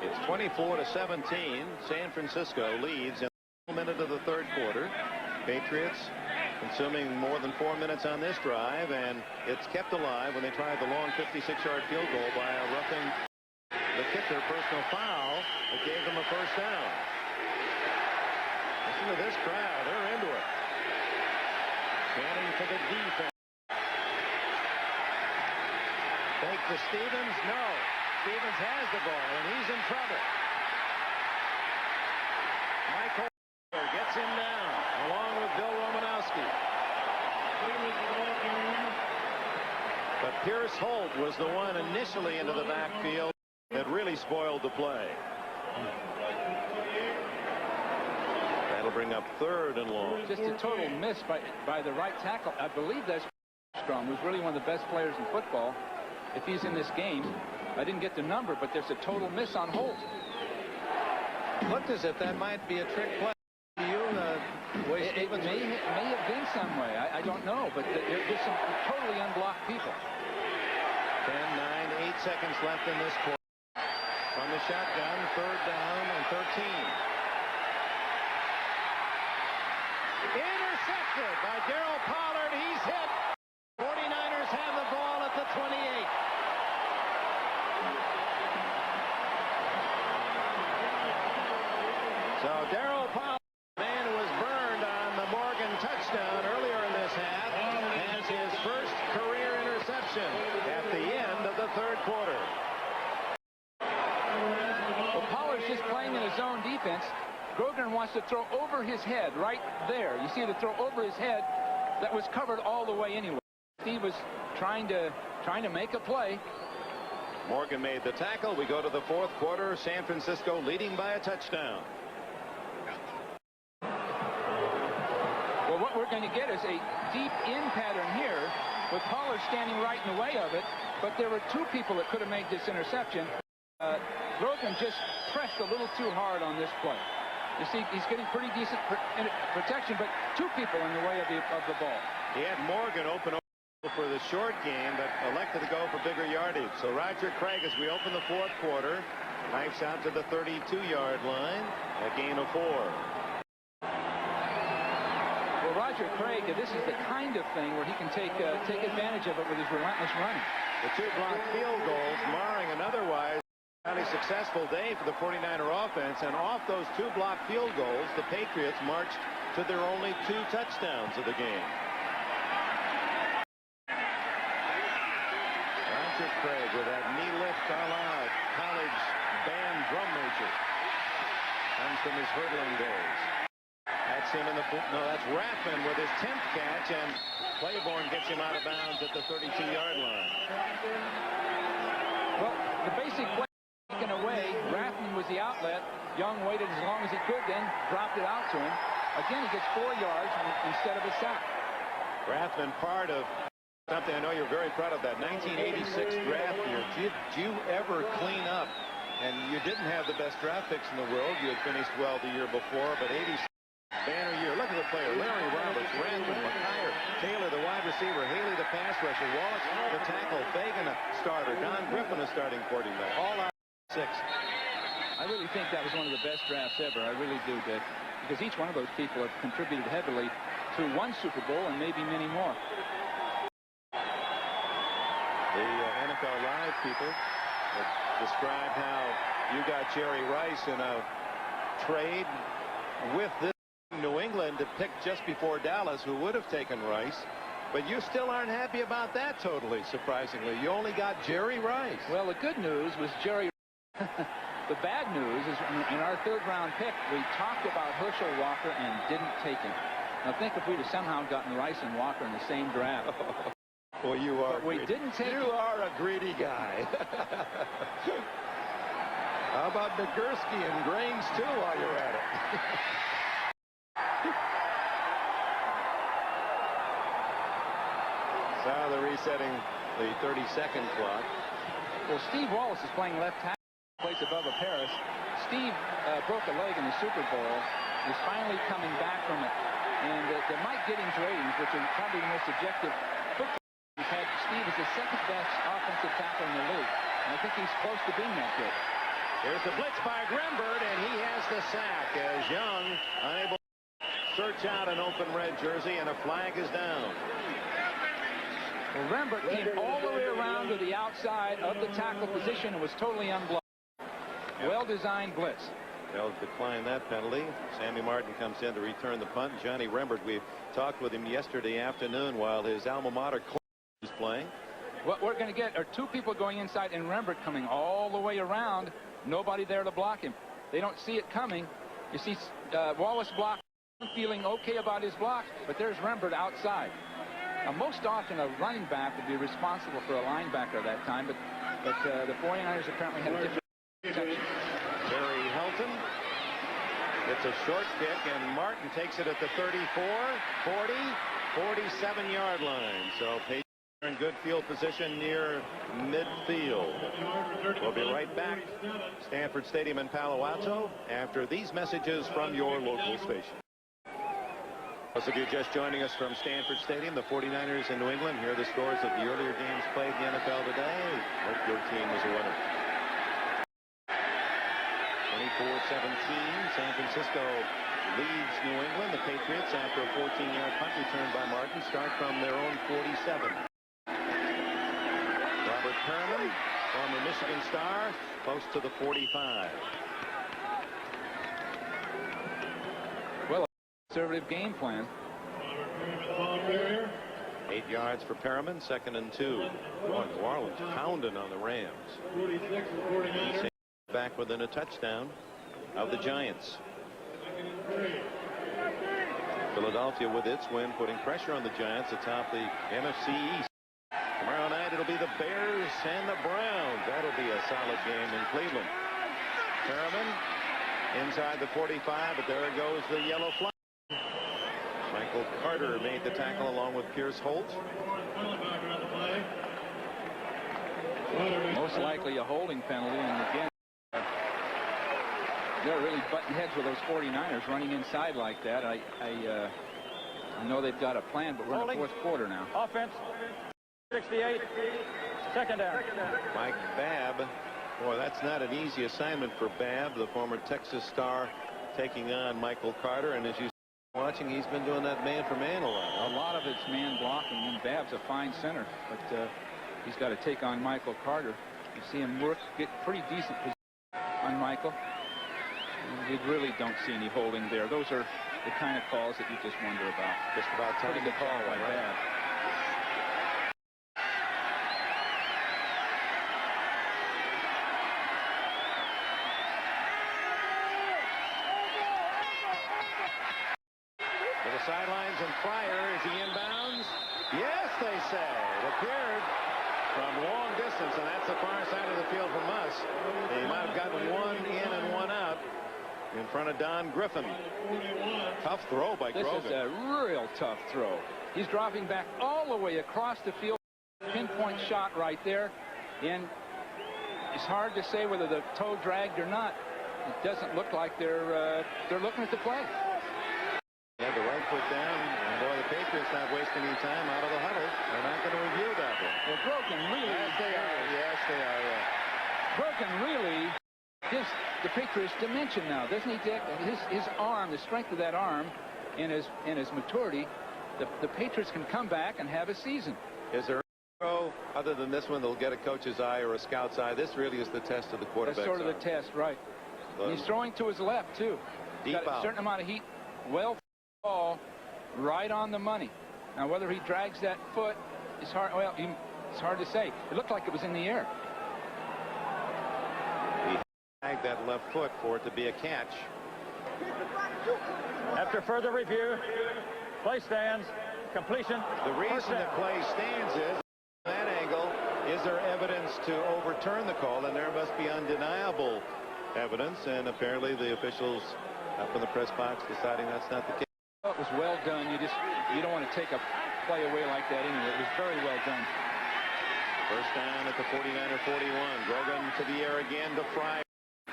It's 24-17. San Francisco leads in the minute of the third quarter. Patriots consuming more than 4 minutes on this drive, and it's kept alive when they tried the long 56-yard field goal by a roughing the kicker personal foul that gave them a first down. Listen to this crowd. They're into it. Standing for the defense. for Stevens? No. Stevens has the ball, and he's in trouble. Michael gets him down, along with Bill Romanowski. But Pierce Holt was the one initially into the backfield that really spoiled the play. That'll bring up 3rd and long. Just a total miss by the right tackle. I believe that's Strom, who's really one of the best players in football. If he's in this game, I didn't get the number, but there's a total miss on Holt. Looked as if that might be a trick play. It may have been some way. I don't know, but there's some totally unblocked people. 10, 9, 8 seconds left in this quarter. From the shotgun, 3rd down and 13. Intercepted by Darryl Pollard. He's hit. 49ers have the ball at the 28. So Darryl Pollard, the man who was burned on the Morgan touchdown earlier in this half, has his first career interception at the end of the 3rd quarter. Well, Pollard's just playing in his zone defense. Grosvenor wants to throw over his head right there. You see the throw over his head that was covered all the way anyway. Steve was trying to make a play. Morgan made the tackle. We go to the 4th quarter. San Francisco leading by a touchdown. Well, what we're going to get is a deep in pattern here with Pollard standing right in the way of it. But there were 2 people that could have made this interception. Grosvenor just pressed a little too hard on this play. You see, he's getting pretty decent protection, but 2 people in the way of the ball. He had Morgan open for the short game, but elected to go for bigger yardage. So Roger Craig, as we open the 4th quarter, knifes out to the 32-yard line, a gain of 4. Well, Roger Craig, this is the kind of thing where he can take advantage of it with his relentless running. The 2 blocked field goals marring an otherwise highly successful day for the 49er offense, and off those 2 blocked field goals, the Patriots marched to their only 2 touchdowns of the game. Roger Craig with that knee lift a la college band drum major. Comes from his hurdling days. That's him in the no, that's Rathman with his 10th catch, and Claiborne gets him out of bounds at the 32-yard line. Well, the basic play taken away. Rathman was the outlet. Young waited as long as he could, then dropped it out to him. Again, he gets 4 yards instead of a sack. Rathman, part of something I know you're very proud of, that 1986 draft year. Did you ever clean up? And you didn't have the best draft picks in the world. You had finished well the year before, but 86 banner year. Look at the player. Larry Roberts, Rathman, McIyer, Taylor, the wide receiver, Haley, the pass rusher, Wallace, the tackle, Fagan, a starter, Don Griffin, a starting quarterback. All out 6. I really think that was one of the best drafts ever. I really do, Dick. Because each one of those people have contributed heavily to 1 Super Bowl and maybe many more. The NFL Live people described how you got Jerry Rice in a trade with this New England to pick just before Dallas, who would have taken Rice. But you still aren't happy about that, totally, surprisingly. You only got Jerry Rice. Well, the good news was Jerry. The bad news is in our 3rd round pick, we talked about Herschel Walker and didn't take him. Now think if we'd have somehow gotten Rice and Walker in the same draft. Well, you are. But we didn't take You are a greedy guy. How about Nagurski and Grains, too, while you're at it? So they're resetting the 30-second clock. Well, Steve Wallace is playing left tackle, plays above a Paris. Steve broke a leg in the Super Bowl. He's finally coming back from it. And the Mike Giddings ratings, which are probably the most objective football we've had, Steve is the 2nd best offensive tackle in the league. And I think he's close to being that good. Here's the blitz by Grembert, and he has the sack as Young unable to search out an open red jersey, and a flag is down. Well, Rembert came all the way around to the outside of the tackle position and was totally unblocked. Well-designed blitz. They'll decline that penalty. Sammy Martin comes in to return the punt. Johnny Rembert, we talked with him yesterday afternoon while his alma mater was playing. what we're going to get are two people going inside, and Rembert coming all the way around. Nobody there to block him. They don't see it coming. You see Wallace block, feeling okay about his block, but there's Rembert outside. Now, most often a running back would be responsible for a linebacker that time, but the 49ers apparently had a different protection. Barry Helton. It's a short kick, and Martin takes it at the 34, 40, 47-yard line. So Patriots are in good field position near midfield. We'll be right back. Stanford Stadium in Palo Alto after these messages from your local station. Those of you just joining us from Stanford Stadium, the 49ers in New England, here are the scores of the earlier games played in the NFL today. Hope your team is a winner. 24-17, San Francisco leads New England. The Patriots, after a 14-yard punt return by Martin, start from their own 47. Robert Perriman, former Michigan star, close to the 45. Well, a conservative game plan. 8 yards for Perriman, 2nd and 2. Boy, New Orleans pounding on the Rams. Back within a touchdown of the Giants. Philadelphia with its win putting pressure on the Giants atop the NFC East. Tomorrow night it'll be the Bears and the Browns. That'll be a solid game in Cleveland. Perriman inside the 45, but there goes the yellow flag. Michael Carter made the tackle along with Pierce Holt. Most likely a holding penalty, and again, they're really butting heads with those 49ers running inside like that. I know they've got a plan, but we're in the fourth quarter now. Offense, 68, 2nd down. Mike Babb. Boy, that's not an easy assignment for Babb, the former Texas star, taking on Michael Carter. And as you watching, he's been doing that man-for-man a lot. A lot of it's man blocking, and Babb's a fine center, but he's got to take on Michael Carter. You see him get pretty decent position on Michael. You really don't see any holding there. Those are the kind of calls that you just wonder about. Just about time to call like that. To the sidelines, and Fryer, is he inbounds? Yes, they say. It appeared from long distance, and that's the far side of the field from us. He might have gotten one in and one out in front of Don Griffin. Tough throw by Grogan. This is a real tough throw. He's dropping back all the way across the field. Pinpoint shot right there. And it's hard to say whether the toe dragged or not. It doesn't look like they're looking at the play. He had the right foot down, and boy, the Patriots not wasting any time out of the huddle. They're not going to review that one. Well, Grogan really... Yes, they are. Yes, they are, yeah. Grogan really gives the Patriots dimension now, doesn't he, Dick? His arm, the strength of that arm, and his maturity, the Patriots can come back and have a season. Is there a throw other than this one that'll get a coach's eye or a scout's eye? This really is the test of the quarterback. That's sort of the test, right? And he's throwing to his left, too. Deep got out. A certain amount of heat. Well, ball right on the money. Now, whether he drags that foot is hard. Well, it's hard to say. It looked like it was in the air. He dragged that left foot for it to be a catch. After further review, play stands, completion. The reason the play stands is, from that angle, is there evidence to overturn the call? And there must be undeniable evidence, and apparently the officials up in the press box deciding that's not the case. It was well done. You don't want to take a play away like that anyway. It was very well done. First down at the 49er 41. Grogan to the air again to Fryer.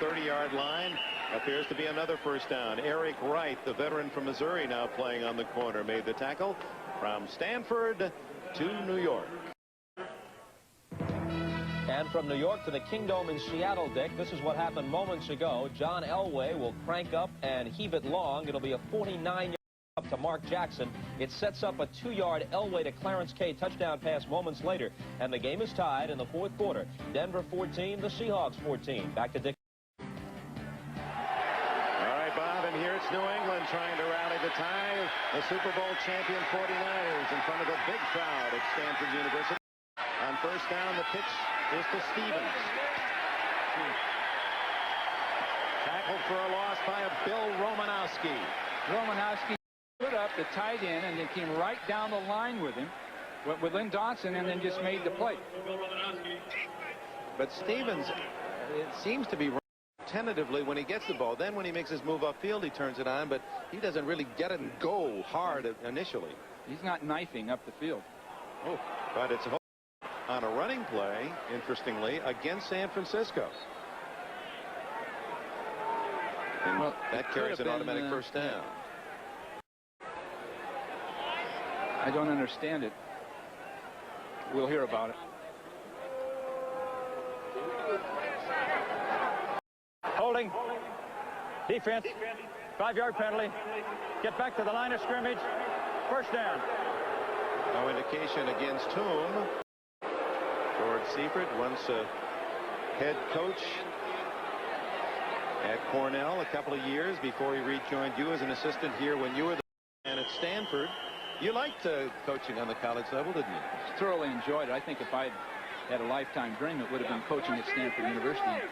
30-yard line. Appears to be another first down. Eric Wright, the veteran from Missouri, now playing on the corner, made the tackle from Stanford to New York. And from New York to the Kingdome in Seattle, Dick, this is what happened moments ago. John Elway will crank up and heave it long. It'll be a 49-yard up to Mark Jackson. It sets up a 2-yard Elway to Clarence Kay touchdown pass moments later. And the game is tied in the fourth quarter. Denver 14, the Seahawks 14. Back to Dick. All right, Bob, and here it's New England trying to rally the tie. The Super Bowl champion 49ers in front of a big crowd at Stanford University. On first down. The pitch is to Stevens. Tackled for a loss by a Bill Romanowski. Romanowski stood up the tight end and then came right down the line with him, with Lynn Dodson, and then just made the play. But Stevens, it seems to be tentatively when he gets the ball. Then when he makes his move upfield, he turns it on, but he doesn't really get it and go hard initially. He's not knifing up the field. Oh, but it's on a running play, interestingly, against San Francisco. And well, that carries an automatic first down. I don't understand it. We'll hear about it. Holding. Defense. 5-yard penalty. Get back to the line of scrimmage. First down. No indication against whom. George Seifert, once a head coach at Cornell a couple of years before he rejoined you as an assistant here when you were the man at Stanford. You liked coaching on the college level, didn't you? Thoroughly enjoyed it. I think if I had a lifetime dream, it would have been coaching at Stanford University.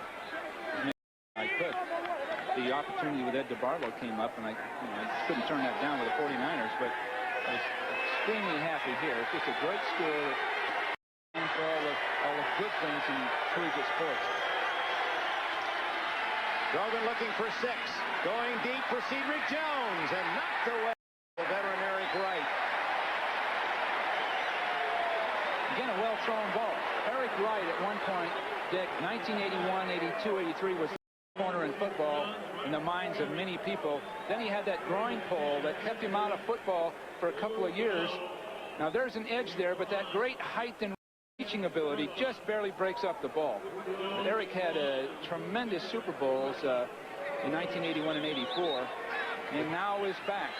I could. The opportunity with Ed DeBarlo came up, and I couldn't turn that down with the 49ers, but I was extremely happy here. It's just a great school and for all the good things in collegiate sports. Grogan looking for 6. Going deep for Cedric Jones and knocked away the veteran Eric Wright. Again, a well-thrown ball. Eric Wright at one point, Dick, 1981, 82, 83 was the corner in football in the minds of many people. Then he had that groin pull that kept him out of football for a couple of years. Now there's an edge there, but that great height and reaching ability just barely breaks up the ball. But Eric had tremendous Super Bowls in 1981 and 84, and now is back.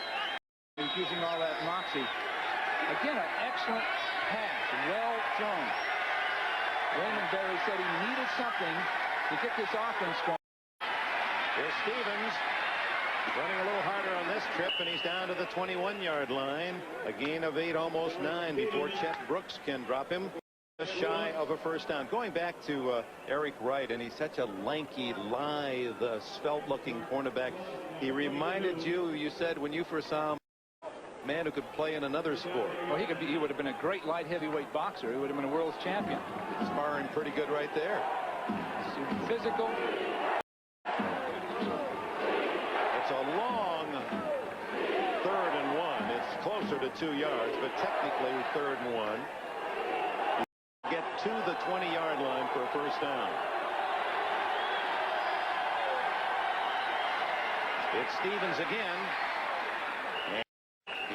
He's using all that moxie. Again, an excellent pass, well thrown. Raymond Berry said he needed something to get this offense going. Here's Stevens running a little harder on this trip, and he's down to the 21-yard line. A gain of 8, almost 9, before Chet Brooks can drop him. Just shy of a first down. Going back to Eric Wright, and he's such a lanky, lithe, svelte-looking cornerback. He reminded you said when you first saw him, a man who could play in another sport. Well, he would have been a great light heavyweight boxer. He would have been a world's champion. Sparring pretty good right there. Physical. It's a long 3rd and 1. It's closer to 2 yards, but technically 3rd and 1. Get to the 20-yard line for a first down. It's Stevens again. And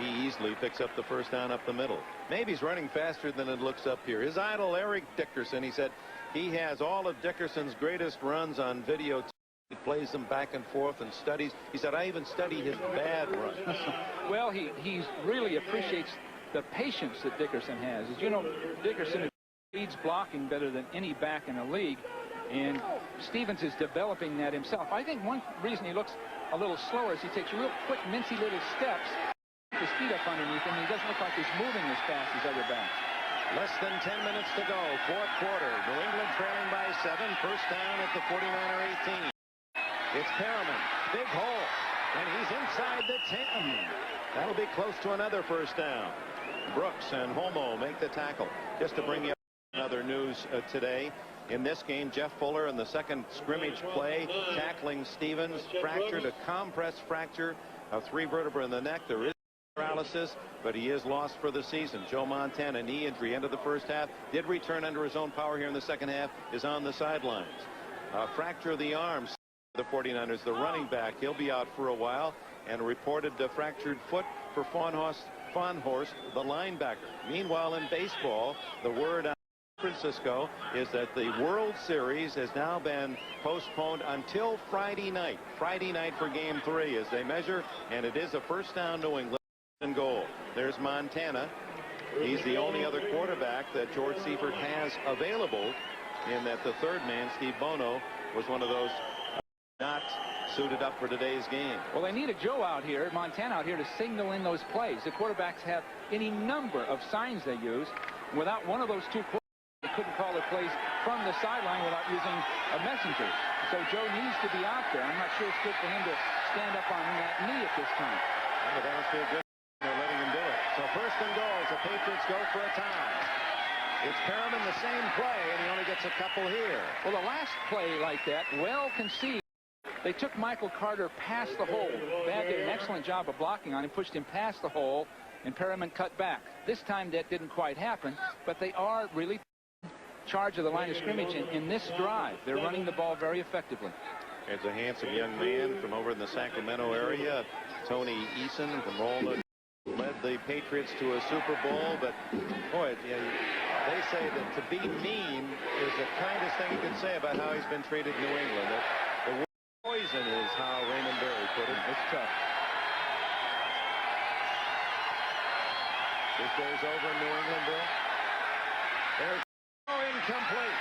he easily picks up the first down up the middle. Maybe he's running faster than it looks up here. His idol, Eric Dickerson, he said he has all of Dickerson's greatest runs on video. He plays them back and forth and studies. He said, I even studied his bad runs. Well, he really appreciates the patience that Dickerson has. As you know, Dickerson leads blocking better than any back in the league, and Stevens is developing that himself. I think one reason he looks a little slower is he takes real quick, mincy little steps to speed up underneath him. He doesn't look like he's moving as fast as other backs. Less than 10 minutes to go, 4th quarter. New England trailing by 7. First down at the 49er 18. It's Perriman, big hole, and he's inside the 10. That'll be close to another first down. Brooks and Homo make the tackle. Just to bring you up another news today. In this game, Jeff Fuller in the second scrimmage play, tackling Stevens, fractured a compressed fracture of 3 vertebrae in the neck. There is paralysis, but he is lost for the season. Joe Montana, knee injury, end of the first half, did return under his own power here in the second half, is on the sidelines. Fracture of the arms. The 49ers, the running back, he'll be out for a while, and reported a fractured foot for Fawnhorst, the linebacker. Meanwhile, in baseball, the word out of San Francisco is that the World Series has now been postponed until Friday night. Friday night for Game 3 as they measure, and it is a first down New England and goal. There's Montana. He's the only other quarterback that George Seifert has available, in that the third man, Steve Bono, was one of those not suited up for today's game. Well, they need a Joe out here, Montana out here, to signal in those plays. The quarterbacks have any number of signs they use. Without one of those two quarterbacks, they couldn't call the plays from the sideline without using a messenger. So Joe needs to be out there. I'm not sure it's good for him to stand up on that knee at this time. Well, that must be a good. They're letting him do it. So first and goal, the Patriots go for a tie. It's Perriman, the same play, and he only gets a couple here. Well, the last play like that, well conceived. They took Michael Carter past the hole. Bad did an excellent job of blocking on him, pushed him past the hole, and Perriman cut back. This time that didn't quite happen, but they are really in charge of the line of scrimmage in this drive. They're running the ball very effectively. There's a handsome young man from over in the Sacramento area, Tony Eason from Rolla, led the Patriots to a Super Bowl, but boy, they say that to be mean is the kindest thing you can say about how he's been treated in New England. The word poison is how Raymond Berry put it. It's tough. This goes over in New England, Bill. There's no incomplete.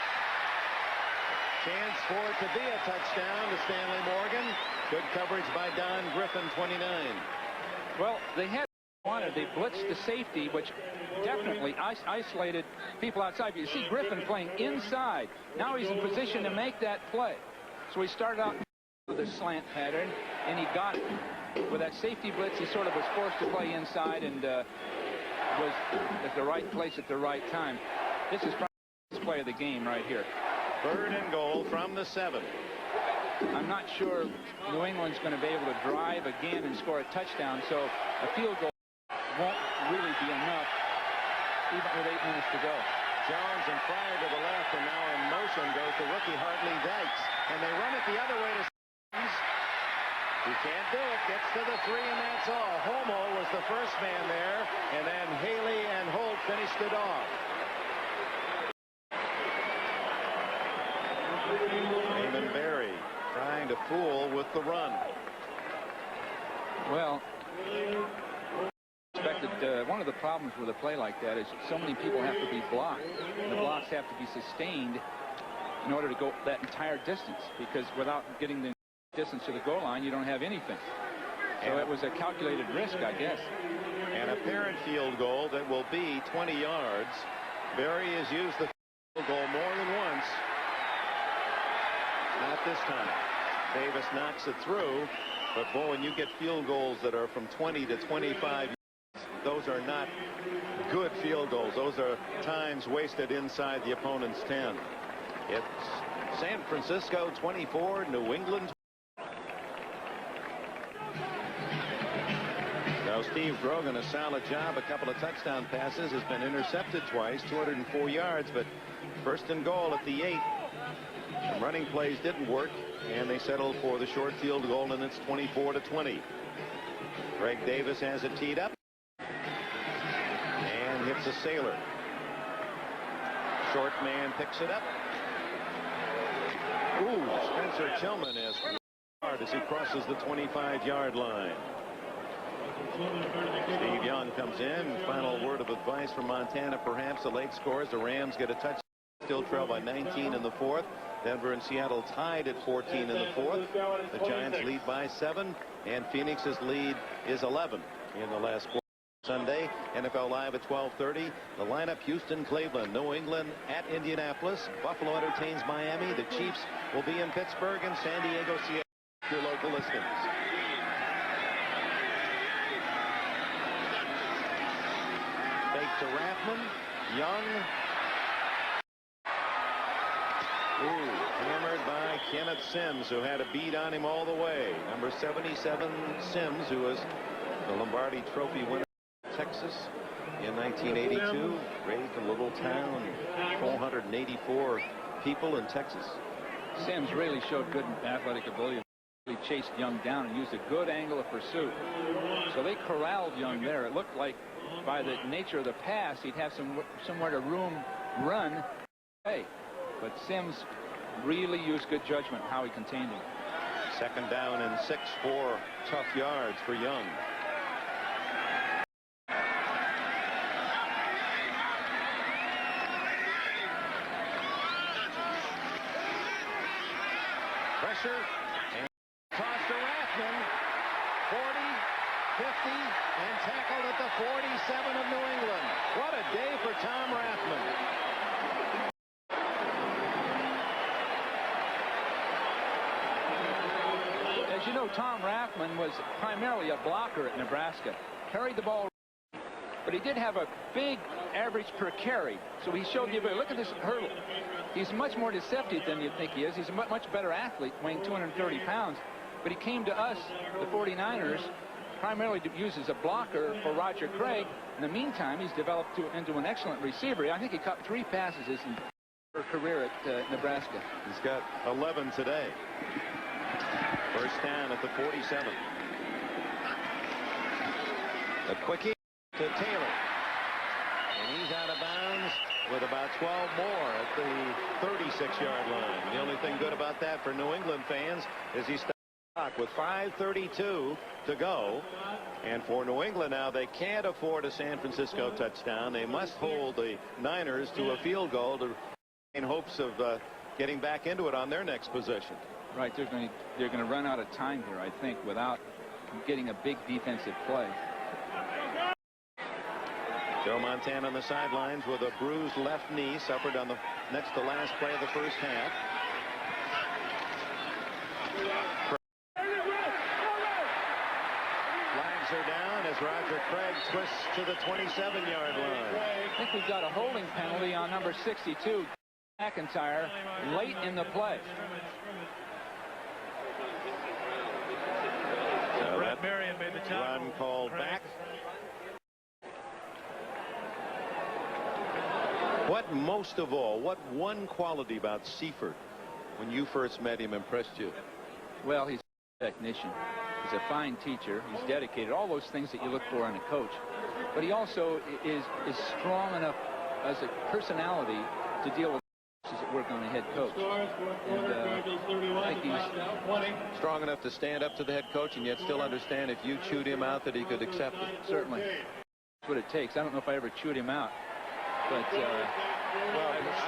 Chance for it to be a touchdown to Stanley Morgan. Good coverage by Don Griffin, 29. Well, they had wanted. They blitzed the safety, which definitely isolated people outside. But you see Griffin playing inside. Now he's in position to make that play. So he started out with a slant pattern, and he got it. With that safety blitz, he sort of was forced to play inside and was at the right place at the right time. This is probably the play of the game right here. Third and goal from the 7. I'm not sure New England's going to be able to drive again and score a touchdown, so a field goal won't really be enough, even with 8 minutes to go. Jones and Fryer to the left, and now in motion goes the rookie Hartley Dykes. And they run it the other way to Sims. He can't do it. Gets to the 3, and that's all. Homo was the first man there, and then Haley and Holt finished it off. Raymond Berry trying to fool with the run. Well, one of the problems with a play like that is so many people have to be blocked, and the blocks have to be sustained in order to go that entire distance, because without getting the distance to the goal line, you don't have anything. So it was a calculated risk, I guess. An apparent field goal that will be 20 yards. Berry has used the field goal more than once. Not this time. Davis knocks it through, but boy, when you get field goals that are from 20 to 25 yards, those are not good field goals. Those are times wasted inside the opponent's 10. It's San Francisco 24, New England. Now Steve Grogan, a solid job. A couple of touchdown passes, has been intercepted twice, 204 yards, but first and goal at the 8. The running plays didn't work, and they settled for the short field goal, and it's 24-20. Greg Davis has it teed up and hits a sailor. Short man picks it up. Ooh, Spencer Tillman has hard as he crosses the 25-yard line. Steve Young comes in. Final word of advice from Montana. Perhaps the late scores. The Rams get a touchdown. Still trail by 19 in the 4th. Denver and Seattle tied at 14 in the 4th. The Giants lead by 7, and Phoenix's lead is 11 in the last quarter. Sunday, NFL Live at 12:30. The lineup: Houston, Cleveland, New England at Indianapolis. Buffalo entertains Miami. The Chiefs will be in Pittsburgh, and San Diego, Seattle. Your local listings. Fake to Rathman. Young. Ooh, hammered by Kenneth Sims, who had a beat on him all the way. Number 77, Sims, who was the Lombardi Trophy winner in Texas in 1982. Raised in a little town, 484 people in Texas. Sims really showed good athletic ability. He chased Young down and used a good angle of pursuit. So they corralled Young there. It looked like by the nature of the pass, he'd have somewhere to run. Hey. But Sims really used good judgment how he contained him. Second down and 6 for tough yards for Young. Pressure and toss to Rathman. 40, 50, and tackled at the 47 of New England. What a day for Tom Rathman. Tom Rathman was primarily a blocker at Nebraska. Carried the ball, but he did have a big average per carry. So he showed you, look at this hurdle. He's much more deceptive than you think he is. He's a much better athlete, weighing 230 pounds. But he came to us, the 49ers, primarily to use as a blocker for Roger Craig. In the meantime, he's developed into an excellent receiver. I think he caught 3 passes in his career at Nebraska. He's got 11 today. First down at the 47. A quickie to Taylor. And he's out of bounds with about 12 more at the 36-yard line. The only thing good about that for New England fans is he stopped with 5:32 to go. And for New England now, they can't afford a San Francisco touchdown. They must hold the Niners to a field goal to in hopes of getting back into it on their next possession. Right, they're going to run out of time here, I think, without getting a big defensive play. Joe Montana on the sidelines with a bruised left knee, suffered on the next to last play of the first half. Flags are down as Roger Craig twists to the 27-yard line. I think we've got a holding penalty on number 62, McIntyre, late in the play. Brett Marion made the run called back. What most of all, what one quality about Seifert when you first met him impressed you? Well, he's a technician. He's a fine teacher. He's dedicated. All those things that you look for in a coach. But he also is strong enough as a personality to deal with issues that work on a head coach. And I think he's strong enough to stand up to the head coach and yet still understand if you chewed him out that he could accept it. Certainly. That's what it takes. I don't know if I ever chewed him out. But, well,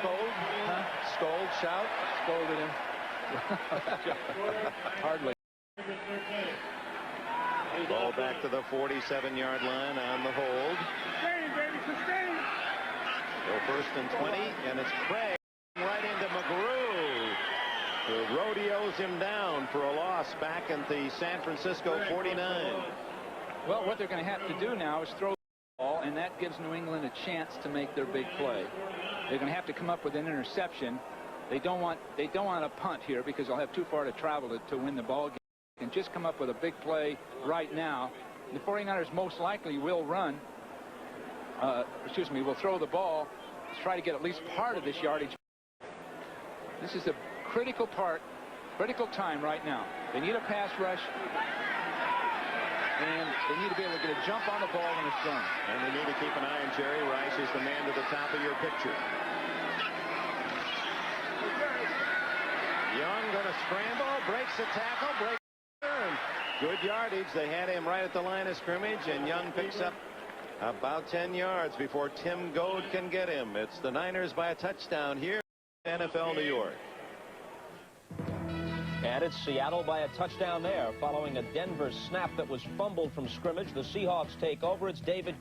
scold? Huh? Scold, shout? Scolded him. Hardly. Ball back to the 47-yard line on the hold. So first and 20, and it's Craig right into McGrew, who rodeos him down for a loss back at the San Francisco 49. Well, what they're going to have to do now is throw ball, and that gives New England a chance to make their big play. They're going to have to come up with an interception. They don't want a punt here because they'll have too far to travel to win the ball game. They can just come up with a big play right now. The 49ers most likely will run. Will throw the ball to try to get at least part of this yardage. This is a critical time right now. They need a pass rush. And they need to be able to get a jump on the ball when it's done. And they need to keep an eye on Jerry Rice, who's the man to the top of your picture. Young going to scramble, breaks the tackle, breaks the turn. Good yardage. They had him right at the line of scrimmage, and Young picks up about 10 yards before Tim Goad can get him. It's the Niners by a touchdown here in NFL New York. And it's Seattle by a touchdown there following a Denver snap that was fumbled from scrimmage. The Seahawks take over. It's David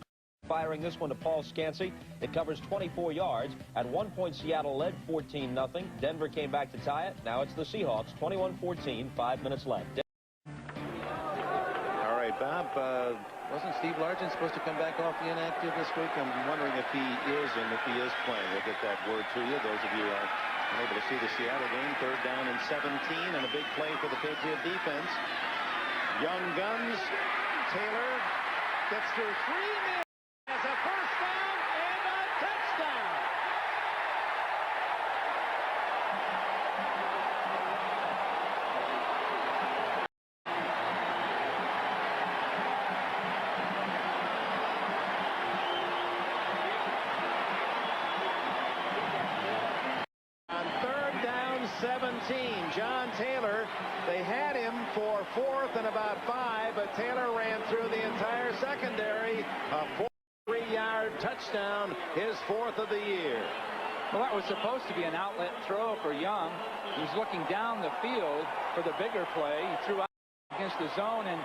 firing this one to Paul Scansey. It covers 24 yards. At one point, Seattle led 14-0. Denver came back to tie it. Now it's the Seahawks, 21-14, 5 minutes left. All right, Bob, wasn't Steve Largent supposed to come back off the inactive this week? I'm wondering if he is, and if he is playing. We'll get that word to you. Those of you able to see the Seattle game, 3rd down and 17, and a big play for the Patriot defense. Young guns. Taylor gets through 3 minutes as a first down and a touchdown. On 3rd down, 17, John Taylor. They had him for 4th and about 5, but Taylor ran through the entire secondary. A 43-yard touchdown, his 4th of the year. Well, that was supposed to be an outlet throw for Young. He was looking down the field for the bigger play. He threw out against the zone, and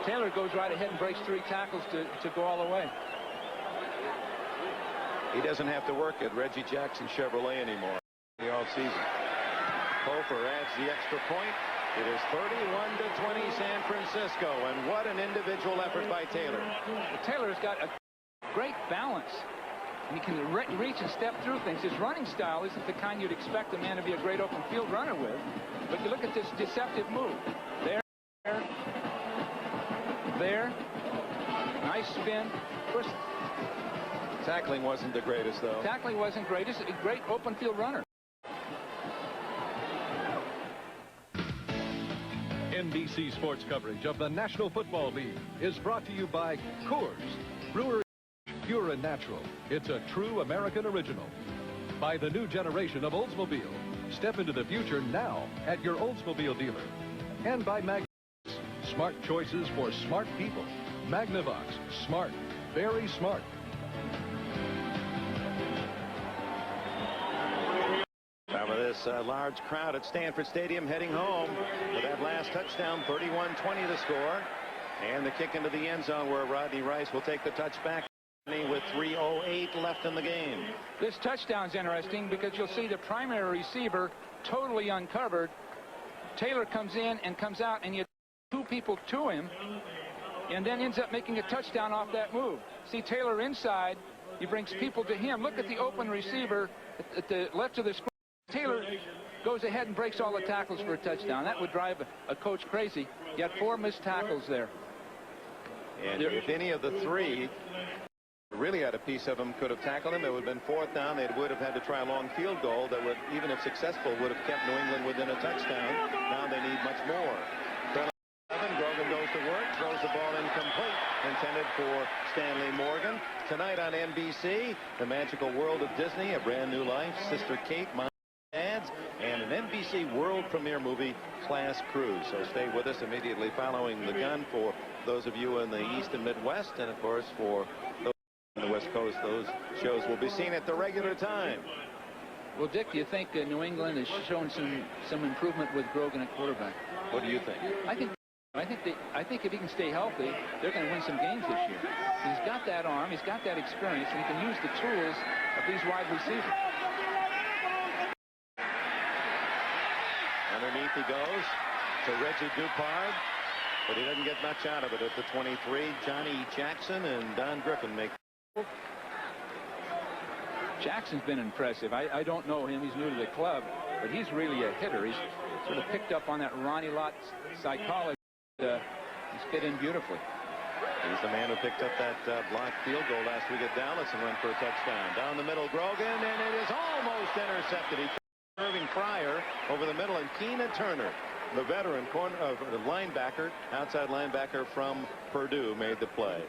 Taylor goes right ahead and breaks 3 tackles to go all the way. He doesn't have to work at Reggie Jackson Chevrolet anymore all season. Hofer adds the extra point, It is 31-20 San Francisco, and what an individual effort by Taylor. Taylor's got a great balance. And he can reach and step through things. His running style isn't the kind you'd expect a man to be a great open field runner with. But you look at this deceptive move. There. Nice spin. Of course, tackling wasn't the greatest, though. Tackling wasn't greatest. A great open field runner. NBC Sports coverage of the National Football League is brought to you by Coors. Brewery, pure and natural. It's a true American original. By the new generation of Oldsmobile. Step into the future now at your Oldsmobile dealer. And by Magnavox. Smart choices for smart people. Magnavox. Smart. Very smart. Now with this large crowd at Stanford Stadium heading home for that last touchdown, 31-20 the score. And the kick into the end zone where Rodney Rice will take the touchback with 3:08 left in the game. This touchdown's interesting because you'll see the primary receiver totally uncovered. Taylor comes in and comes out, and you two people to him, and then ends up making a touchdown off that move. See Taylor inside. He brings people to him. Look at the open receiver at the left of the screen. Taylor goes ahead and breaks all the tackles for a touchdown. That would drive a coach crazy. You had 4 missed tackles there. And if any of the 3 really had a piece of him could have tackled him, it would have been 4th down. They would have had to try a long field goal that would, even if successful, would have kept New England within a touchdown. Now they need much more. Grogan goes to work, throws the ball incomplete, intended for Stanley Morgan. Tonight on NBC, The Magical World of Disney, A Brand New Life, Sister Kate, My Ads, and an NBC world premiere movie, Class Cruise. So stay with us immediately following The Gun for those of you in the East and Midwest, and of course for those on the West Coast, those shows will be seen at the regular time. Well, Dick, do you think New England has shown some improvement with Grogan at quarterback? What do you think? I think if he can stay healthy, they're going to win some games this year. He's got that arm, he's got that experience, and he can use the tools of these wide receivers. Underneath he goes to Reggie Dupard, but he doesn't get much out of it at the 23. Johnny Jackson and Don Griffin make. Jackson's been impressive. I don't know him. He's new to the club, but he's really a hitter. He's sort of picked up on that Ronnie Lott psychology. He's fit in beautifully. He's the man who picked up that blocked field goal last week at Dallas and went for a touchdown. Down the middle, Grogan, and it is almost intercepted. He Irving Pryor over the middle, and Keena Turner, the veteran the linebacker, outside linebacker from Purdue, made the play.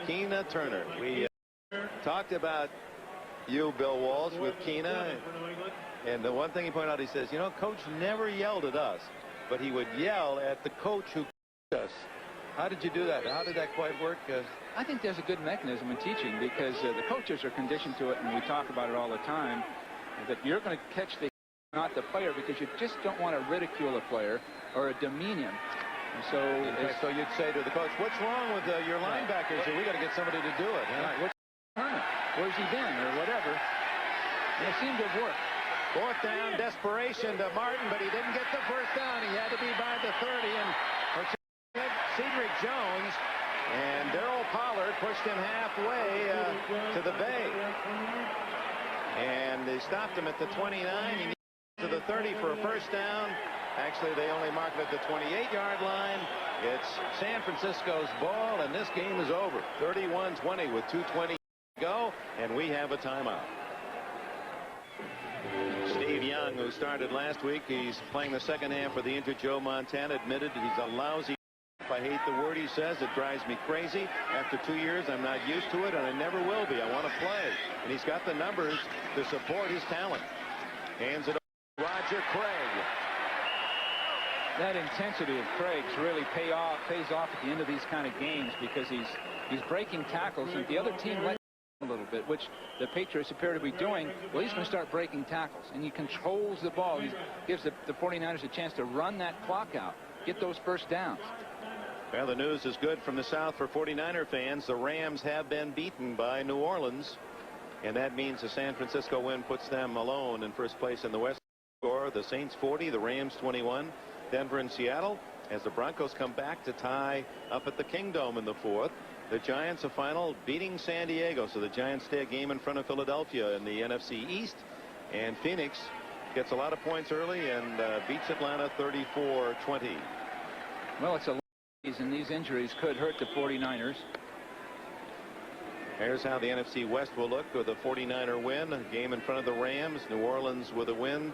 Keena Turner. We talked about you, Bill Walsh, with Keena, and the one thing he pointed out, he says, you know, Coach never yelled at us, but he would yell at the coach who coached us. How did you do that? How did that quite work? I think there's a good mechanism in teaching because the coaches are conditioned to it, and we talk about it all the time, that you're going to catch the not the player because you just don't want to ridicule a player or demean him. And so you'd say to the coach, what's wrong with your linebackers? We got to get somebody to do it. Right. Where's he been or whatever? And it seemed to have worked. 4th down, desperation to Martin, but he didn't get the 1st down. He had to be by the 30, and Cedric Jones and Darrell Pollard pushed him halfway to the bay. And they stopped him at the 29. He needed to the 30 for a 1st down. Actually, they only marked it at the 28-yard line. It's San Francisco's ball, and this game is over. 31-20 with 2:20 to go, and we have a timeout. Steve Young, who started last week, he's playing the second half for the injured Joe Montana, admitted he's a lousy. I hate the word he says. It drives me crazy. After 2 years, I'm not used to it, and I never will be. I want to play. And he's got the numbers to support his talent. Hands it over to Roger Craig. That intensity of Craig's really pays off at the end of these kind of games because he's breaking tackles, and the other team lets a little bit, which the Patriots appear to be doing. Well, he's going to start breaking tackles, and he controls the ball. He gives the 49ers a chance to run that clock out, get those 1st downs. Well, the news is good from the South for 49er fans. The Rams have been beaten by New Orleans, and that means the San Francisco win puts them alone in 1st place in the West. Score the Saints 40, the Rams 21. Denver and Seattle, as the Broncos come back to tie up at the Kingdome in the 4th. The Giants a final beating San Diego, so the Giants stay a game in front of Philadelphia in the NFC East, and Phoenix gets a lot of points early and beats Atlanta 34-20. Well, it's a long season. These injuries could hurt the 49ers. Here's how the NFC West will look with a 49er win, a game in front of the Rams. New Orleans with a win,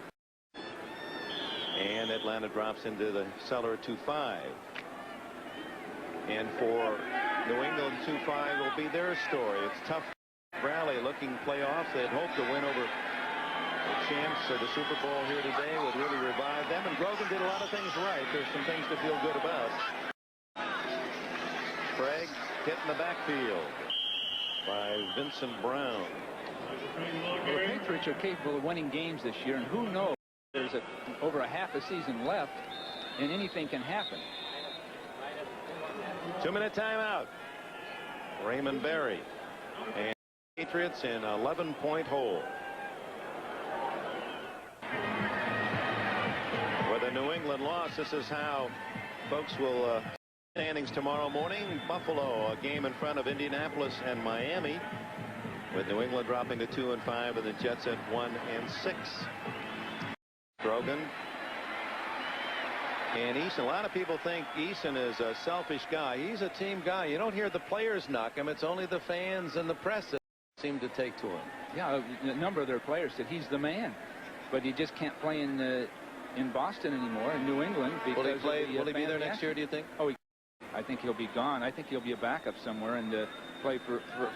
and Atlanta drops into the cellar 2-5. And for New England, 2-5 will be their story. It's tough rally looking playoffs. They'd hoped to win over the champs of the Super Bowl here today would really revive them, and Grogan did a lot of things right. There's some things to feel good about. Craig hit in the backfield by Vincent Brown. Well, the Patriots are capable of winning games this year, and who knows, there's over a half a season left and anything can happen. 2-minute timeout. Raymond Berry and Patriots in 11-point hole. With a New England loss, this is how folks will standings tomorrow morning. Buffalo a game in front of Indianapolis and Miami, with New England dropping to 2-5 and the Jets at 1-6. Grogan and Eason. A lot of people think Eason is a selfish guy. He's a team guy. You don't hear the players knock him. It's only the fans and the press that seem to take to him. Yeah, a number of their players said he's the man, but he just can't play in Boston anymore, in New England. Will he be there next year, do you think? Oh, I think he'll be gone. I think he'll be a backup somewhere and play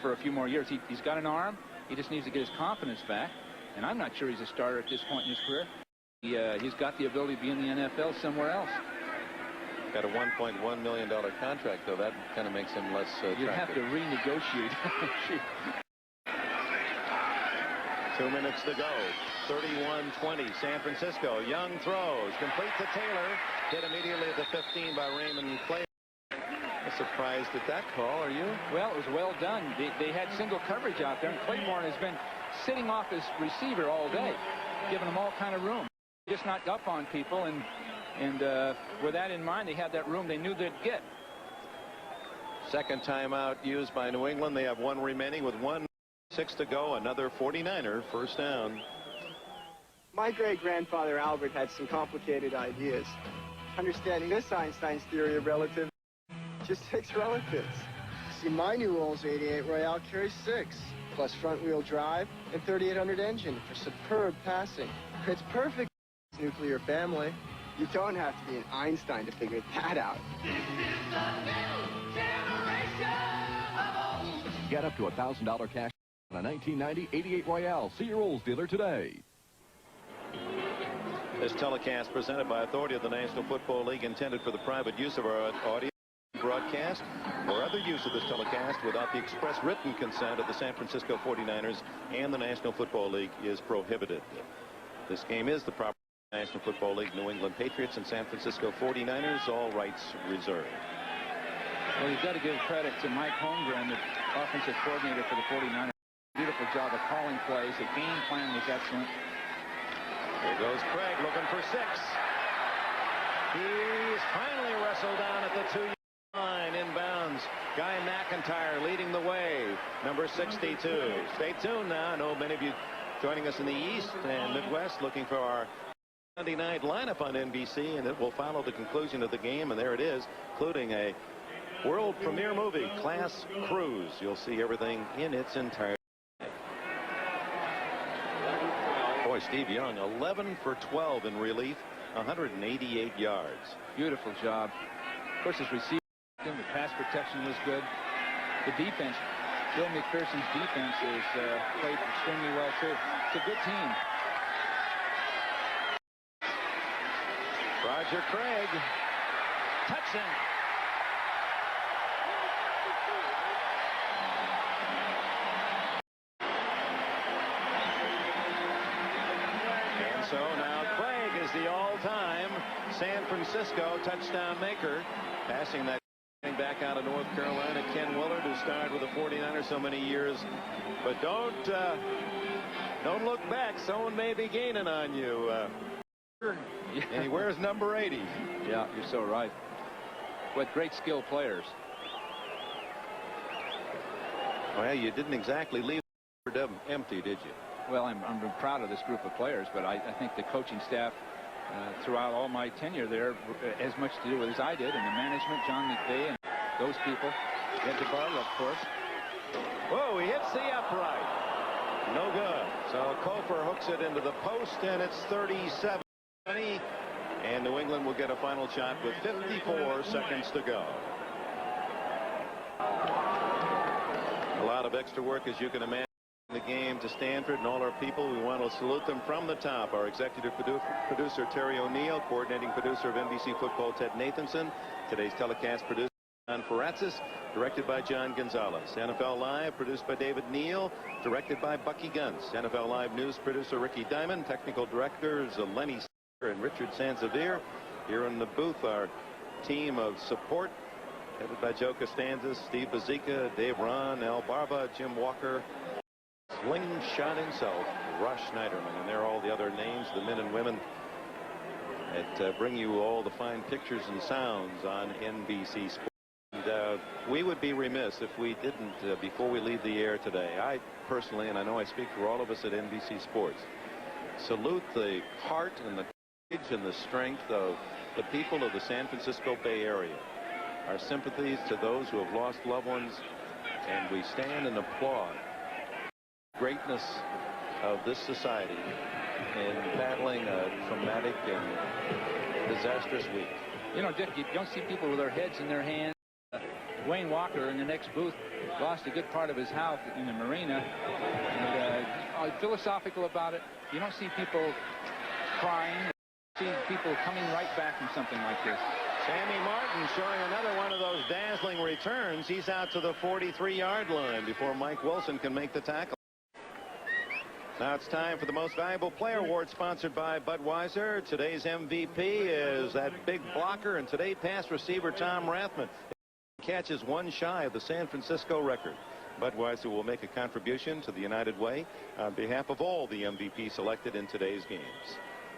for a few more years. He's got an arm. He just needs to get his confidence back, and I'm not sure he's a starter at this point in his career. He's got the ability to be in the NFL somewhere else. Got a $1.1 million contract, though. That kind of makes him less attractive. You'd have to renegotiate. 2 minutes to go. 31-20. San Francisco. Young throws. Complete to Taylor. Hit immediately at the 15 by Raymond Clay. I'm surprised at that call. Are you? Well, it was well done. They had single coverage out there, and Claiborne has been sitting off his receiver all day, giving him all kind of room. Just not up on people, and with that in mind, they had that room they knew they'd get. Second timeout used by New England. They have one remaining with 1:06 to go. Another 49er first down. My great-grandfather Albert had some complicated ideas. Understanding this Einstein's theory of relativity just takes relatives. See, my new Rolls 88 Royale carries 6, plus front-wheel drive and 3800 engine for superb passing. It's perfect for nuclear family. You don't have to be an Einstein to figure that out. Get up to $1,000 cash on a 1990 88 Royale. See your Olds dealer today. This telecast presented by authority of the National Football League, intended for the private use of our audio broadcast or other use of this telecast without the express written consent of the San Francisco 49ers and the National Football League is prohibited. This game is the property of the National Football League. New England Patriots and San Francisco 49ers, all rights reserved. Well, you've got to give credit to Mike Holmgren, the offensive coordinator for the 49ers. Beautiful job of calling plays. The game plan was excellent. Here goes Craig looking for 6. He's finally wrestled down at the 2-yard line, inbounds. Guy McIntyre leading the way, number 62. Stay tuned now. I know many of you joining us in the East and Midwest looking for our Sunday night lineup on NBC, and it will follow the conclusion of the game, and there it is, including a world premiere movie, Class Cruise. You'll see everything in its entirety. Boy, Steve Young, 11 for 12 in relief, 188 yards. Beautiful job. Of course, his receiving, the pass protection was good. The defense, Bill McPherson's defense is played extremely well, too. It's a good team. Roger Craig, touchdown. And so now Craig is the all-time San Francisco touchdown maker, passing that back out of North Carolina. Ken Willard, who starred with the 49ers so many years. But don't look back. Someone may be gaining on you. and he wears number 80. Yeah, you're so right. What great skill players. Well, you didn't exactly leave the empty, did you? Well, I'm proud of this group of players, but I think the coaching staff throughout all my tenure there as much to do with as I did, and the management, John McVay, and those people. Ed DeBarla, of course. Whoa, he hits the upright. No good. So Kofer hooks it into the post, and it's 37-20. And New England will get a final shot with 54 seconds to go. A lot of extra work, as you can imagine, in the game to Stanford and all our people. We want to salute them from the top. Our executive producer, Terry O'Neill, coordinating producer of NBC Football, Ted Nathanson. Today's telecast producer, John Faratzis, directed by John Gonzalez. NFL Live, produced by David Neal, directed by Bucky Guntz. NFL Live News producer Ricky Diamond, technical directors Lenny and Richard Sansevier. Here in the booth, our team of support, headed by Joe Costanza, Steve Bazika, Dave Ron, Al Barba, Jim Walker, Slingshot himself, Rush Schneiderman, and there are all the other names, the men and women that bring you all the fine pictures and sounds on NBC Sports. And we would be remiss if we didn't, before we leave the air today, I personally, and I know I speak for all of us at NBC Sports, salute the heart and the courage and the strength of the people of the San Francisco Bay Area. Our sympathies to those who have lost loved ones, and we stand and applaud the greatness of this society in battling a traumatic and disastrous week. You know, Dick, you don't see people with their heads in their hands. Wayne Walker in the next booth lost a good part of his health in the marina, and philosophical about it. You don't see people crying. You see people coming right back from something like this. Sammy Martin showing another one of those dazzling returns. He's out to the 43-yard line before Mike Wilson can make the tackle. Now it's time for the Most Valuable Player Award, sponsored by Budweiser. Today's MVP is that big blocker and today pass receiver Tom Rathman. Catches one shy of the San Francisco record. Budweiser will make a contribution to the United Way on behalf of all the MVP selected in today's games.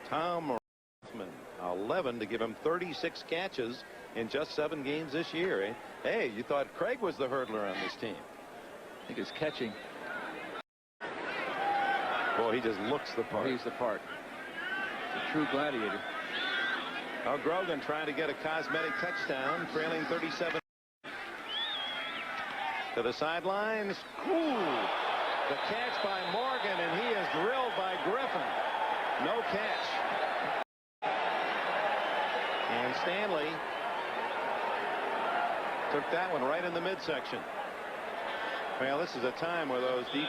Tom Rathman, 11 to give him 36 catches in just 7 games this year. Eh? Hey, you thought Craig was the hurdler on this team. I think his catching. Boy, he just looks the part. He's the part. A true gladiator. Now Grogan trying to get a cosmetic touchdown, trailing 37. To the sidelines. Ooh, the catch by Morgan, and he is drilled by Griffin. No catch. And Stanley took that one right in the midsection. Well, this is a time where those deep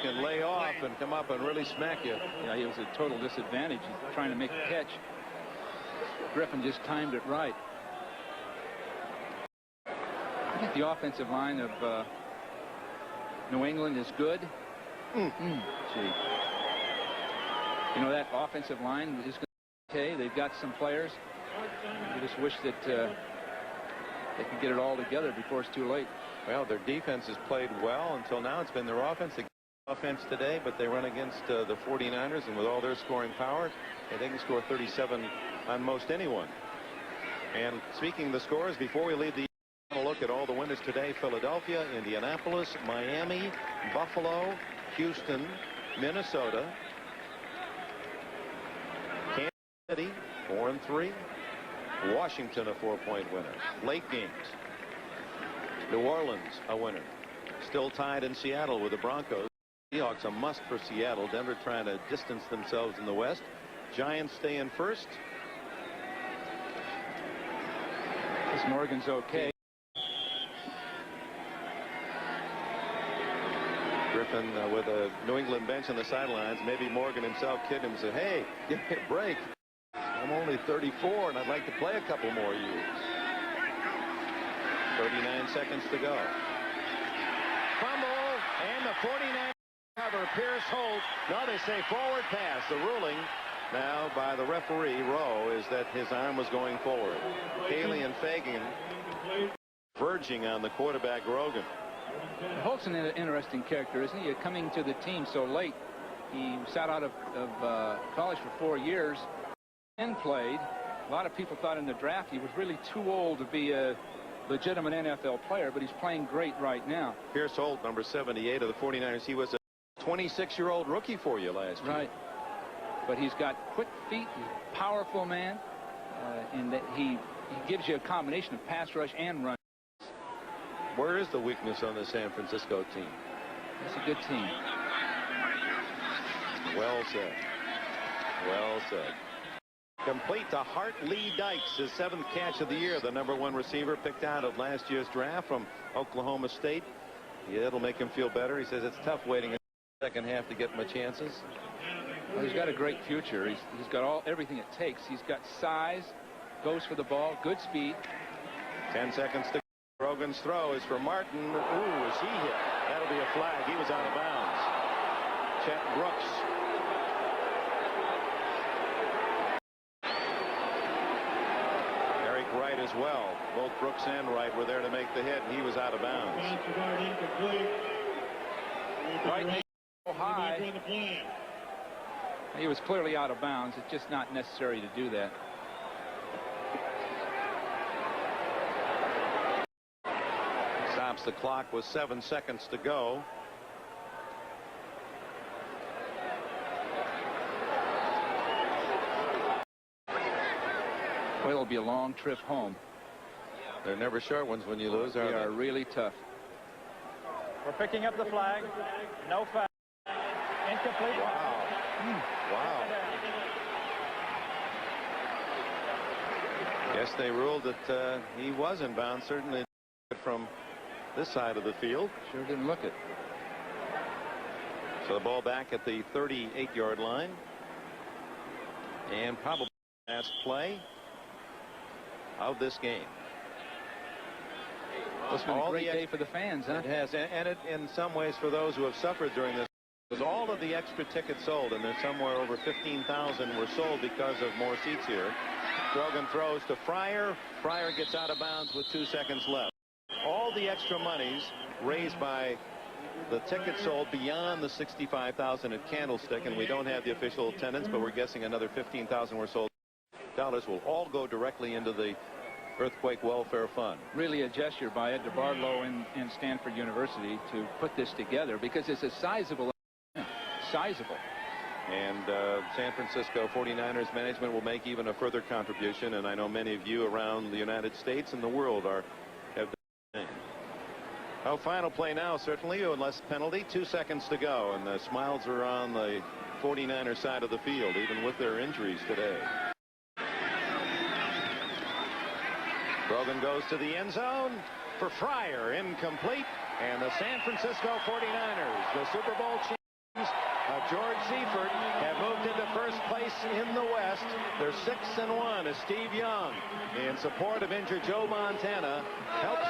can lay off and come up and really smack you. Yeah, he was a total disadvantage. He's trying to make a catch. Griffin just timed it right. I think the offensive line of New England is good. Gee. You know, that offensive line is okay. They've got some players. You just wish that they could get it all together before it's too late. Well, their defense has played well until now. It's been their offense. Offense today, but they run against the 49ers, and with all their scoring power, they can score 37 on most anyone. And speaking of the scores, before we leave the look at all the winners today: Philadelphia, Indianapolis, Miami, Buffalo, Houston, Minnesota, Kansas City 4-3, Washington a 4-point winner. Late games: New Orleans a winner, still tied in Seattle with the Broncos. Seahawks a must for Seattle. Denver trying to distance themselves in the West. Giants stay in first. This Morgan's okay. Griffin with a New England bench on the sidelines. Maybe Morgan himself kidding him and said, hey, give me a break. I'm only 34 and I'd like to play a couple more years. 39 seconds to go. Fumble, and the 49 cover. Pierce Holt. No, they say forward pass. The ruling now by the referee, Rowe, is that his arm was going forward. Haley and Fagan verging on the quarterback, Grogan. Holt's an interesting character, isn't he? Coming to the team so late. He sat out of college for 4 years. and played. A lot of people thought in the draft he was really too old to be a legitimate NFL player, but he's playing great right now. Pierce Holt, number 78 of the 49ers. He was a 26-year-old rookie for you last year. Right. But he's got quick feet, he's a powerful man, and that he gives you a combination of pass rush and run. Where is the weakness on the San Francisco team? It's a good team. Well said. Well said. Complete to Hart Lee Dykes, his 7th catch of the year, the #1 receiver picked out of last year's draft from Oklahoma State. Yeah, it'll make him feel better. He says it's tough waiting in the second half to get my chances. Well, he's got a great future. He's got everything it takes. He's got size, goes for the ball, good speed. 10 seconds to go. Rogan's throw is for Martin. Ooh, is he hit? That'll be a flag. He was out of bounds. Chet Brooks. Eric Wright as well. Both Brooks and Wright were there to make the hit, and he was out of bounds. Right so high. He was clearly out of bounds. It's just not necessary to do that. Stops the clock with 7 seconds to go. Well, it'll be a long trip home. They're never short ones when you lose, are they? They are really tough. We're picking up the flag. No foul. Incomplete. Wow. Wow. Guess they ruled that he was in bounds, certainly from this side of the field. Sure didn't look it. So the ball back at the 38-yard line. And probably last play of this game. It's been a great day for the fans, huh? It has, and it, in some ways, for those who have suffered during this, because all of the extra tickets sold, and there's somewhere over 15,000 were sold because of more seats here. Grogan throws to Fryer. Fryer gets out of bounds with 2 seconds left. All the extra monies raised by the tickets sold beyond the 65,000 at Candlestick, and we don't have the official attendance, but we're guessing another 15,000 were sold. Dollars will all go directly into the Earthquake Welfare Fund. Really a gesture by Ed DeBartolo and Stanford University to put this together, because it's a sizable. And San Francisco 49ers management will make even a further contribution, and I know many of you around the United States and the world have done the same. Oh, final play now, certainly, unless penalty. 2 seconds to go, and the smiles are on the 49er side of the field, even with their injuries today. Grogan goes to the end zone for Fryer, incomplete, and the San Francisco 49ers, the Super Bowl champions of George Seifert, have moved into first place in the West. They're 6-1 as Steve Young, in support of injured Joe Montana, helped